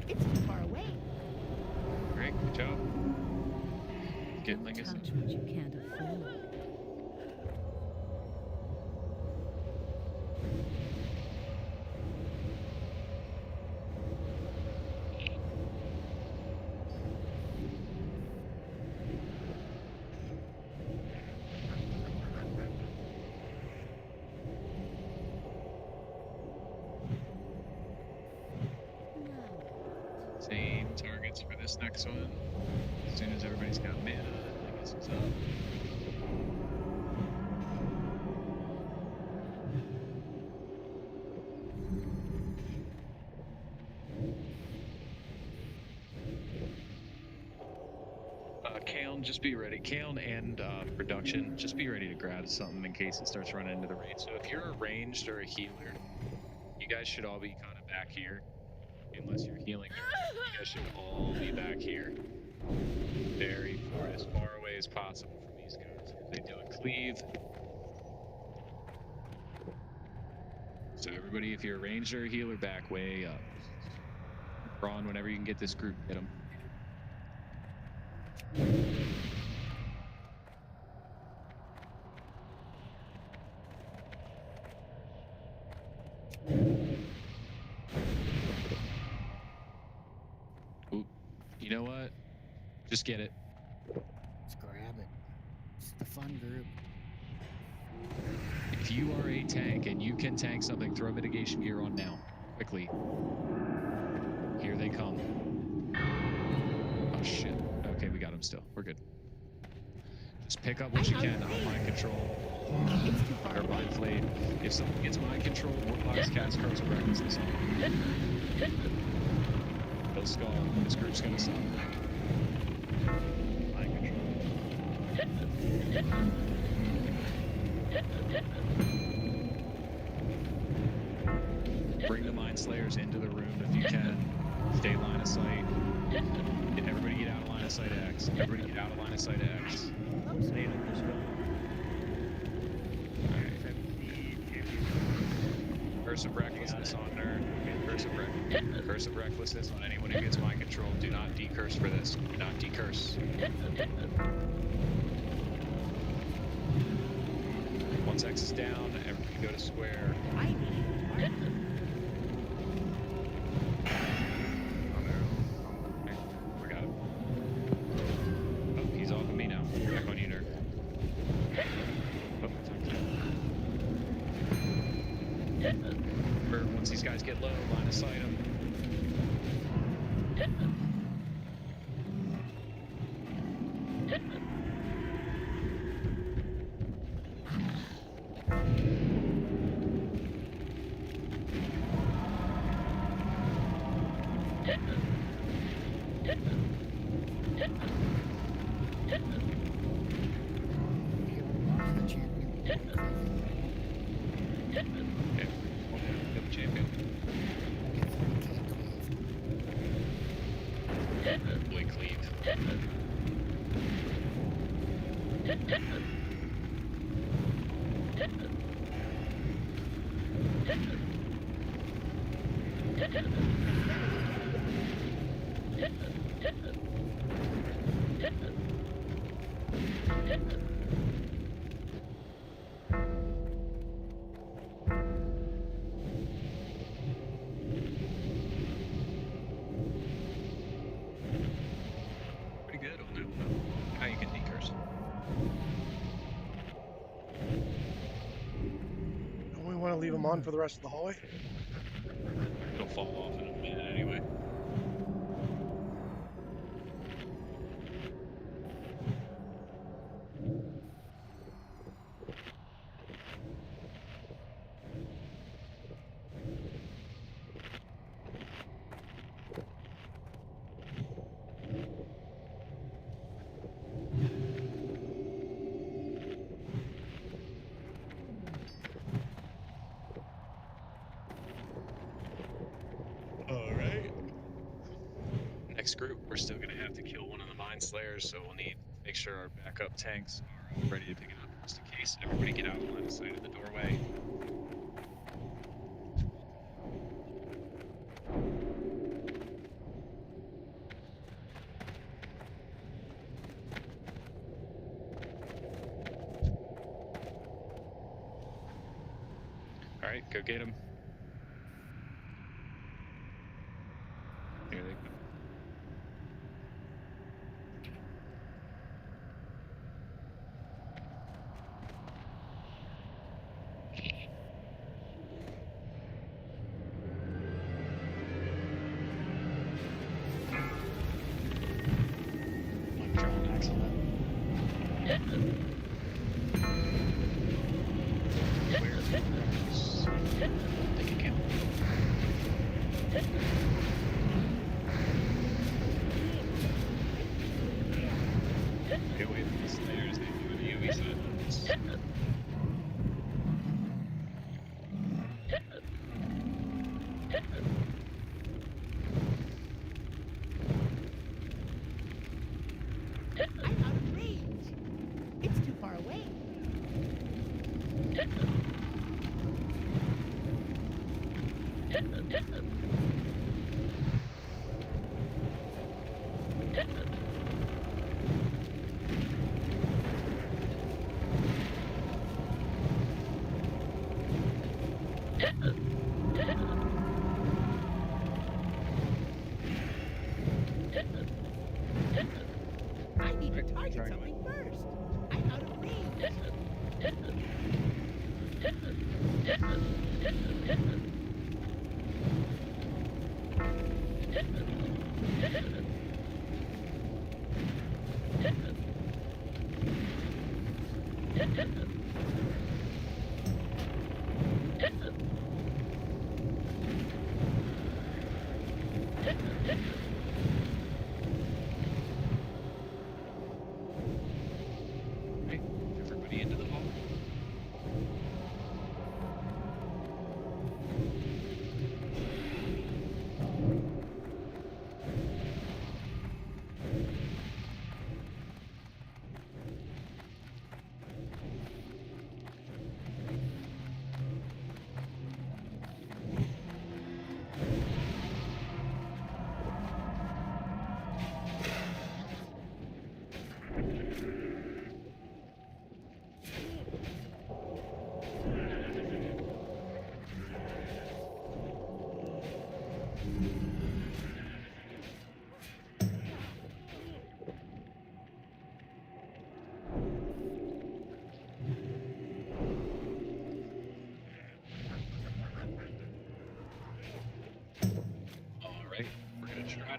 It's too far away. Great, good job. Get Lingus. Touch what you can't afford. Same targets for this next one. As soon as everybody's got mana, Lingus is up. Kaelin, just be ready. Kaelin and production, just be ready to grab something in case it starts running into the range. So if you're a ranged or a healer, you guys should all be kind of back here. Unless you're healing, you guys should all be back here. Very far, as far away as possible from these guys, because they do a cleave. So everybody, if you're a ranged or a healer, back way up. Braun, whenever you can get this group, get them. Ooh, you know what? Just get it. Let's grab it. It's the fun group. If you are a tank and you can tank something, throw mitigation gear on now. Quickly. Here they come. Oh shit. Okay. Okay, we got him still. We're good. Just pick up what you can on mind control. Or blind flayed. If someone gets mind control, Warlock's cast cards of recklessness on him. He'll skull. This group's gonna stop. Mind control. Bring the Mind Slayers into the room if you can. Stay line of sight. Everybody get out of line of sight X. Everybody get out of line of sight X. Curse of recklessness on nerd. Curse of recklessness on anyone who gets mind control. Do not decurse for this. Do not decurse. Once X is down, everybody go to square. We got him. Oh, he's off of me now. Back on you, nerd. Oh, once these guys get low, line of sight them. Pretty good, I'll do. Now you can decurse. Don't we want to leave them on for the rest of the hallway? It'll fall off in a minute anyway. Next group, we're still going to have to kill one of the Mind Slayers, so we'll need to make sure our backup tanks are ready to pick it up just in case. Everybody get out of line of sight of the doorway. Alright, go get him. Here they go. Get away from the Slayers, they do the UV silence. I'm out of range. It's too far away. I need to target something first. I'm out of range.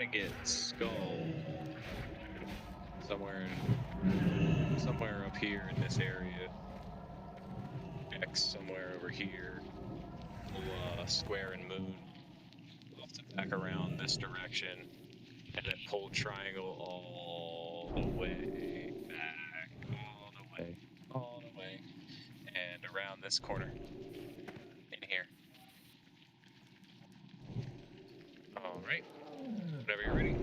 to get Skull somewhere up here in this area. X somewhere over here. Little square and moon. We'll have to back around this direction and then pull triangle all the way back, all the way, and around this corner in here. All right, whenever you're ready.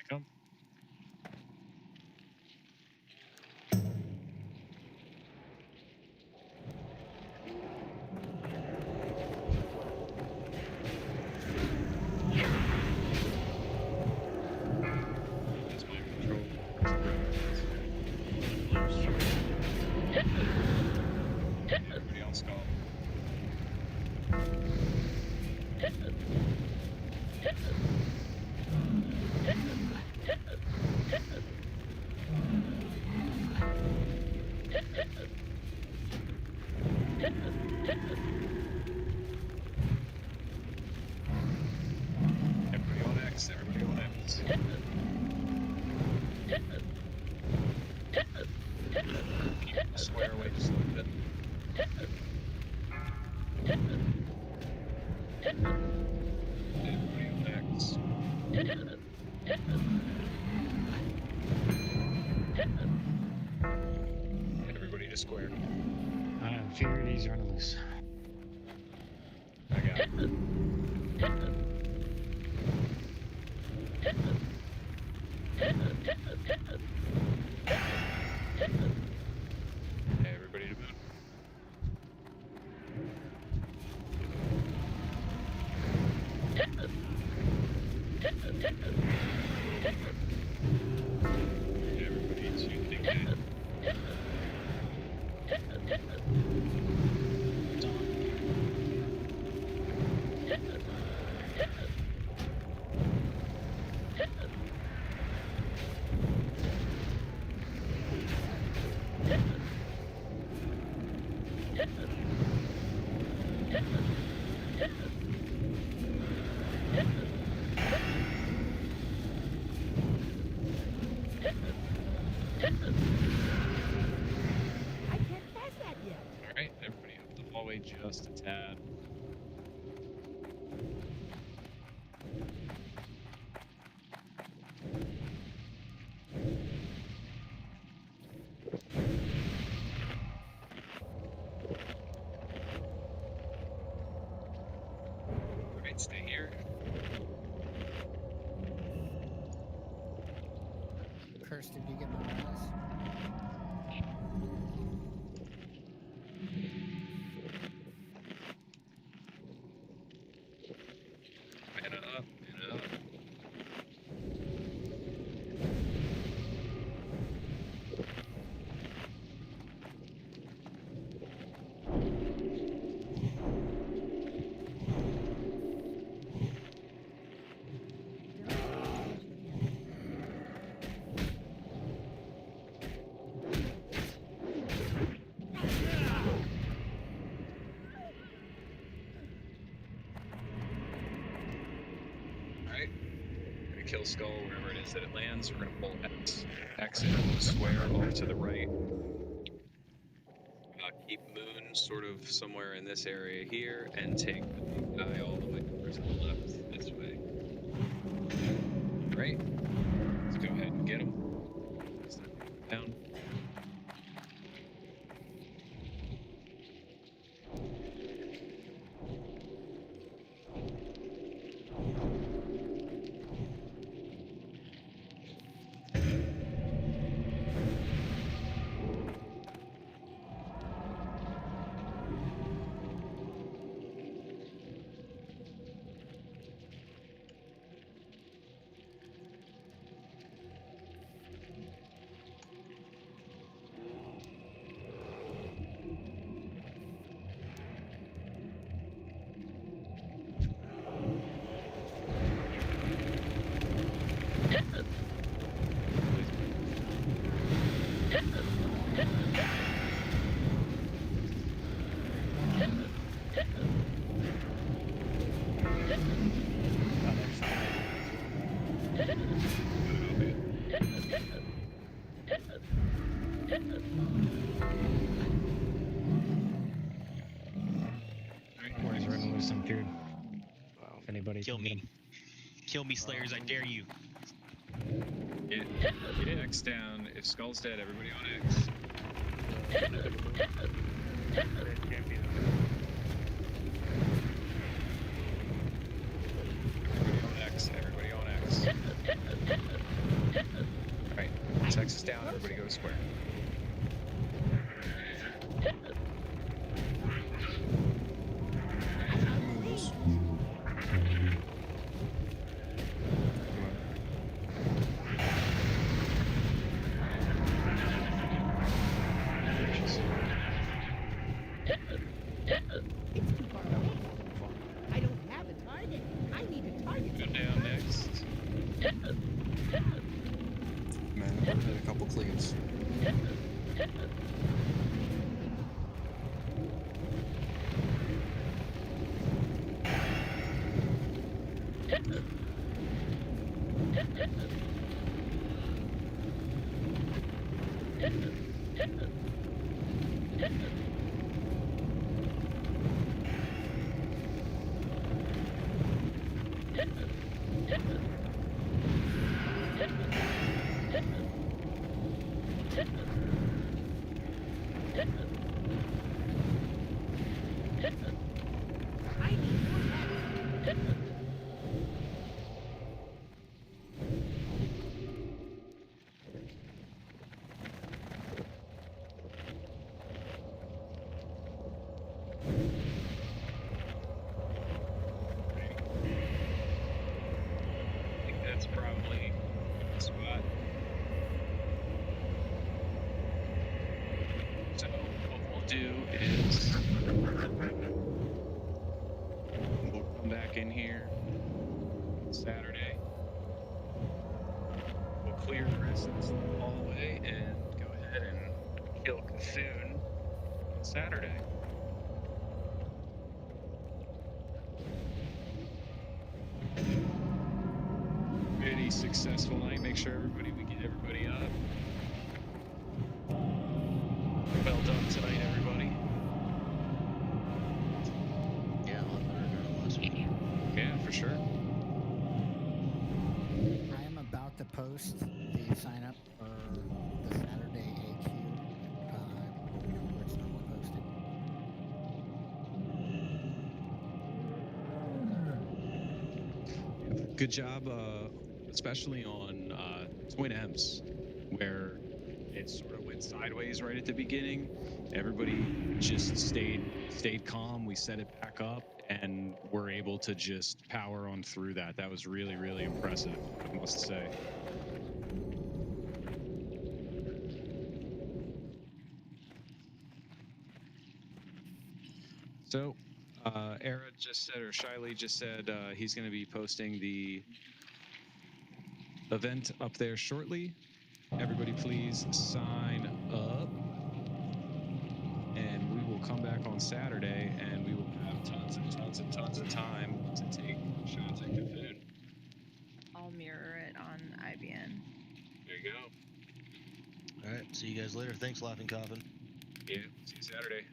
Come. That's my control. Everybody else go. Everybody on X, everybody on X. Keep the square away just a little bit. Everybody on X. Everybody to square. I have fear these running loose. I got it. Everybody to move. Everybody to think that. I can't pass that yet. Alright, everybody up the hallway just a tad. Alright, stay here. Curse, did you get my bonus? Mana up, mana up. Alright. Gonna kill Skull wherever it is that it lands. We're gonna pull X in, square off to the right. Keep Moon sort of somewhere in this area here, and take the big guy all the way over to the left this way. Right? Let's go ahead and get him. Down. Alright, buddy. Kill get me. 'em. Kill me, Slayers, I dare you. Get X down. If Skull's dead, everybody on X. That champion. Everybody on X. Everybody on X. Alright. X is down. Everybody go square. It's too far away. I don't have a target. I need a target. Go down next. Man, I've had a couple cleans. I need more men. I think that's probably the spot. So what we'll do is we'll come back in here Saturday. We'll clear the rest of this hallway and go ahead and kill Coffin Saturday. Pretty successful night. Make sure we get everybody up. Well done tonight, everybody. Yeah, a lot better than last week. Yeah, for sure. I am about to post the sign up for the Saturday AQ. Where it's normally posted. Good job, especially on Twin M's, where it sort of went sideways right at the beginning. Everybody just stayed calm. We set it back up, and we're able to just power on through that. That was really, really impressive, I must say. So, Era just said, or Shiley just said, he's going to be posting the event up there shortly. Everybody please sign up, and we will come back on Saturday, and we will have tons and tons and tons of time to take shots at Coffin. I'll mirror it on IBN. There you go. Alright, see you guys later. Thanks, Laughing Coffin. Yeah, see you Saturday.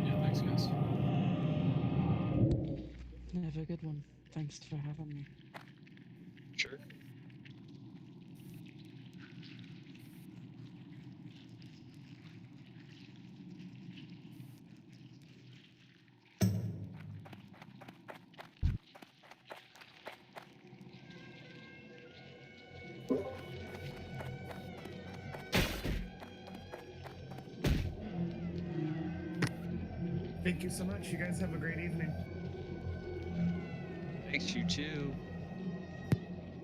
Yeah, thanks, guys. Have a good one. Thanks for having me. Sure. Thank you so much. You guys have a great evening. Thanks, you too.